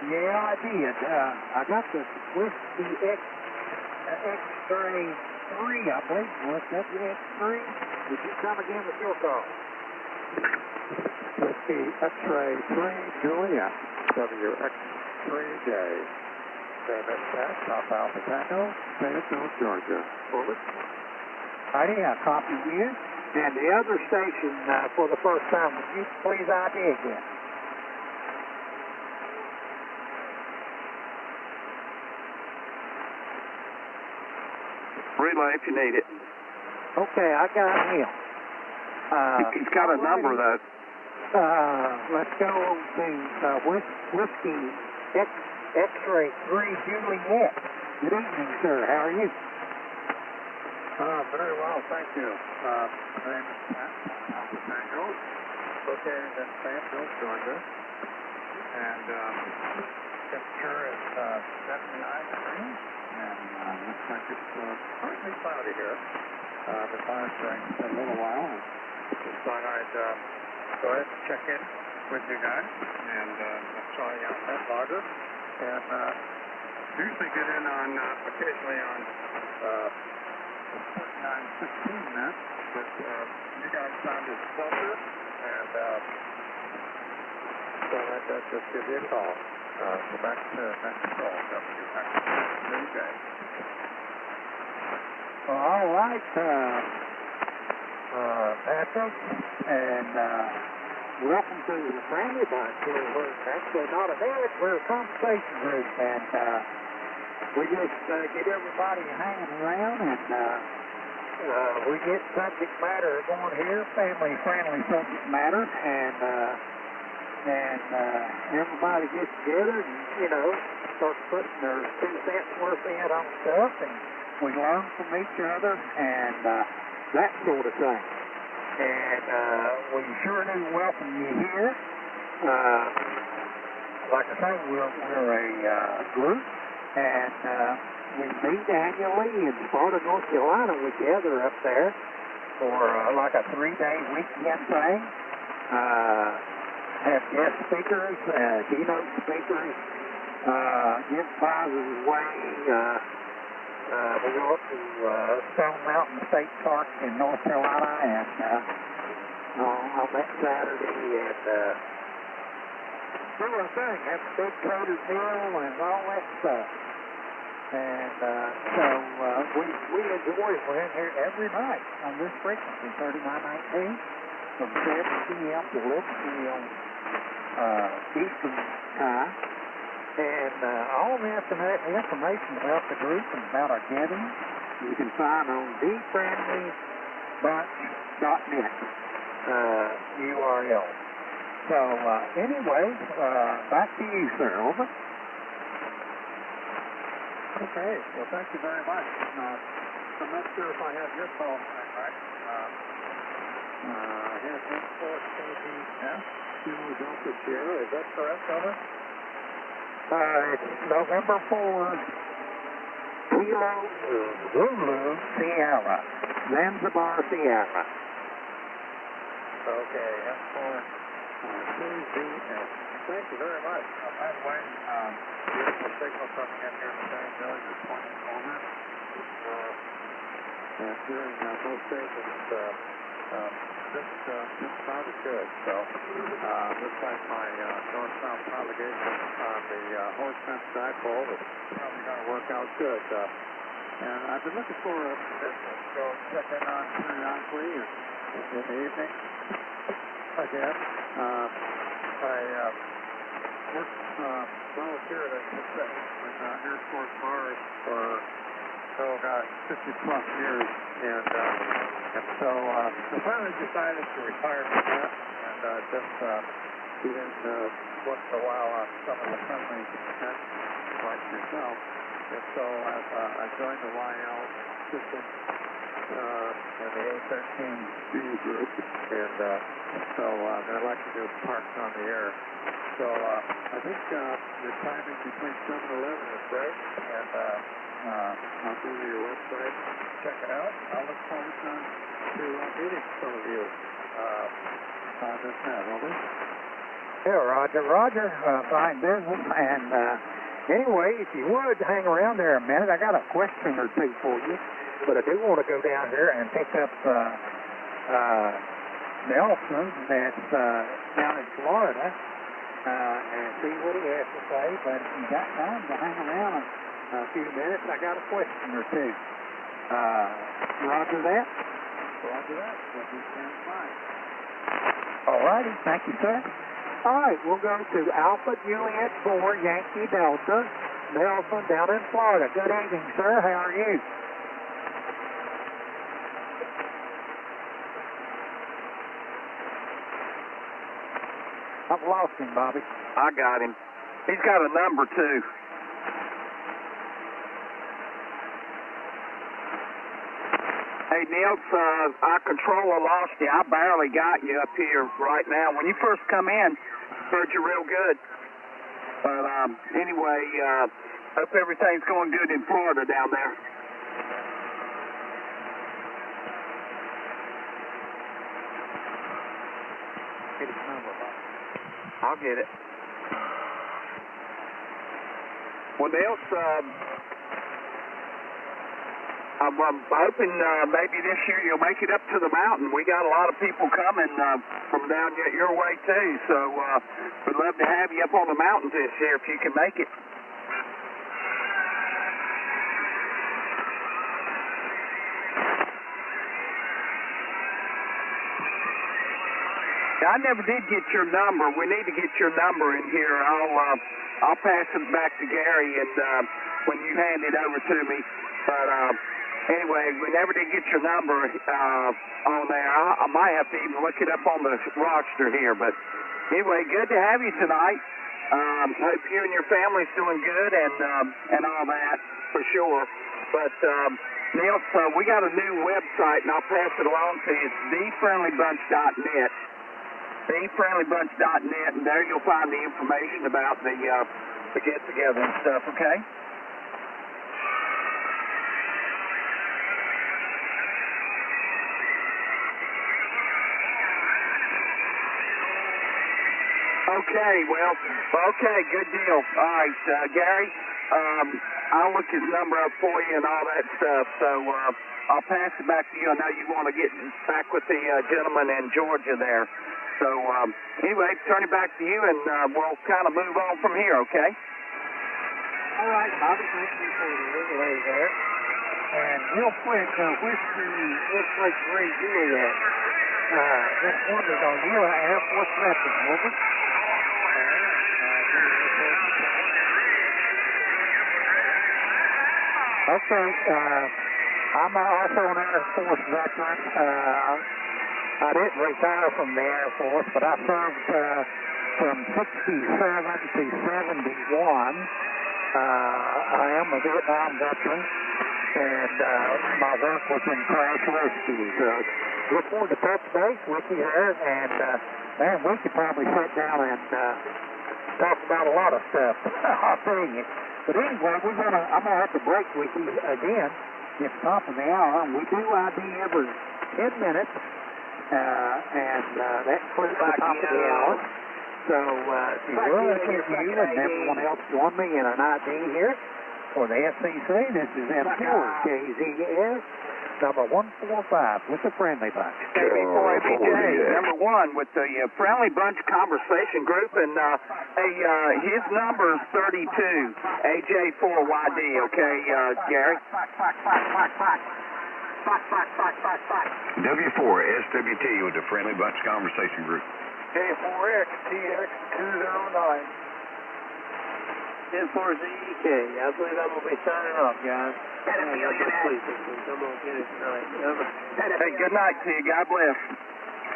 Yeah, I did. I got the Whiskey X-Ray 3, I believe. Was that the X3? Would you come again with your call? Whiskey X-Ray 3, Julia. WX3J. Okay, that's that. Top Alpha Tango, Fayetteville, Georgia. Over. Righty, I copy you. And the other station for the first time, would you please ID again? Relay if you need it. Okay, I got him. He's got a number though. Let's go to Whiskey X-Ray 3 Juliet. Good evening, sir. How are you? Very well, thank you. My name is Pat Alpha Tango, located in Fayetteville, Georgia, and temperature is 79 degrees, and looks like it's partly cloudy here. The clouds during a little while, and just thought I'd go ahead and check in with you guys, and I saw you on that logger, and usually get in on occasionally on 49-16 minutes, but you guys sounded closer, and so that just gives you a call. So back to call, WX. Well, all right, Patrick, and welcome to the family bunch here. We're actually not an edit, we're a conversation group, and we just get everybody hanging around, and we get subject matter going here, family-friendly subject matter, and everybody gets together and, start putting their 2 cents worth in on stuff, and we learn from each other, and that sort of thing. And we sure do welcome you here. Like I say, we're a group, and we meet annually in Sparta, North Carolina. We gather up there for like a 3-day weekend thing. Have guest speakers, keynote speakers, give prizes away. We go up to Stone Mountain State Park in North Carolina, and on that Saturday, and do our thing, have a big catered meal and all that stuff. And so we enjoy it. We're in here every night on this frequency, 3919, from 7 p.m. to 11 p.m. Eastern time. And all the information about the group and about our getting you can find on thefriendlybunch.net URL. So anyway, back to you, sir. Over. Okay, well, thank you very much. I'm not sure if I have your call right. I have N4KBS, Kilo Delta Sierra. Is that correct, over? It's November 4, Kilo Zulu Sierra, Zanzibar Sierra. Okay, N4KBS. Thank you very much. By the way, beautiful signal coming in here in the same village is pointing over. And hearing both stations, this sounded good. So, looks like my north-south propagation on the horse-fence dipole is probably going to work out good. And I've been looking for a business to go check in on periodically in the evening. Again, I volunteered at the Air Force Mars for, 50-plus years, and so I finally decided to retire from that, and just get in once in a while on some of the friendly events like yourself. And so I joined the YL system and the A13B group, and so I'd like to do parks on the air. So I think the timing between 7 and 11 is great, and I'll go to your website, check it out. I look forward to meeting some of you on this net, over. Yeah, Roger, fine business, and anyway, if you would hang around there a minute, I got a question or two for you, but I do want to go down here and pick up Nelson that's down in Florida. and see what he has to say. But if you got time to hang around a few minutes, I got a question or two. Roger that? Roger that. That just sounds fine. All righty. Thank you, sir. All right, we'll go to Alpha Juliet 4 Yankee Delta, Nelson down in Florida. Good evening, sir. How are you? I've lost him, Bobby. I got him. He's got a number, too. Hey, Nils, our controller lost you. I barely got you up here right now. When you first come in, heard you real good. But anyway, hope everything's going good in Florida down there. Get his number, Bobby. I'll get it. Well, Nils, I'm hoping maybe this year you'll make it up to the mountain. We got a lot of people coming from down your way, too. So we'd love to have you up on the mountains this year if you can make it. I never did get your number. We need to get your number in here. I'll pass it back to Gary and when you hand it over to me. But anyway, we never did get your number on there. I might have to even look it up on the roster here. But anyway, good to have you tonight. Hope you and your family's doing good and all that for sure. But Nils, we got a new website, and I'll pass it along to you. It's thefriendlybunch.net. thefriendlybunch.net, and there you'll find the information about the get-together and stuff, okay? Okay, good deal. All right, Gary, I'll look his number up for you and all that stuff, so I'll pass it back to you. I know you want to get back with the gentleman in Georgia there. So, anyway, turn it back to you, and we'll kind of move on from here, okay? All right, Bobby, thank you for the relay there. And real quick, Whiskey 3 Juliet. Just wondered, are you an Air Force veteran, over? Okay, I'm also an Air Force veteran. I didn't retire from the Air Force, but I served from 67 to 71. I am a Vietnam veteran, and my work was in crash rescue. So look forward to touch base with you here, and man, we could probably sit down and talk about a lot of stuff. I'll tell you. But anyway, I'm gonna have to break with you again. It's top of the hour. We do ID every 10 minutes. And that includes the top of the hour. So if you will, you and everyone else join me in an ID here for the FCC. This is M4 KZS number 145 with the Friendly Bunch. KB4ABJ, number 1 with the Friendly Bunch Conversation Group, and his number is 32, AJ4YD, okay, Gary? W4SWT with the Friendly Bunch Conversation Group. K4XTX209. N4ZEK. I believe I'm going to be signing off, guys. I'm going to get it tonight. Hey, good night to you. God bless.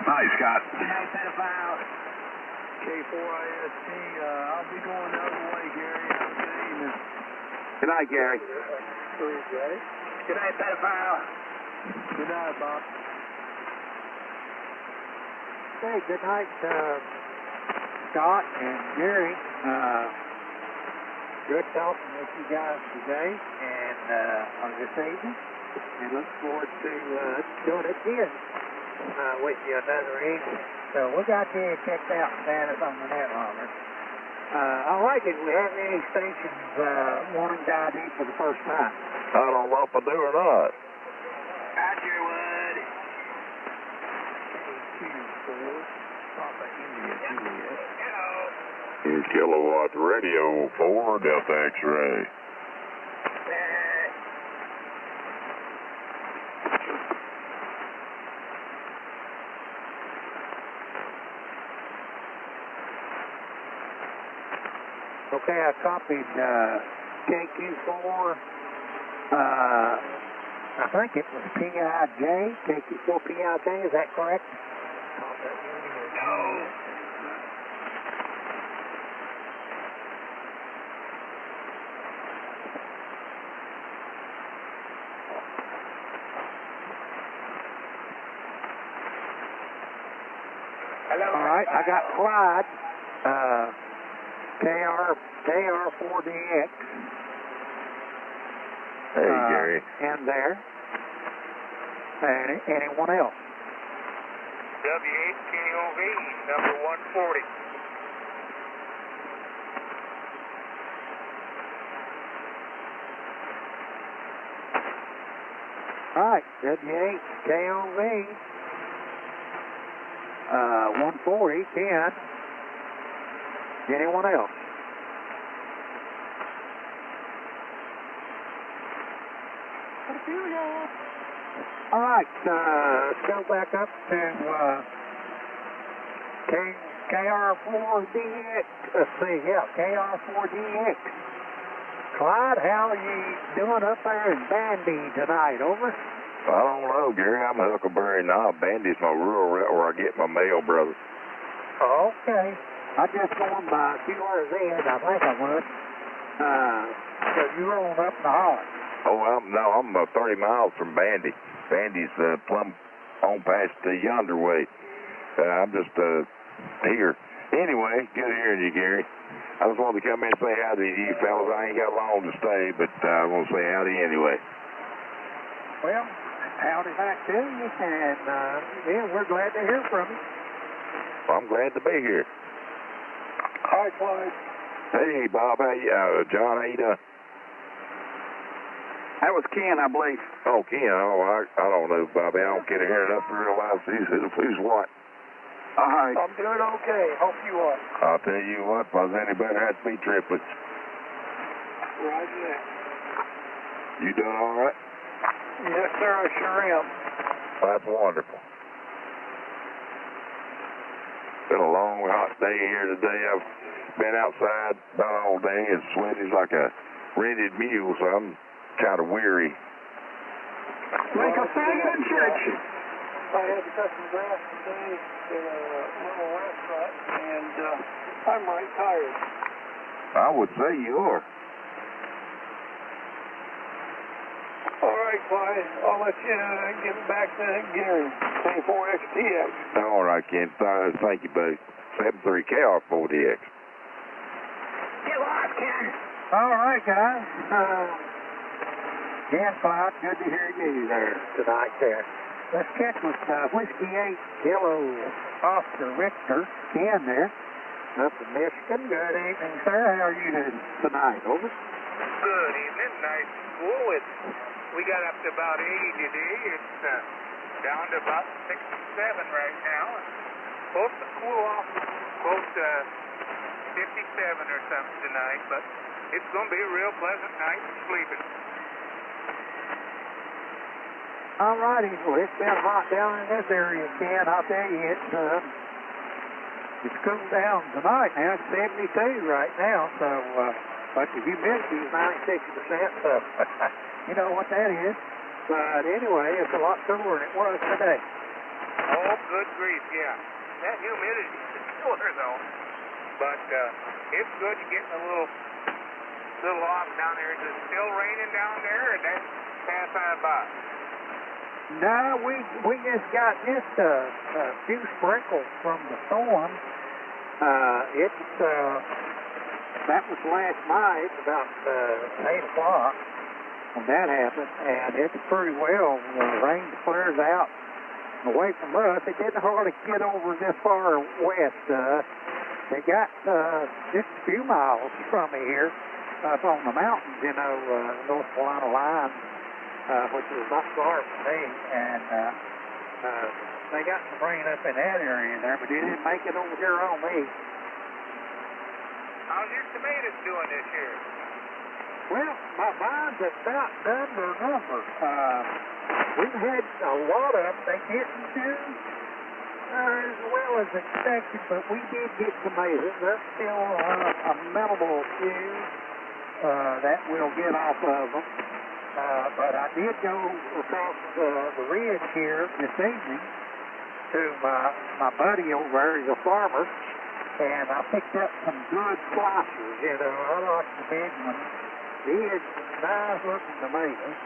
Night, Scott. Good night, pedophile. K4IST, I'll be going the other way, Gary. Good evening. Good night, Gary. Good night, pedophile. Good night, Bob. Hey, good night, Scott and Gary. Good talking with you guys today and on this evening, and look forward to doing it again with you another evening. So we got you checked out status on the net, Robert. All right, did we have any stations wanting to ID for the first time? I don't know if I do or not. Roger, Wood. K24, Papa India Juliet. Kilowatt radio 4, Delta X-ray. Okay, I copied KQ4. I think it was PIJ, KQ4 PIJ, is that correct? No. All right, I got Clyde, KR4DX. Hey, Gary. In there. Anyone else? W8KOV, number 140. All right, W8KOV. 140, Ken. Anyone else? All right, let's go back up to KR4DX. Let's see, yeah, KR4DX. Clyde, how are you doing up there in Bandy tonight? Over? I don't know, Gary. I'm a Huckleberry Knob. Bandy's my rural route where I get my mail, brother. Okay. I just going by QRZ, I think I was. So you rolling up in the holler? Oh, I'm 30 miles from Bandy. Bandy's plumb on past yonder way. I'm just here. Anyway, good hearing you, Gary. I just wanted to come in and say howdy to you fellas. I ain't got long to stay, but I want to say howdy anyway. Well, howdy back to you, and yeah, we're glad to hear from you. Well, I'm glad to be here. Hi, Clyde. Hey, Bob. How you, John, how you doing? That was Ken, I believe. Oh, Ken. Oh, I don't know, Bobby. I don't get to hear enough to realize who's what. All right. I'm doing okay. Hope you are. I'll tell you what, if I was any better, I'd be triplets. Roger that. You doing all right? Yes, sir, I sure am. That's wonderful. Been a long, hot day here today. I've been outside about all day and sweaty like a rented mule, so I'm kind of weary. Like a faggot in church. I had to cut some grass today at a little restaurant, and I'm right tired. I would say you are. All right, Clyde. I'll let you get back to Gary. 24XTX. All right, Ken. Thank you, buddy. 73KR4DX. Get lost, Ken. All right, guys. Ken, Clyde, good to hear you there tonight there. Let's check with Whiskey 8 Kilo Oscar Victor, Ken there, up in Michigan. Good evening, sir. How are you doing tonight? Over. Good evening. Nice and cool. We got up to about 80 today. It's down to about 67 right now. Supposed to cool off close to 57 or something tonight, but it's going to be a real pleasant night for sleeping. All righty. Well, it's been hot down in this area, Ken. I'll tell you, it's cooled down tonight now. It's 72 right now, so, but the humidity is 96%, so you know what that is. But anyway, it's a lot cooler than it was today. Oh, good grief, yeah. That humidity is killer, though. But it's good to get a little off down there. Is it still raining down there, or that's passing by? No, we just got a few sprinkles from the storm. That was last night, about 8 o'clock, when that happened, and it's pretty well, rain clears out away from us. It didn't hardly get over this far west. It got just a few miles from me here, up on the mountains, North Carolina line. Which is not far from me, and they got some rain up in that area there, but it didn't make it over here on me. How's your tomatoes doing this year? Well, my vines have about done their number. We've had a lot of them. They didn't do as well as expected, but we did get tomatoes. There's still a minimal few that we'll get off of them. But I did go across the ridge here this evening to my buddy over there. He's a farmer, and I picked up some good slicers. You know, I like the big ones. Big, nice-looking tomatoes.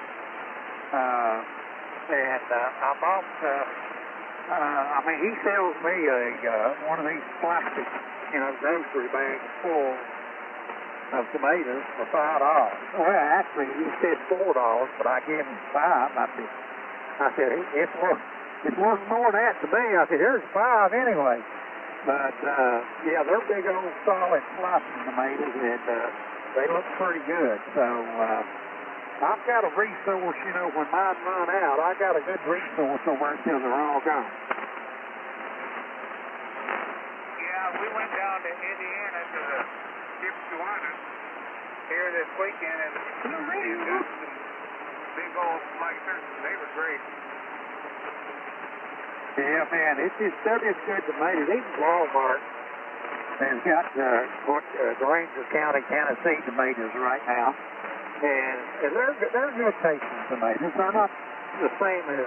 And I bought, he sells me one of these plastic, grocery bags full of tomatoes for $5. Well, actually, he said $4, but I gave him $5. I said, it's worth more than that to me. I said, here's $5 anyway. But, yeah, they're big old solid slicing tomatoes, and they look pretty good. So, I've got a resource, when mine run out, I got a good resource over until they're all gone. Yeah, we went down to Indiana to the Tijuana here this weekend, and we got some big old slicers. They were great. Yeah, man, they're just good tomatoes. Even Walmart has got the Ranger County, Tennessee tomatoes right now. And they're good tasting tomatoes. They're not the same as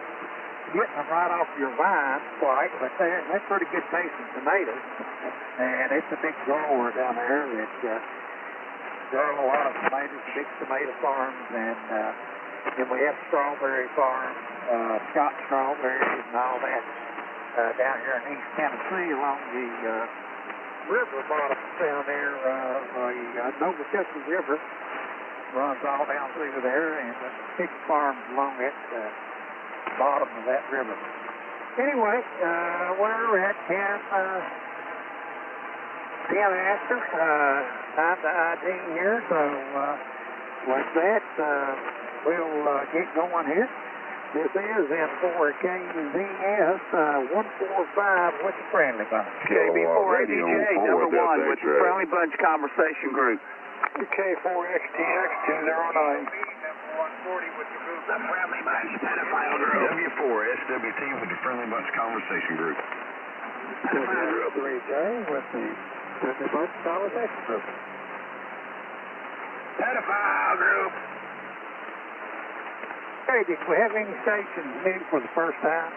getting them right off your vine quite, but they're pretty good tasting tomatoes. And it's a big grower down there that grow a lot of tomatoes, big tomato farms, and we have strawberry farms, Scott strawberries and all that down here in East Tennessee along the river bottom down there, the Novachucky River. Runs all down through there, and big farms along that bottom of that river. Anyway, we're at 10 after, time to ID here, so with that, we'll get going here. This is N4KZS 145 with the Friendly Bunch. KB4ADJ, number 1 with the Friendly Bunch Conversation Group. K4XTX 209. Number 140 with the group. The Friendly Bunch Pedophile Group. W4SWT with the Friendly Bunch Conversation Group. Pedophile Group 3J with the Friendly Bunch Conversation Group. Pedophile Group. Hey, did we have any stations new for the first time?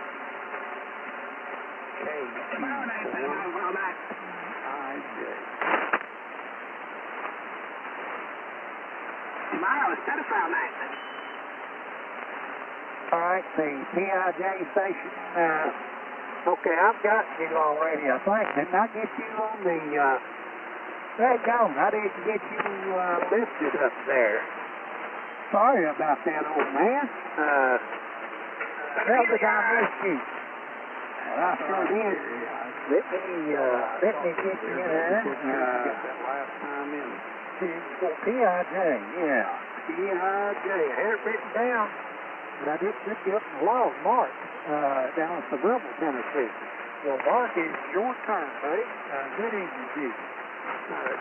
Tomorrow is Pedophile Night. All right, the PIJ station. Okay, I've got you already, I think. Didn't I get you on the, there you go. I didn't get you listed up there. Sorry about that, old man. How did I miss you? Well, I sure did. Let me get you in there. last time in. PIJ, yeah. PIJ. I had it written down, but I didn't get you up in the log, Mark, down at the Rebel, Tennessee. Well, Mark, it's your turn, buddy. Good evening to you.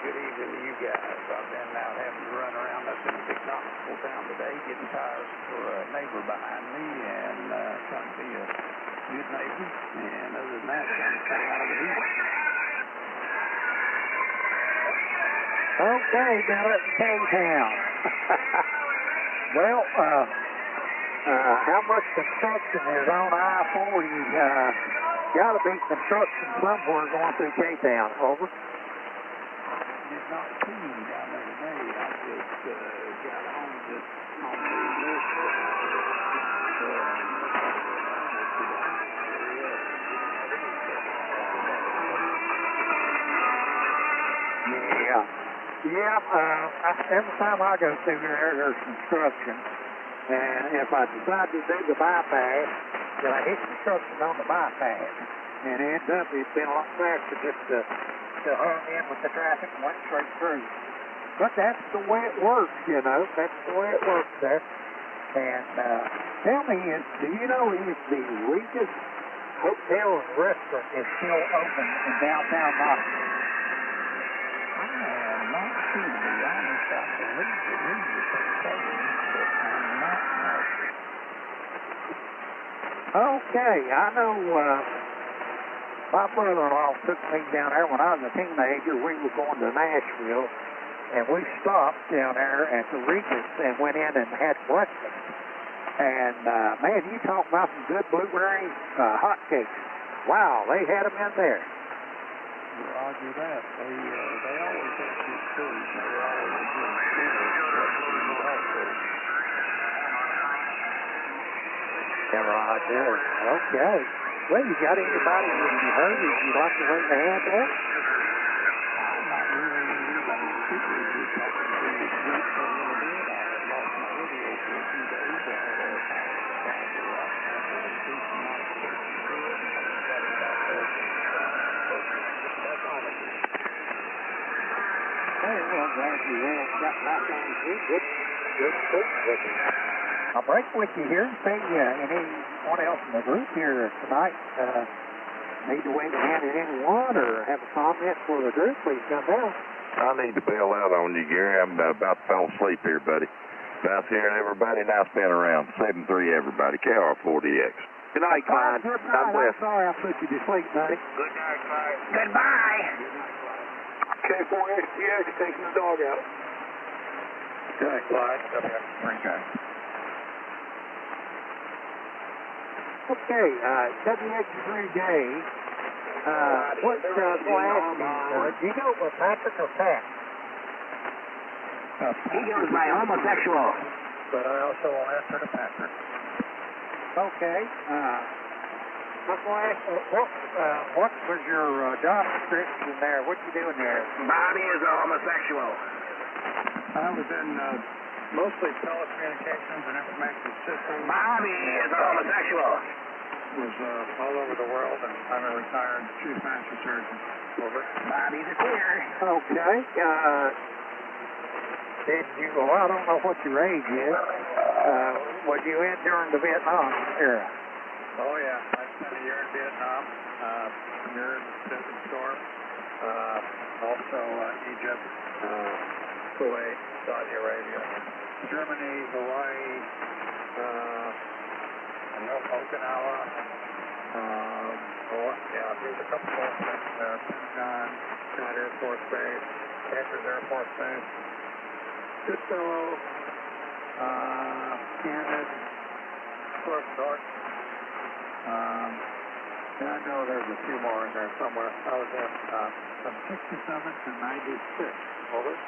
Good evening to you guys. I've been out having to run around up in the big Knoxville town today, getting tires for a neighbor behind me and trying to be a good neighbor. And other than that, trying to stay out of the heat. Okay, down at K-Town. Well, how much construction is on I-40? Got to be construction somewhere going through K-Town. Over. Did not see him down there today. I just got home just on the list. Every time I go through there, there's construction. And if I decide to do the bypass, then I hit construction on the bypass. And it ends up, it's been a lot faster just to hung in with the traffic and went straight through. But that's the way it works, That's the way it works there. And tell me, do you know if the Regis Hotel and Restaurant is still open in downtown Knoxville? I have no Okay, I know my brother-in-law took me down there when I was a teenager. We were going to Nashville, and we stopped down there at the Regis and went in and had breakfast. And, man, you talk about some good blueberry hotcakes. Wow, they had them in there. Roger that. They always had good food. They were always a good food also. Yeah, Roger. Okay. Well, you got anybody that you heard that you like the way they had that? Not really anybody particularly just talking to me. Just a little bit. I had lost my video for a few days. I had a fiber optic and a decent modification to it. And I got it back up. That's all I did. Hey, well, I'm glad you got back on the feet. Good food with you. I'll break with you here and say anyone else in the group here tonight need to wave a hand at anyone or have a comment for the group, please come down. I need to bail out on you, Gary. I'm about to fall asleep here, buddy. Nice hearing everybody. Nice being around. 7-3, everybody. KR40X. Good night, Clyde. Good night. I'm sorry I put you to sleep, buddy. Good night, Clyde. Goodbye. K4XTX taking the dog out. Good night, Clyde. Okay. Okay, WX3J, what's the last name? Do you go with Patrick or Pat? He goes by homosexual. But I also will answer to Patrick. Okay, I'm going to ask, what was your job description there? What you doing there? Bobby is a homosexual. I was in mostly telecommunications and information systems. Bobby is a homosexual. Was all over the world, and I'm a retired chief master surgeon. Over. Bobby's a queer. Okay, did you, well, I don't know what your age is. Was you in during the Vietnam era? Oh, yeah. I spent a year in Vietnam, a year in the Desert Storm, also Egypt, Kuwait, Saudi Arabia, Germany, Hawaii, Okinawa. There's a couple of things. Pentagon, Scott Air Force Base, Andrews Air Force Base, Goodfellow, Cannon, Fort North. And I know there's a few more in there somewhere. I was in from 67 to 96. Over.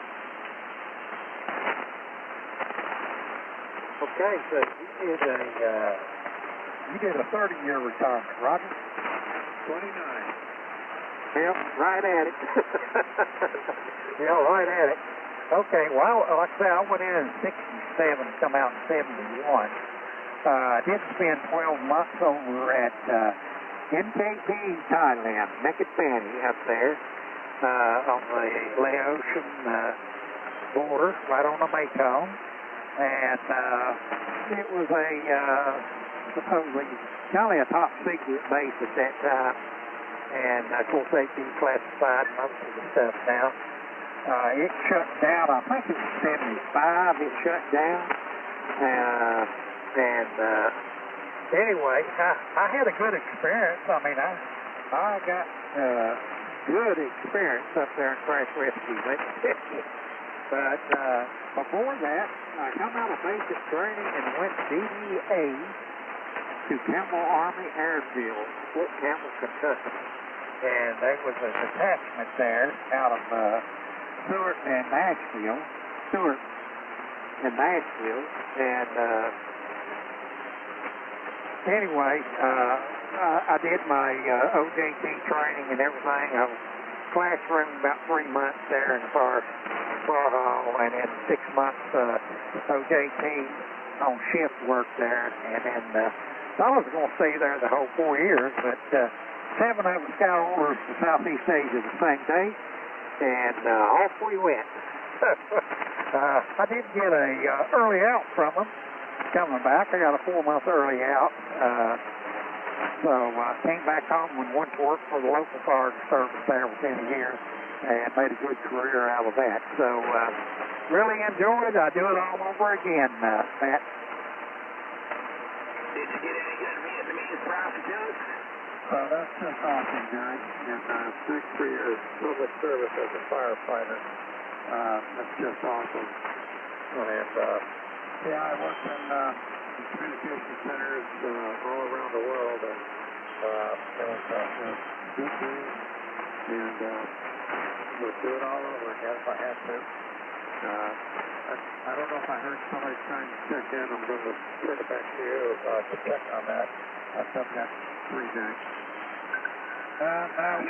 Okay, so you did a 30-year retirement, Roger? 29. Yep, right at it. Yeah, right at it. Okay, well, like I say, I went in 67, come out in 71. I did spend 12 months over at NKP, Thailand, Naked Fanny up there on the Laotian border, right on the Mekong. And it was supposedly kind of a top secret base at that time. And of course they declassified most of the stuff now. It shut down, I think it was 75, it shut down. Anyway, I had a good experience. I mean, I got good experience up there in crash rescue. But before that, I come out of basic training and went DEA to Campbell Army Airfield, Fort Campbell, Kentucky. And there was a detachment there out of Stewart and Nashville. And anyway, I did my OJT training and everything. I was classroom about 3 months there in the far hall, and then 6 months OJT on shift work there. And then I was going to stay there the whole 4 years, but 7 of us got orders to Southeast Asia the same day, and off we went. I did get a early out from them coming back. I got a 4-month early out. So I came back home and went to work for the local fire service there within a year. and made a good career out of that. So really enjoyed it. I do it all over again, Matt. Did you get any good Vietnamese prostitutes? That's just awesome, Gary. And thanks for your public service as a firefighter. That's just awesome. And yeah, I work in communication centers all around the world, and it was good news, and would do it all over again if I had to. I don't know if I heard somebody trying to check in. I'm going to turn it back to you to check on that. I've done that 3 days.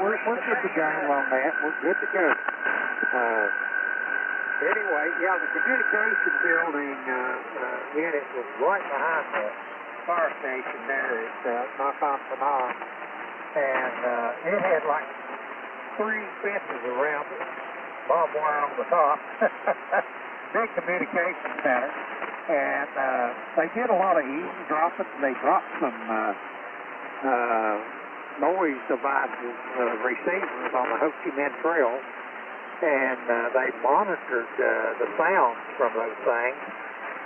We're good to go on that. We're good to go. Anyway, yeah, the communication building unit was right behind the fire station there at Nakhon Phanom, and it had like 3 fences around it, barbed wire on the top. Big communication center, and they did a lot of eavesdropping. They dropped some noise devices, receivers on the Ho Chi Minh Trail, and they monitored the sounds from those things,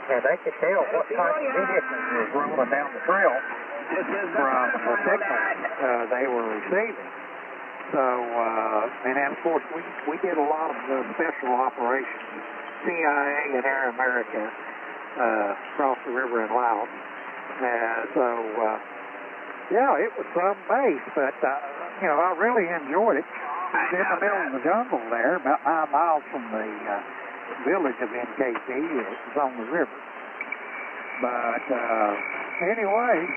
and they could tell what type of vehicles was rolling down the trail from the signals they were receiving. So, and then of course we did a lot of special operations, CIA and Air America, across the river in Laos. Yeah, it was some base, but, I really enjoyed it. It was in the middle of the jungle there, about 9 miles from the village of NKP. It was on the river. But anyway,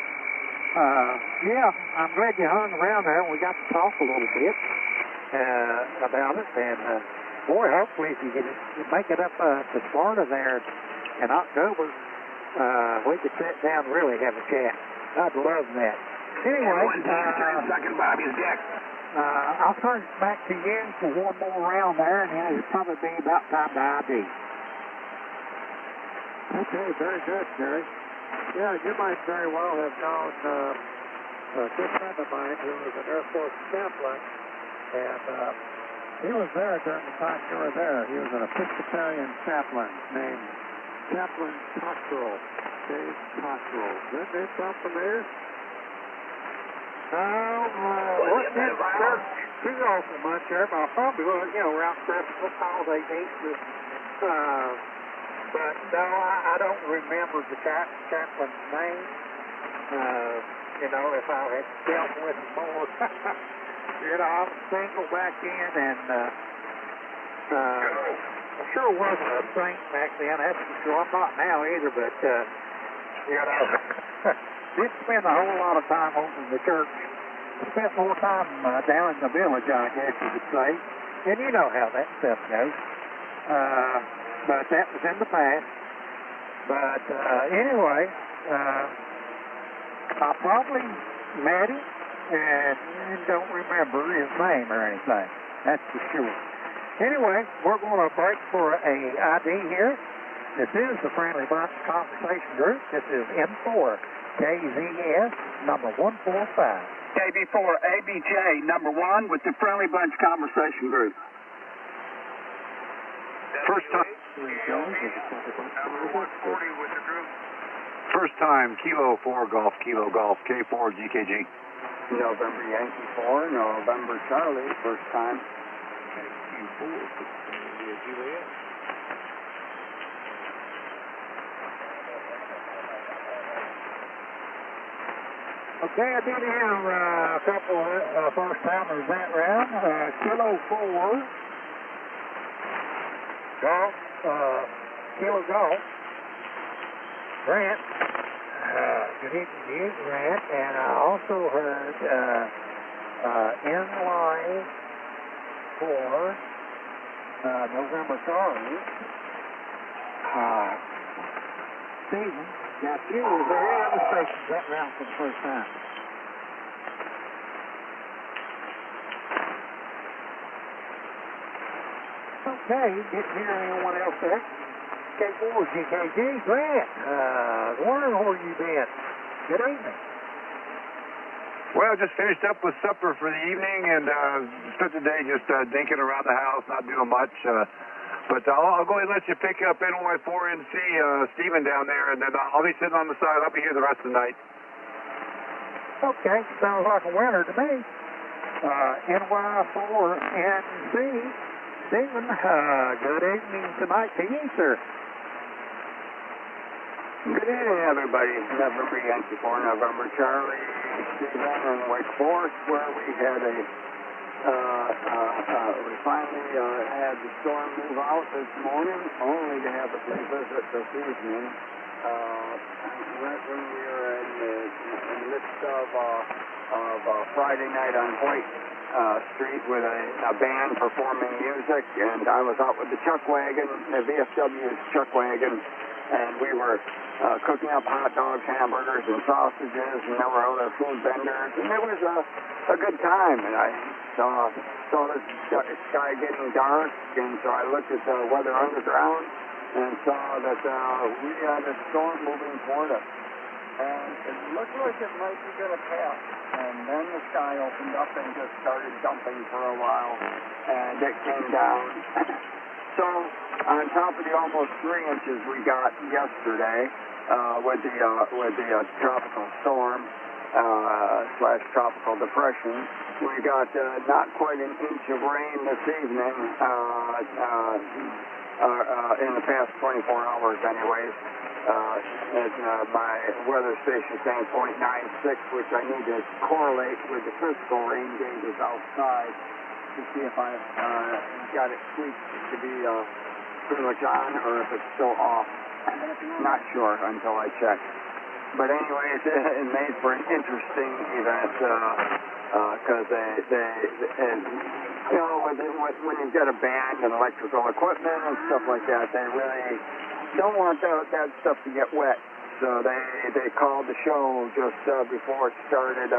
yeah, I'm glad you hung around there. We got to talk a little bit about it. And, boy, hopefully if you can make it up to Florida there in October, we could sit down and really have a chat. I'd love that. Anyway, sucking Bobby's dick. I'll turn it back to you for one more round there, and then it'll probably be about time to ID. Okay, very good, Gary. Yeah, you might very well have known a good friend of mine who was an Air Force chaplain, and he was there during the time you were there. He was an Episcopalian chaplain named Chaplain Cockrell, Dave Cockrell. Does that sound familiar? Wasn't in church too awful much there, but I probably was, around Christmas, holidays, Easter. But no, I don't remember the chaplain's name. If I had dealt with him more. I was single back then, and I sure wasn't a saint back then, that's for sure. I'm not now either, but, didn't spend a whole lot of time over in the church. I spent more time down in the village, I guess you could say. And you know how that stuff goes. But that was in the past. But anyway, I probably met him and don't remember his name or anything. That's for sure. Anyway, we're going to break for a ID here. This is the Friendly Bunch Conversation Group. This is M4 KZS number 145. KB4 ABJ number 1 with the Friendly Bunch Conversation Group. First time. First time, Kilo 4 Golf, Kilo Golf, K4 GKG. November Yankee 4, November Charlie, first time. Okay, I did have a couple of first-timers that round. Kilo 4, Golf, Kilo Golf, Grant, good evening to you, Grant, and I also heard in line for November Charlie, Stephen. Got you. Was there any other stations that round for the first time? Okay, didn't hear anyone else there. K4 GKG, Grant. Wondering where you been. Good evening. Well, just finished up with supper for the evening and spent the day just dinking around the house, not doing much. But I'll go ahead and let you pick up NY4NC Stephen down there, and then I'll be sitting on the side. I'll be here the rest of the night. Okay, sounds like a winner to me. NY4NC. Stephen, good evening tonight to you, sir. Good evening, everybody. November Yankee 4, November Charlie, Stephen in Wake Forest, where we had we finally had the storm move out this morning, only to have it revisit this evening. When we were in the midst of Friday night on White Street with a band performing music, and I was out with the chuck wagon, the VFW's chuck wagon, and we were cooking up hot dogs, hamburgers, and sausages, and there were other food vendors, and it was a good time. And I saw the sky getting dark, and so I looked at the Weather Underground and saw that we had a storm moving toward us. And it looked like it might be going to pass. And then the sky opened up and just started dumping for a while, and it came down. So on top of the almost 3 inches we got yesterday, with the tropical storm / tropical depression, we got not quite an inch of rain this evening in the past 24 hours anyways. My weather station saying 0.96, which I need to correlate with the physical rain gauges outside to see if I got it tweaked to be pretty much on or if it's still off. Not sure until I check. But anyways, it made for an interesting event because when you've got a band and electrical equipment and stuff like that, they really don't want that stuff to get wet. So they called the show just before it started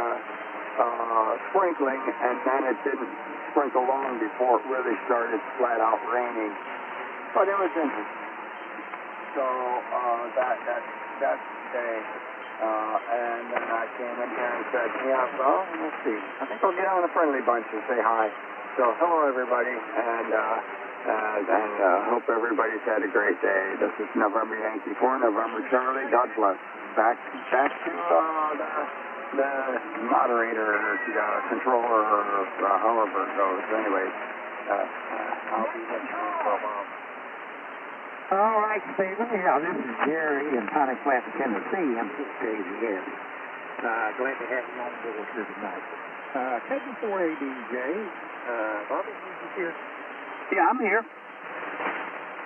sprinkling, and then it didn't sprinkle long before it really started flat out raining. But it was interesting. So that's the day. And then I came in here and said, yeah, well, let's see. I think I'll get on the friendly bunch and say hi. So hello, everybody, and hope everybody's had a great day. This is November Yankee 4, November Charlie. God bless. Back to the moderator, controller, or however it goes. Anyways, I'll be with you for a while. All right, Stephen. Yeah, this is Jerry in Piney Flats, Tennessee. I'm so crazy here. Glad to have you on with us here tonight. Taking 4A DJ. Bobby, you here? Yeah, I'm here.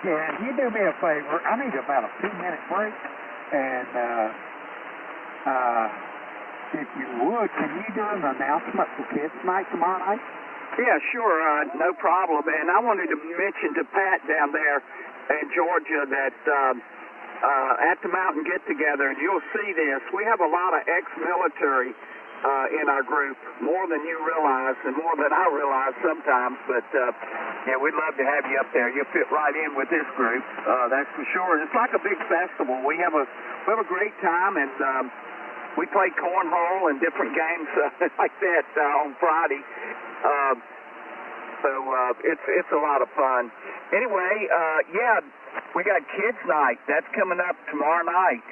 Yeah, you do me a favor. I need about a 2-minute break. And if you would, can you do an announcement for Kids Night tomorrow night? Yeah, sure. No problem. And I wanted to mention to Pat down there in Georgia that at the Mountain Get-Together, and you'll see this, we have a lot of ex-military in our group, more than you realize and more than I realize sometimes, but yeah, we'd love to have you up there. You'll fit right in with this group, that's for sure. It's like a big festival. We have a great time, and we play cornhole and different games like that on Friday. So it's a lot of fun. Anyway, yeah, we got Kids Night. That's coming up tomorrow night.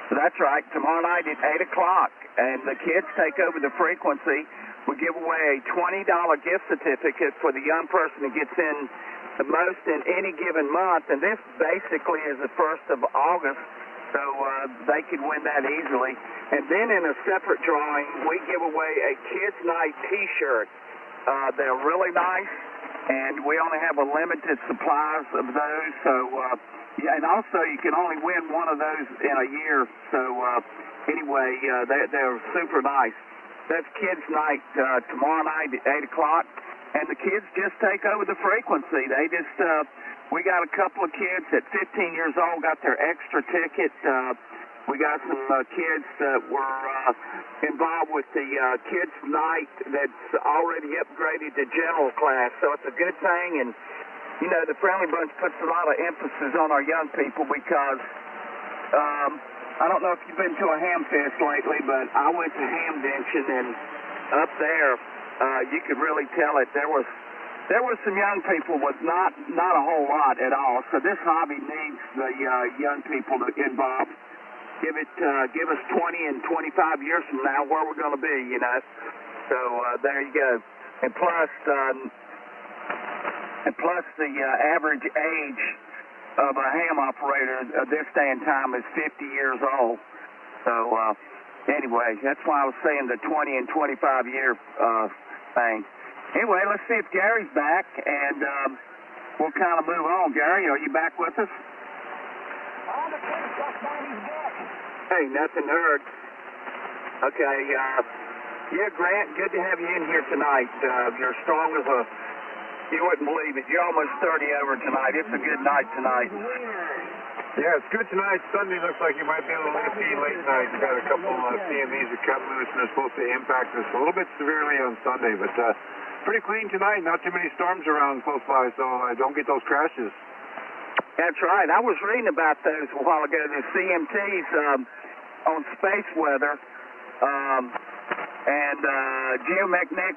That's right, tomorrow night at 8 o'clock. And the kids take over the frequency. We give away a $20 gift certificate for the young person who gets in the most in any given month. And this basically is the 1st of August, so they could win that easily. And then in a separate drawing, we give away a Kids Night T-shirt. They're really nice, and we only have a limited supplies of those. So, yeah, and also you can only win one of those in a year. So, anyway, they're super nice. That's Kids Night tomorrow night at 8 o'clock, and the kids just take over the frequency. They just, we got a couple of kids at 15 years old got their extra ticket. We got some kids that were involved with the Kids Night that's already upgraded to general class, so it's a good thing. And, you know, the Friendly Bunch puts a lot of emphasis on our young people because I don't know if you've been to a ham fest lately, but I went to Ham Dention, and up there, you could really tell it. There was some young people, but not a whole lot at all. So this hobby needs the young people to involve. Give us 20 and 25 years from now where we're going to be, you know. So there you go. And plus the average age of a ham operator this day and time is 50 years old. So anyway, that's why I was saying the 20 and 25 year thing. Anyway, let's see if Gary's back, and we'll kind of move on. Gary, are you back with us? Hey, nothing heard. Okay, yeah, Grant, good to have you in here tonight. You're strong as a, you wouldn't believe it. You're almost 30 over tonight. It's a good night tonight. Yeah, it's good tonight. Sunday looks like you might be a little iffy late night. You've got a couple CMEs that cut loose, and they're supposed to impact us a little bit severely on Sunday, but pretty clean tonight. Not too many storms around close by, so I don't get those crashes. That's right. I was reading about those a while ago, the CMTs on space weather and geomagnetic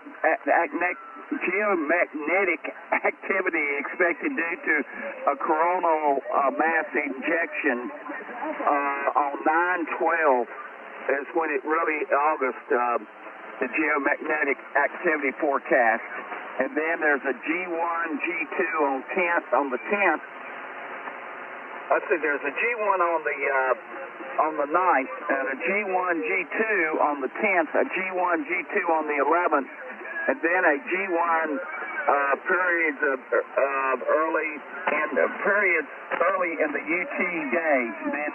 activity expected due to a coronal mass ejection on 9/12 is when it really August, the geomagnetic activity forecast. And then there's a G1, G2 on the 10th. Let's see, there's a G1 on the 9th, and a G1, G2 on the 10th, a G1, G2 on the 11th, and then a G1 periods early in the UT day. And then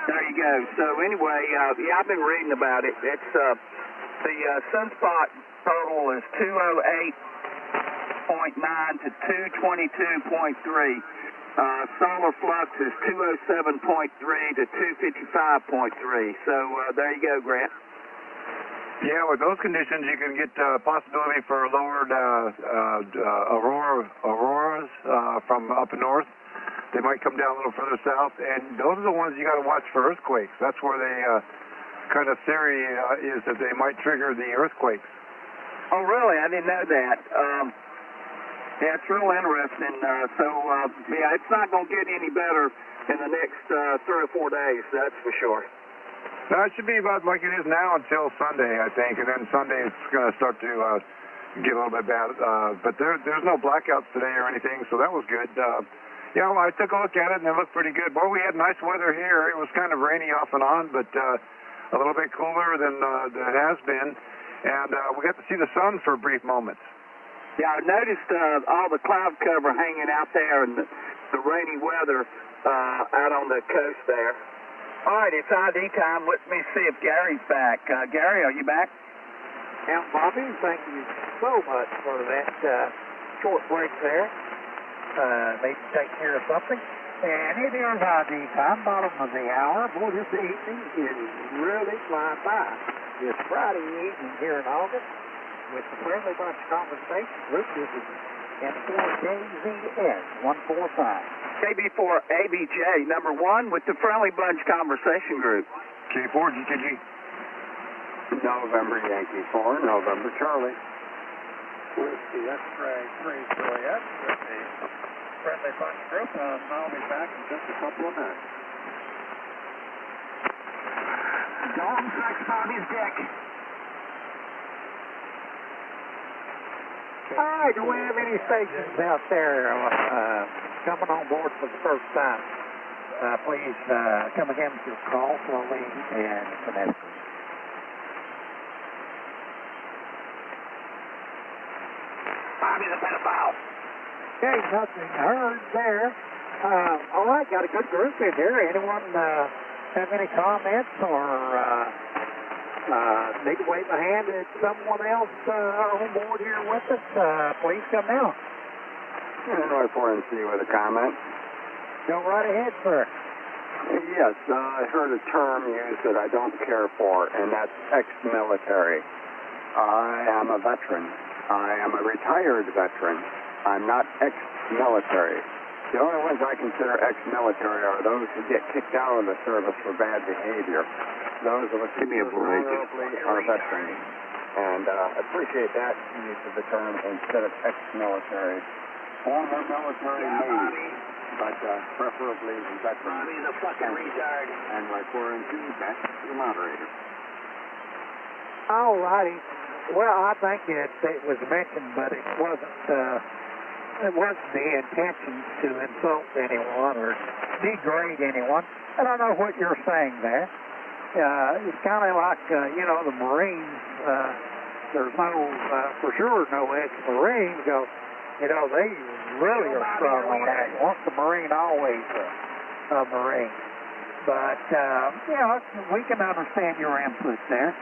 there you go. So anyway, yeah, I've been reading about it. It's the sunspot total is 208.9 to 222.3. Solar flux is 207.3 to 255.3. So there you go, Grant. Yeah, with those conditions, you can get possibility for lowered auroras from up north. They might come down a little further south, and those are the ones you got to watch for earthquakes. That's where they kind of theory is that they might trigger the earthquakes. Oh, really? I didn't know that. Yeah, it's real interesting. Yeah, it's not going to get any better in the next 3 or 4 days, that's for sure. No, it should be about like it is now until Sunday, I think, and then Sunday it's going to start to get a little bit bad. But there's no blackouts today or anything, so that was good. Yeah, well, I took a look at it, and it looked pretty good. Boy, we had nice weather here. It was kind of rainy off and on, but a little bit cooler than it has been. And we got to see the sun for brief moments. Yeah, I noticed all the cloud cover hanging out there and the rainy weather out on the coast there. All right, it's ID time. Let me see if Gary's back. Gary, are you back? Yeah, Bobby, thank you so much for that short break there. Need to take care of something. And it is ID time, bottom of the hour. Boy, this evening is really flying by. It's Friday evening here in August with the Friendly Bunch Conversation Group. This is N4KZS 145. KB4 ABJ, number 1 with the Friendly Bunch Conversation Group. K4 GKG. November Yankee 4, November Charlie. Let's see, that's Craig 3 Juliet with the Friendly Bunch Group. I'll be back in just a couple of minutes. Dog strikes Bobby's deck. All right, do we have any stations out there coming on board for the first time? Please come again with your call slowly and phonetically. Bobby the pedophile. Okay, nothing heard there. All right, got a good group in here. Anyone have any comments or need to wave a hand at someone else on board here with us? Please come now. Illinois 4NC with a comment. Go right ahead, sir. Yes, I heard a term used that I don't care for, and that's ex-military. I am a veteran. I am a retired veteran. I'm not ex-military. The only ones I consider ex-military are those who get kicked out of the service for bad behavior. Those of us who honorably are veterans. And appreciate that use of the term instead of ex-military. Former military maybe, but preferably veterans. Bobby the fucking retard. And my quarantine, back to the moderator. All righty. Well, I think it was mentioned, but it wasn't the intention to insult anyone or degrade anyone. I don't know what you're saying there. It's kind of like, the Marines. There's no, for sure, no ex-Marine because, they really are strong on that. Once a Marine, always a Marine. But, we can understand your input there.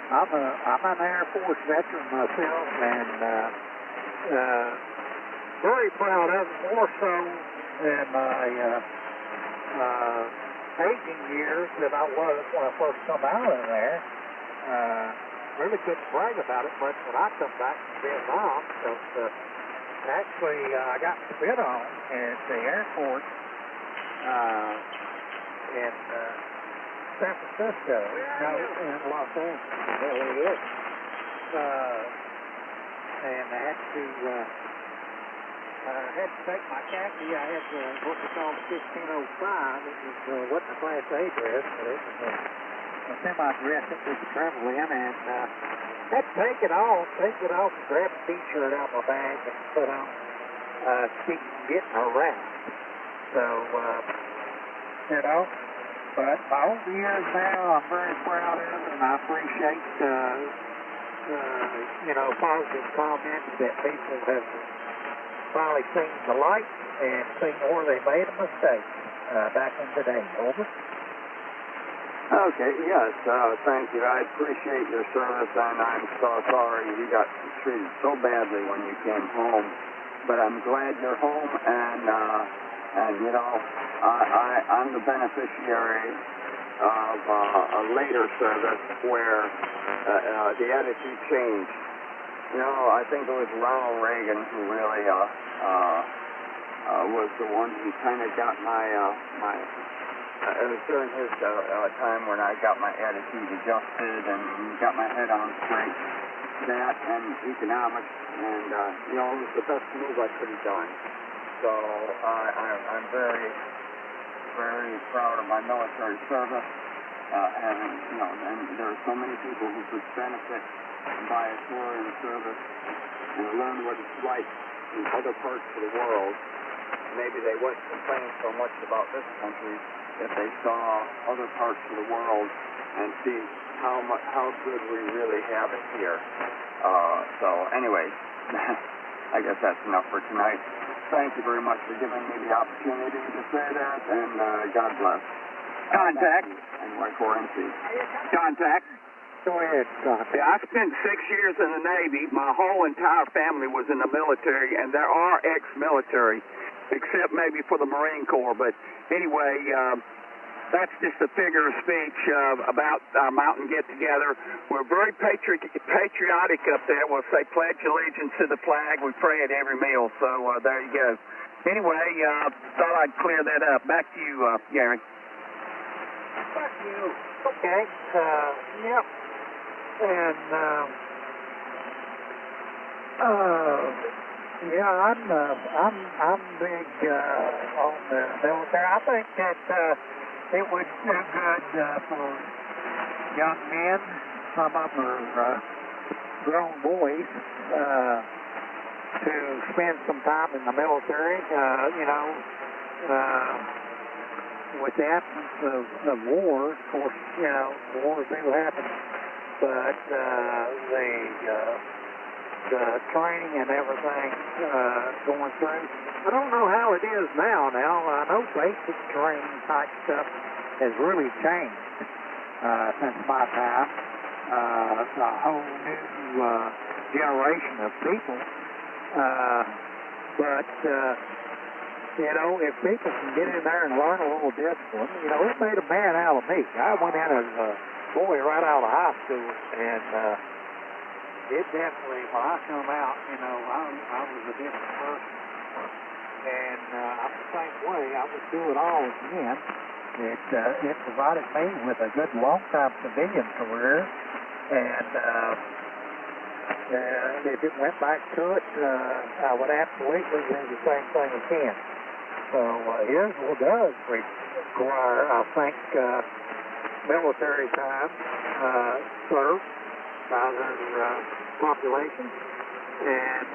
I'm an Air Force veteran myself, and very proud of it, more so in my aging years than I was when I first come out of there. Really couldn't brag about it much when I come back from Vietnam, because actually I got spit on at the airport in San Francisco, in Los Angeles, LAX, and I had to take my khaki. I had what we call the 1505. It wasn't a Class A dress, but it was a semi-dress that we could travel in, and had to take it off, and grab a t-shirt out of my bag and put on to keep from getting harassed. So, but over the years now, I'm very proud of it, and I appreciate, positive comments that people have finally seen the light and seen where they made a mistake back in the day. Over. Okay, yes, thank you. I appreciate your service, and I'm so sorry you got treated so badly when you came home. But I'm glad you're home, and I'm the beneficiary of a later service where the attitude changed. I think it was Ronald Reagan who really was the one who kind of got it was during his time when I got my attitude adjusted and got my head on straight. That and economics, and it was the best move I could have done. So I'm very, very proud of my military service, and there are so many people who could benefit by a tour in service and learn what it's like in other parts of the world. Maybe they wouldn't complain so much about this country if they saw other parts of the world and see how good we really have it here. So anyway, I guess that's enough for tonight. Thank you very much for giving me the opportunity to say that, and God bless. Contact. NY4NC. Contact. Go ahead, Contact. Yeah, I spent 6 years in the Navy. My whole entire family was in the military, and there are ex-military, except maybe for the Marine Corps. But anyway, that's just a figure of speech about our mountain get-together. We're very patriotic up there. We'll say pledge allegiance to the flag. We pray at every meal. So there you go. Anyway, thought I'd clear that up. Back to you, Gary. Fuck you. Okay. Yep. And I'm big on the military. I think that it would do good for young men. Some of them are grown boys to spend some time in the military. With the absence of war, of course, wars do happen, but the training and everything going through. I don't know how it is now. I know basic training type stuff has really changed since my time. A whole new generation of people. If people can get in there and learn a little discipline, it made a man out of me. I went in as a boy right out of high school, and it definitely, when I come out, you know, I was a different person. And I'm the same way. I would do it all again. It provided me with a good long-time civilian career. And if it went back to it, I would absolutely do the same thing again. So Israel does require, I think, military time served by their population. And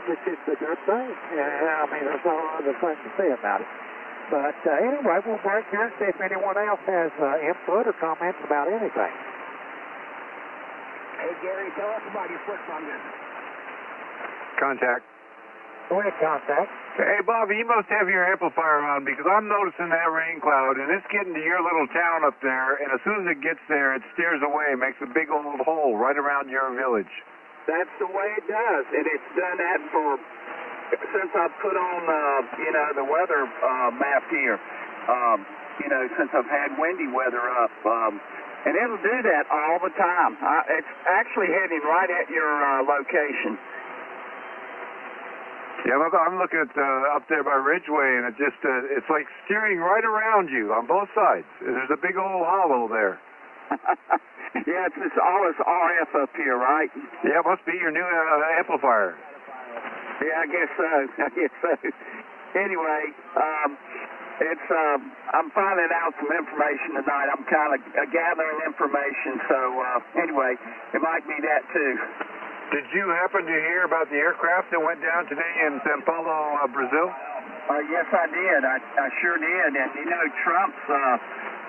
it's just a good thing. I mean, there's no other thing to say about it. But anyway, we'll break here and see if anyone else has input or comments about anything. Hey, Gary, tell us about your foot fungus. Contact. Go ahead, Contact. Hey, Bobby, you must have your amplifier on because I'm noticing that rain cloud, and it's getting to your little town up there, and as soon as it gets there, it steers away, makes a big old hole right around your village. That's the way it does, and it's done that since I put on, the weather map here. Since I've had windy weather up, and it'll do that all the time. It's actually heading right at your location. Yeah, I'm looking at up there by Ridgeway, and it's like steering right around you on both sides. There's a big old hollow there. Yeah, it's all this RF up here, right? Yeah, it must be your new amplifier. Yeah, I guess so. Anyway, I'm finding out some information tonight. I'm kind of gathering information, so anyway, it might be that too. Did you happen to hear about the aircraft that went down today in Sao Paulo, Brazil? Yes, I did. I sure did. And, Trump's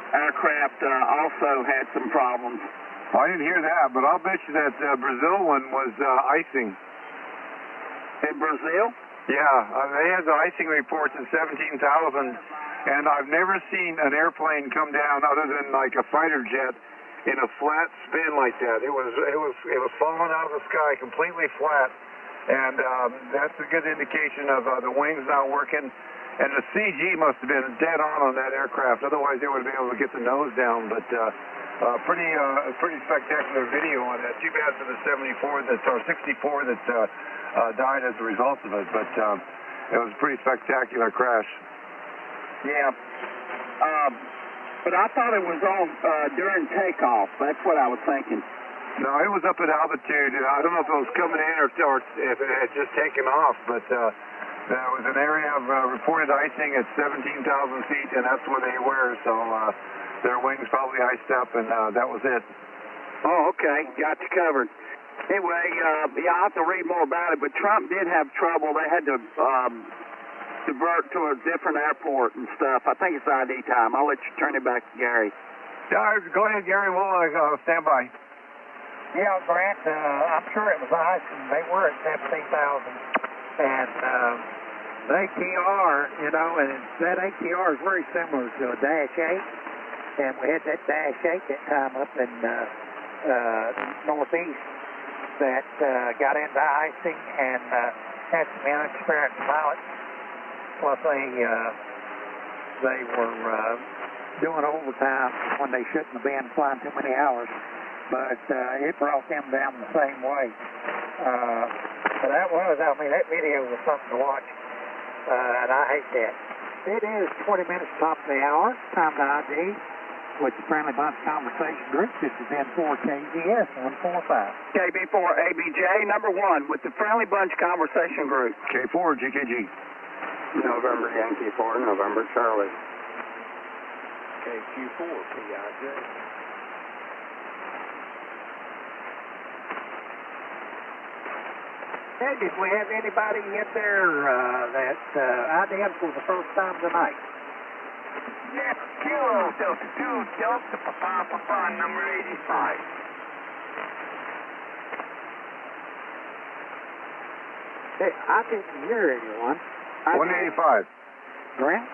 aircraft also had some problems. Well, I didn't hear that, but I'll bet you that Brazil one was icing. In Brazil? Yeah, they had the icing reports at 17,000, and I've never seen an airplane come down other than like a fighter jet in a flat spin like that. It was falling out of the sky completely flat, and that's a good indication of the wings not working. And the CG must have been dead on that aircraft. Otherwise, they would have been able to get the nose down. But pretty spectacular video on that. Too bad for the 64 that died as a result of it. But it was a pretty spectacular crash. Yeah. But I thought it was on during takeoff. That's what I was thinking. No, it was up at altitude. I don't know if it was coming in or if it had just taken off, but there was an area of reported icing at 17,000 feet, and that's where they were. So their wings probably iced up, and that was it. Oh, okay. Got you covered. Anyway, I'll have to read more about it, but Trump did have trouble. They had to divert to a different airport and stuff. I think it's ID time. I'll let you turn it back to Gary. Yeah, go ahead, Gary. We'll stand by. Yeah, Grant, I'm sure it was ice, and they were at 17,000. And the ATR, and that ATR is very similar to a Dash 8. And we had that Dash 8 that time up in Northeast that got into icing and had some inexperienced pilots. Plus, they were doing overtime when they shouldn't have been, flying too many hours. But it brought them down the same way. But that video was something to watch. And I hate that. It is 20 minutes top of the hour. Time to ID with the Friendly Bunch Conversation Group. This is N4KZS 145. KB4ABJ, number 1, with the Friendly Bunch Conversation Group. K4 GKG. November Yankee 4, November Charlie. KQ4 PIJ. Hey, did we have anybody in there that IDM for the first time tonight? Yes, Kilo Delta 2, Delta Papa, number 85. Hey, I didn't hear anyone. 185. Grant,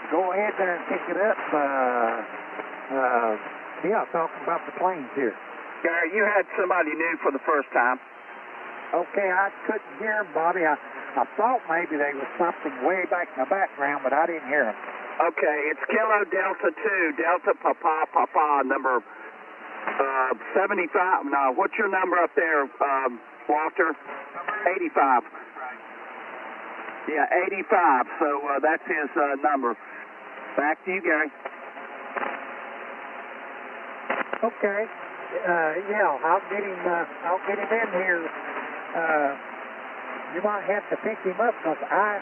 go ahead there and pick it up. Talking about the planes here. Gary, you had somebody new for the first time. Okay, I couldn't hear them, Bobby. I thought maybe there was something way back in the background, but I didn't hear them. Okay, it's Kilo Delta 2, Delta Papa, number 75. No, what's your number up there, Walter? 85. Yeah, 85. So that's his number. Back to you, Gary. Okay. Yeah, I'll get him in here. You might have to pick him up because I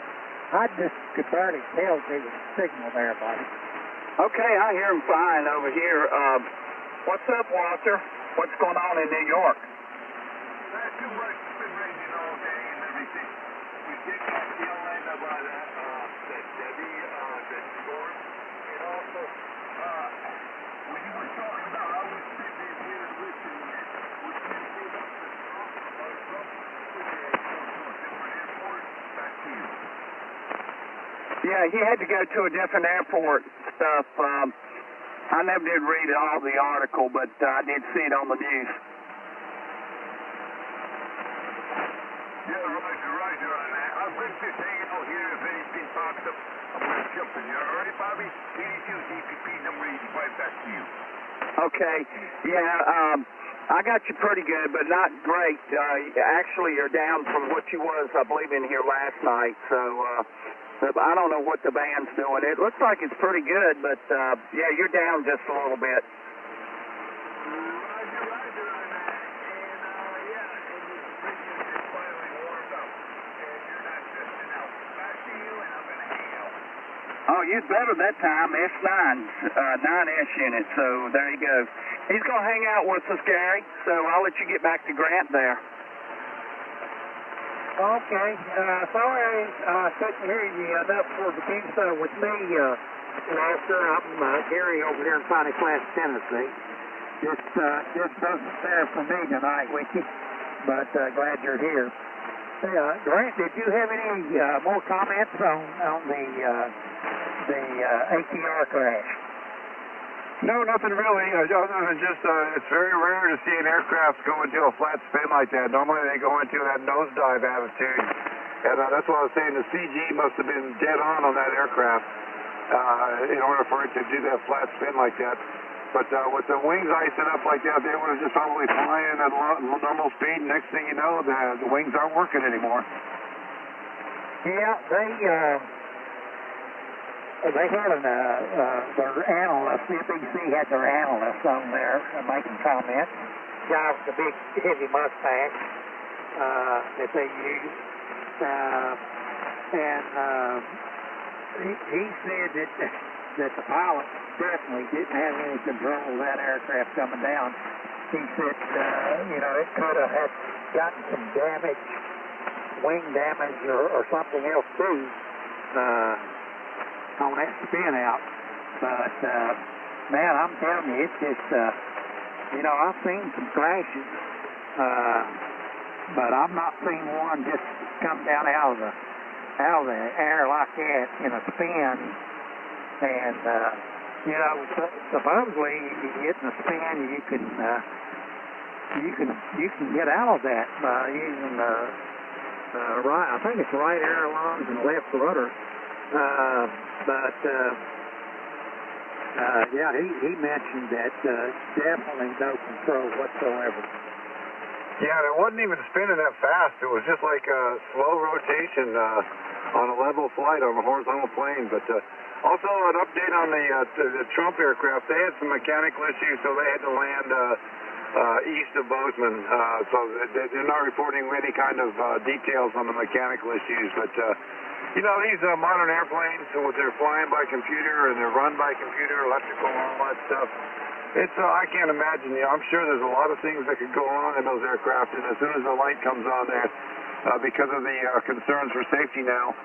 just could barely tell there was a signal there, buddy. Okay, I hear him fine over here. What's up, Walter? What's going on in New York? Not too much. It's been raining all day and everything. We did get the end of that Debbie, that storm. And also, when you were talking about I was sitting here listening, would you give up the Trump or Trump to a different airport? Back to you. Yeah, he had to go to a different airport stuff. I never did read all the article, but I did see it on the news. Yeah, Roger on that. I'll just hang out here. If anything pops up, I'm going to jump in there. All right, Bobby? 82 DPP number 85, back to you. Okay. Yeah, I got you pretty good, but not great. Actually, you're down from what you was, I believe, in here last night. So, I don't know what the band's doing. It looks like it's pretty good, but, yeah, you're down just a little bit. Roger on that. And, yeah, and the radio is finally warmed up. And you're not drifting out. Back to you, and I'm going to hang out. Oh, you're better that time. S9, 9S unit, so there you go. He's going to hang out with us, Gary, so I'll let you get back to Grant there. Okay. Sorry I couldn't hear you enough for the keep with me, Walter. I'm Gary over here in Piney Flats, Tennessee. Just wasn't there for me tonight with you, but glad you're here. Grant, did you have any more comments on the ATR crash? No, nothing really. Other than just, it's very rare to see an aircraft go into a flat spin like that. Normally they go into that nosedive attitude. And that's what I was saying. The CG must have been dead on that aircraft in order for it to do that flat spin like that. But with the wings icing up like that, they were just probably flying at normal speed. Next thing you know, the wings aren't working anymore. Yeah, they had their analyst, the NBC had their analyst on there making comments. Guy with the big heavy mustache that they use. He said that the pilot definitely didn't have any control of that aircraft coming down. He said, it could have had gotten some damage, wing damage or something else too. On that spin out, but man, I'm telling you, it's just I've seen some crashes, but I've not seen one just come down out of the air like that in a spin. And supposedly getting a spin, you can get out of that by using right. I think it's right ailerons and left rudder. Yeah, he mentioned that definitely no control whatsoever. Yeah, and it wasn't even spinning that fast. It was just like a slow rotation on a level flight on a horizontal plane. But also an update on the Trump aircraft. They had some mechanical issues, so they had to land east of Bozeman. So they're not reporting any kind of details on the mechanical issues, but these modern airplanes, they're flying by computer and they're run by computer, electrical, and all that stuff. I can't imagine. I'm sure there's a lot of things that could go wrong in those aircraft, and as soon as the light comes on there, because of the concerns for safety now,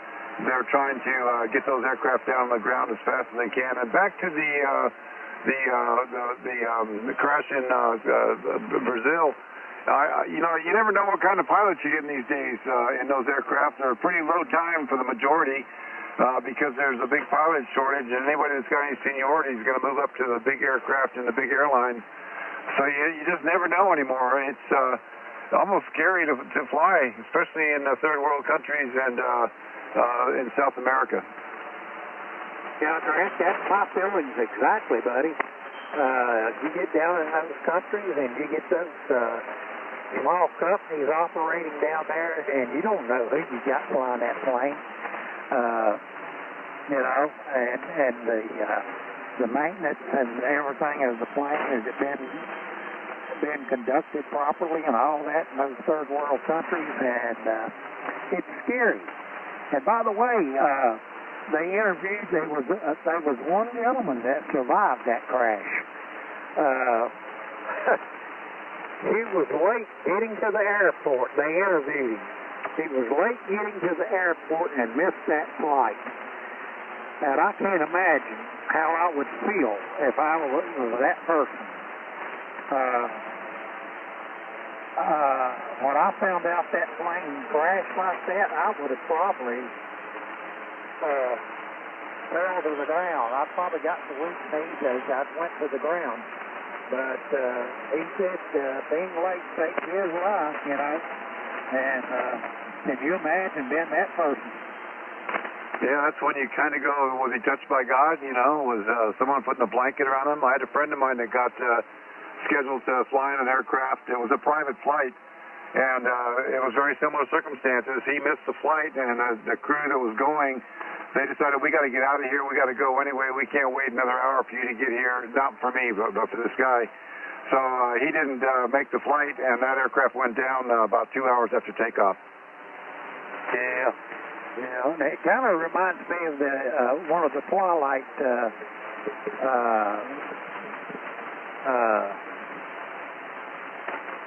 they're trying to get those aircraft down on the ground as fast as they can. And back to the crash in Brazil. You never know what kind of pilots you're getting these days in those aircraft. They're pretty low time for the majority because there's a big pilot shortage, and anybody that's got any seniority is going to move up to the big aircraft and the big airlines. So you just never know anymore. It's almost scary to fly, especially in third world countries and in South America. Yeah, Grant, that's my feelings exactly, buddy. You get down in those countries and you get those small companies operating down there, and you don't know who you got flying that plane. You know, and the maintenance and everything of the plane, has it been conducted properly and all that in those third world countries? And it's scary. And by the way, they interviewed, there was one gentleman that survived that crash. He was late getting to the airport. They interviewed him. He was late getting to the airport and missed that flight. And I can't imagine how I would feel if I was that person. When I found out that plane crashed like that, I would have probably fell to the ground. I probably got the weak knees as I went to the ground. But he said being late saved his life, you know. And can you imagine being that person? Yeah, that's when you kind of go, was he touched by God? You know, was someone putting a blanket around him? I had a friend of mine that got scheduled to fly in an aircraft. It was a private flight, and it was very similar circumstances. He missed the flight, and the crew that was going, they decided, we got to get out of here. We got to go anyway. We can't wait another hour for you to get here. Not for me, but for this guy. So he didn't make the flight, and that aircraft went down about 2 hours after takeoff. Yeah. Yeah, and it kind of reminds me of the one of the Twilight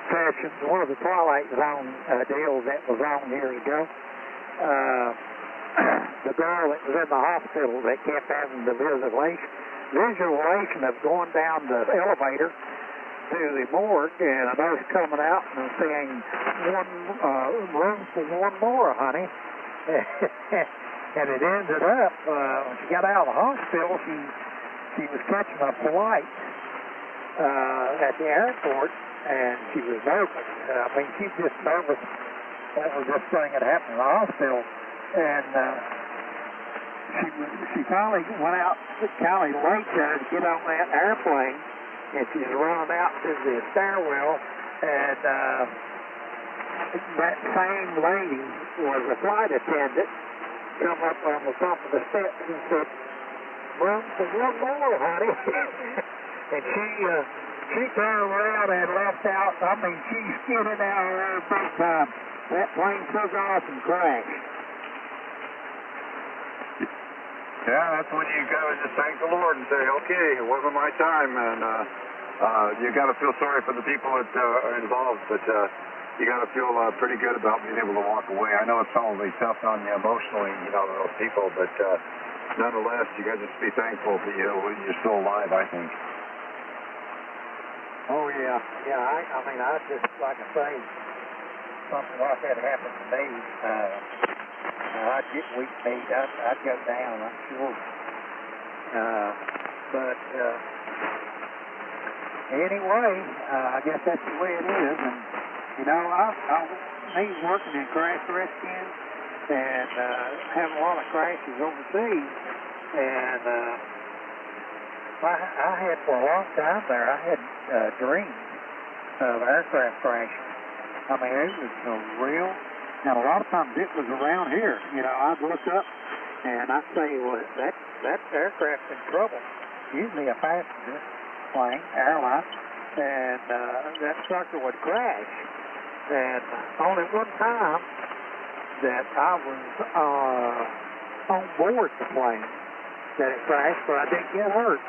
sessions, one of the Twilight Zone deals that was on years ago. The girl that was in the hospital that kept having the visualization of going down the elevator to the morgue, and a nurse coming out and saying, room for one more, honey. And it ended up, when she got out of the hospital, she was catching a flight at the airport, and she was nervous. I mean, she was just nervous over this thing that happened in the hospital. And she finally went out kind of late there to get on that airplane, and she was running out to the stairwell, and that same lady was a flight attendant, come up on the top of the steps and said, room for one more, honey. And she turned around and left out. I mean, she skidded out of there big time. That plane took off and crashed. Yeah, that's when you got to just thank the Lord and say, okay, it wasn't my time. And you got to feel sorry for the people that are involved, but you got to feel pretty good about being able to walk away. I know it's probably tough on you emotionally, you know, those people, but nonetheless, you got to just be thankful that you're still alive, I think. Oh, yeah. Yeah, I mean, I just, like I say, something like that happened to me, I'd get weak kneed. I'd go down, I'm sure. But anyway, I guess that's the way it is. And, you know, me working in crash rescue and having a lot of crashes overseas, and I had for a long time there, I had dreams of aircraft crashing. I mean, it was so real, and a lot of times it was around here. You know, I'd look up and I'd say, well, that aircraft's in trouble. Usually a passenger plane, airline, and that sucker would crash. And only one time that I was on board the plane that it crashed, but I didn't get hurt.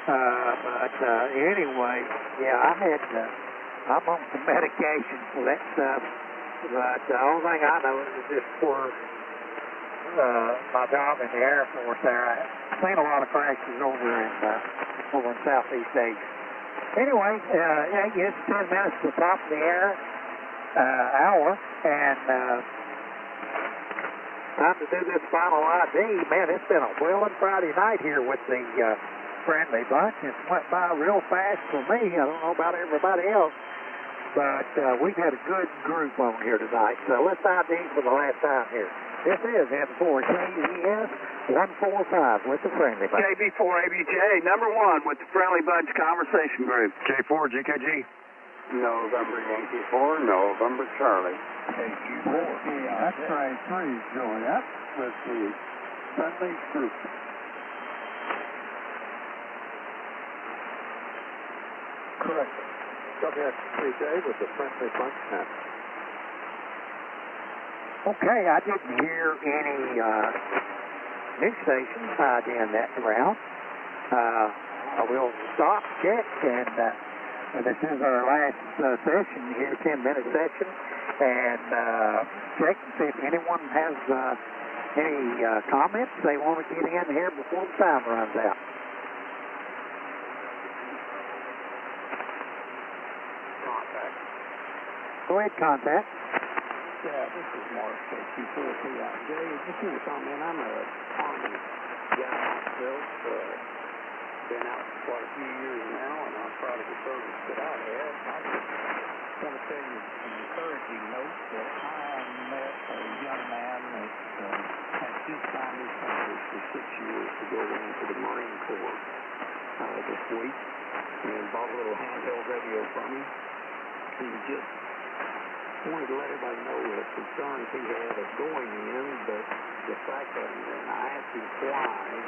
But anyway, yeah, I'm on some medication for that stuff. But the only thing I know is just for my job in the Air Force there. I've seen a lot of crashes over in Southeast Asia. Anyway, it's 10 minutes to the top of the hour, and time to do this final ID. Man, it's been a whirling Friday night here with the friendly bunch. It went by real fast for me. I don't know about everybody else, but we've had a good group on here tonight. So let's ID for the last time here. This is N4KZS 145 with the Friendly Bunch. KB4ABJ, number 1 with the Friendly Bunch Conversation Group. K4, GKG. November Yankee 4, November Charlie. KQ4. X-ray 3, Juliet, with the Friendly Group. Correct. WX3J with the Friendly Bunch net. Okay, I didn't hear any news stations doing that round. I will stop, check, and this is our last session here, 10-minute session, and check and see if anyone has any comments they want to get in here before the time runs out. Contact. Go ahead, contact. Yeah, this is Mark, KQ4PIJ. Just want to comment, I'm a Army guy myself. Been out for quite a few years now, and I'm proud of the service that I had. I just want to tell you an encouraging note that I met a young man that had just signed his papers for 6 years to go into the Marine Corps this week, and bought a little handheld radio from him. He just wanted to let everybody know the concerns he had of going in, but the fact that, and I asked him why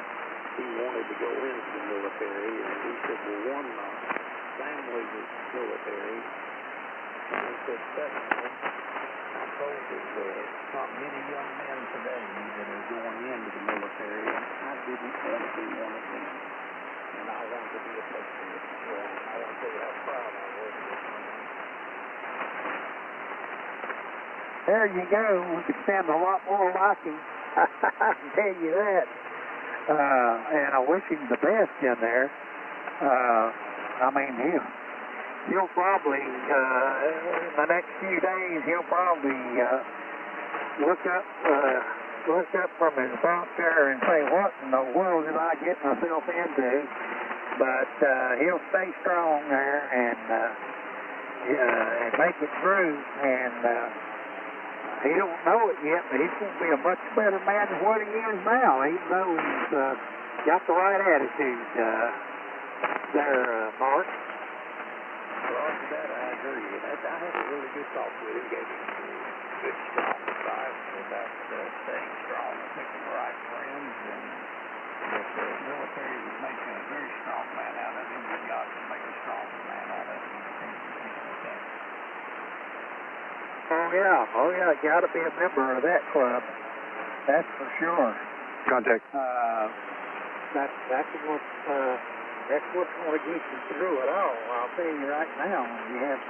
he wanted to go into the military, and he said, well, one, family was military, and he said, secondly, I told him there's not many young men today that are going into the military, and I didn't want to be one of them, and I wanted to be a patriot. Well, I want to tell you how proud I was of this man. There you go. We could stand a lot more like him. I can tell you that. And I wish him the best in there. I mean, he'll probably, in the next few days, he'll probably look up from his bunk there and say, what in the world did I get myself into? But he'll stay strong there and make it through. And he don't know it yet, but he's going to be a much better man than what he is now, even though he's got the right attitude there, Mark. Well, after that, I agree. I had a really good talk with him, gave him some good, strong advice about staying strong and picking the right friends, and that the military was making a very strong man out of him, but God can make a stronger man out of him. Oh yeah, got to be a member of that club. That's for sure. Contact. That's what's going to get you through it all. I'll tell you right now, when you have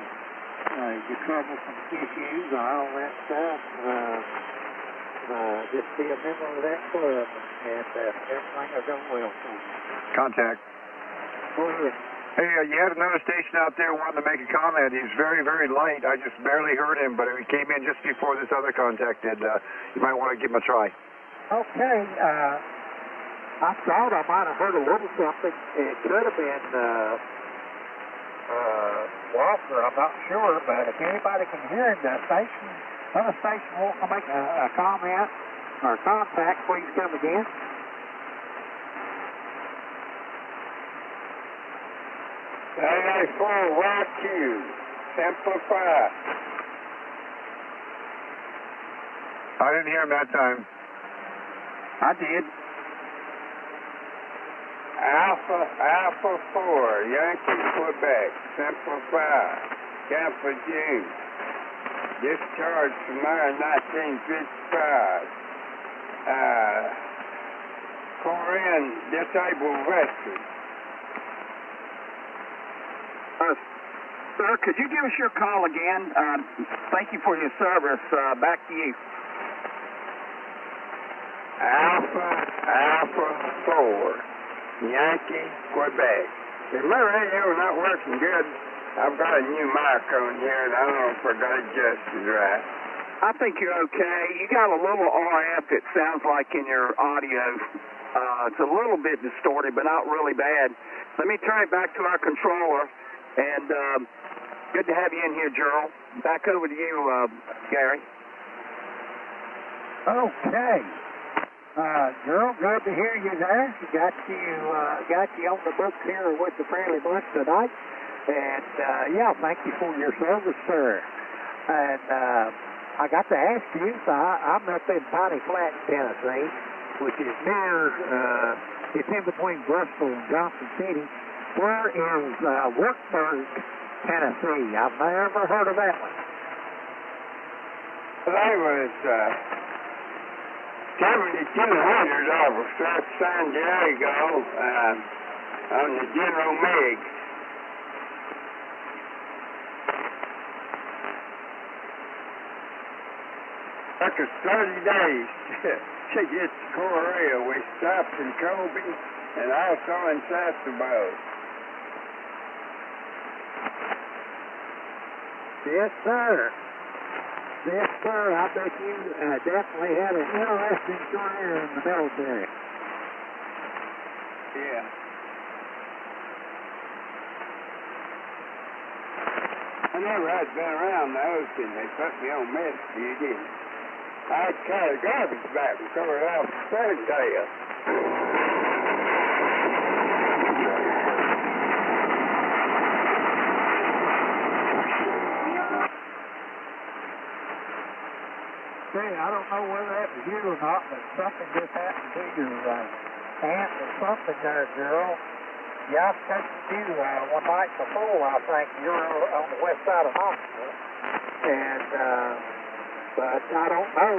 your troublesome issues and all that stuff, just be a member of that club, and everything will go well for you. Contact. Go ahead. Hey, you had another station out there wanting to make a comment. He's very, very light. I just barely heard him, but he came in just before this other contact did. You might want to give him a try. Okay. I thought I might have heard a little something. It could have been Walker. I'm not sure, but if anybody can hear him, the station, other station wants to make a comment or contact, please come again. A94 YQ, simplify. I didn't hear him that time. I did. Alpha 4, Yankee, Quebec, simplify. Camper June. Discharged from there in 1955. Korean disabled veteran. Sir, could you give us your call again? Thank you for your service. Back to you. Alpha 4, Yankee, Quebec. Is my radio not working good? I've got a new mic on here, and I don't know if I got it adjusted right. I think you're okay. You got a little RF, it sounds like, in your audio. It's a little bit distorted, but not really bad. Let me turn it back to our controller. And good to have you in here, Gerald. Back over to you, Gary. Okay. Girl, good to hear you there. Got you on the books here with the Friendly Bunch tonight. And, yeah, thank you for your service, sir. And, I got to ask you, I'm up in Piney Flat, Tennessee, which is near, it's in between Bristol and Johnson City. Where is, Workburg, Tennessee? I've never heard of that one. Well, I was, coming to 200 off of South San Diego, on the General Meigs. Took us 30 days to get to Korea. We stopped in Kobe and also in Sasebo. Yes, sir. Yes, sir. I bet you definitely had an interesting career in the military. Yeah. I never had been around the ocean. They put me on med duty. I'd carry garbage back and cover it out with Suntail. Hey, I don't know whether that was you or not, but something just happened to your aunt or something there, girl. Yeah, I texted you one night before, I think. You were on the west side of Knoxville. And, but I don't know.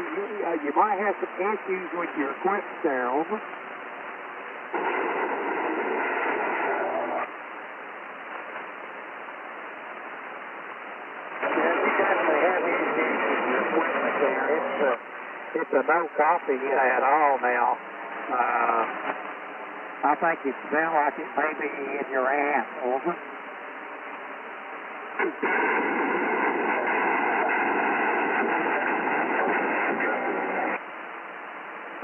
You might have some issues with your equipment there, over. It's a no copy at all now. I think it sounds like it may be in your aunt, over.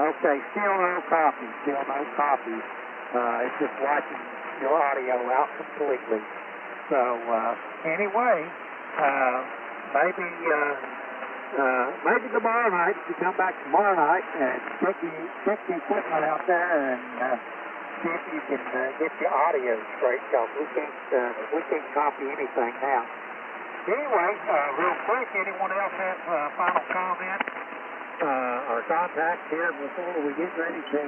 Okay, still no copy. It's just watching your audio out completely. So, anyway, maybe tomorrow night, if you come back tomorrow night and check the equipment out there and see if you can get your audio straight, because we can't copy anything now. Anyway, real quick, anyone else have a final comment or contact here before we get ready to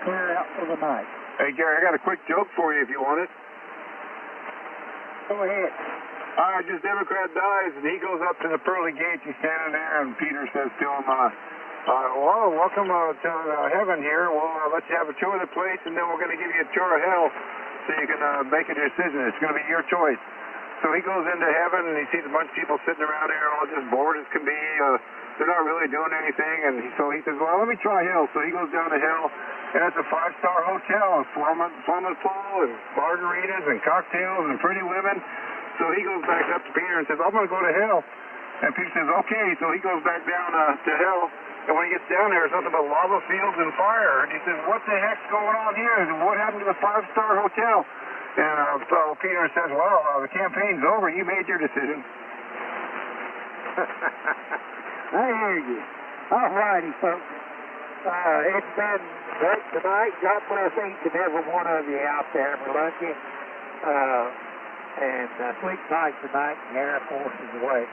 clear out for the night? Hey, Gary, I got a quick joke for you if you want it. Go ahead. All right, this Democrat dies, and he goes up to the pearly gates. He's standing there, and Peter says to him, well, welcome to heaven here. We'll let you have a tour of the place, and then we're going to give you a tour of hell so you can make a decision. It's going to be your choice. So he goes into heaven, and he sees a bunch of people sitting around there all just bored as can be. They're not really doing anything, and so he says, well, let me try hell. So he goes down to hell, and it's a 5-star hotel, swimming pool, and margaritas, and cocktails, and pretty women. So he goes back up to Peter and says, I'm going to go to hell. And Peter says, okay. So he goes back down to hell. And when he gets down there, there's nothing but lava fields and fire. And he says, what the heck's going on here? And what happened to the 5-star hotel? And so Peter says, well, the campaign's over. You made your decision. I hear you. All righty, folks. It's been great tonight. God bless each and every one of you out there. We love you. And sleep tight tonight, and the Air Force is away.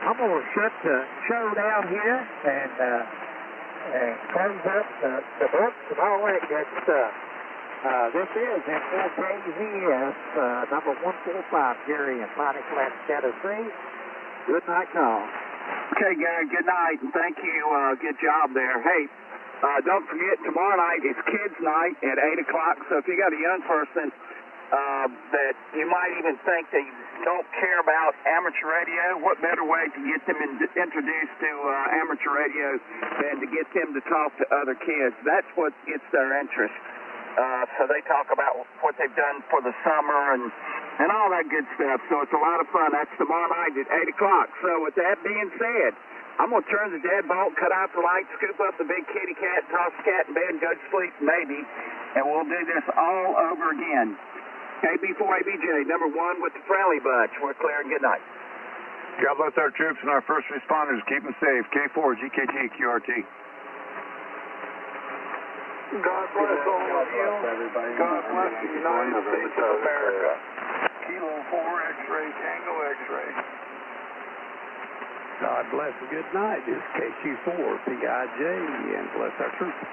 I'm going to shut the show down here and close up the books and all that good stuff. This is MKZS number 145, Gary in Piney Flat, Tennessee. Good night, y'all. Okay, Gary, good night, and thank you. Good job there. Hey, don't forget, tomorrow night is Kids Night at 8 o'clock, so if you got a young person that you might even think they don't care about amateur radio, what better way to get them introduced to amateur radio than to get them to talk to other kids? That's what gets their interest. So they talk about what they've done for the summer and all that good stuff. So it's a lot of fun. That's tomorrow night at 8 o'clock. So with that being said, I'm going to turn the deadbolt, cut out the lights, scoop up the big kitty cat, toss the cat in bed, and go to sleep, maybe. And we'll do this all over again. KB4ABJ, number 1 with the Friendly Bunch. We're clear and good night. God bless our troops and our first responders. Keep them safe. K4, GKG, QRT. God bless all of you. everybody. God bless the United States of America. Kilo 4 X-ray, Tango X-ray. God bless and good night. This is KQ4 PIJ, and bless our troops.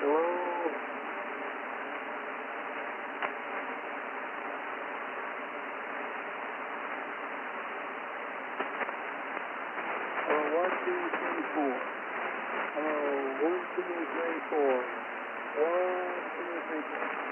Hello? Hello, 1, 2, 3, 4. Hello, 1, 2, 3, 4. 1, 2, 3, 4.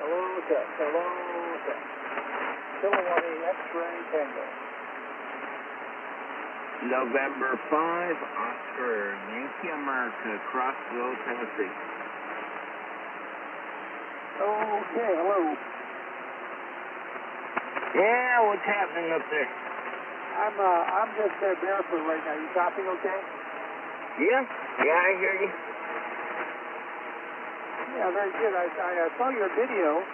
Hello, check. Hello, check. Kilowatt X-ray Tango. November 5, Oscar, Yankee America, Crossville, Tennessee. Okay, hello. Yeah, what's happening up there? I'm just barefoot right now. You copy okay? Yeah, I hear you. Yeah, very good. I saw your video.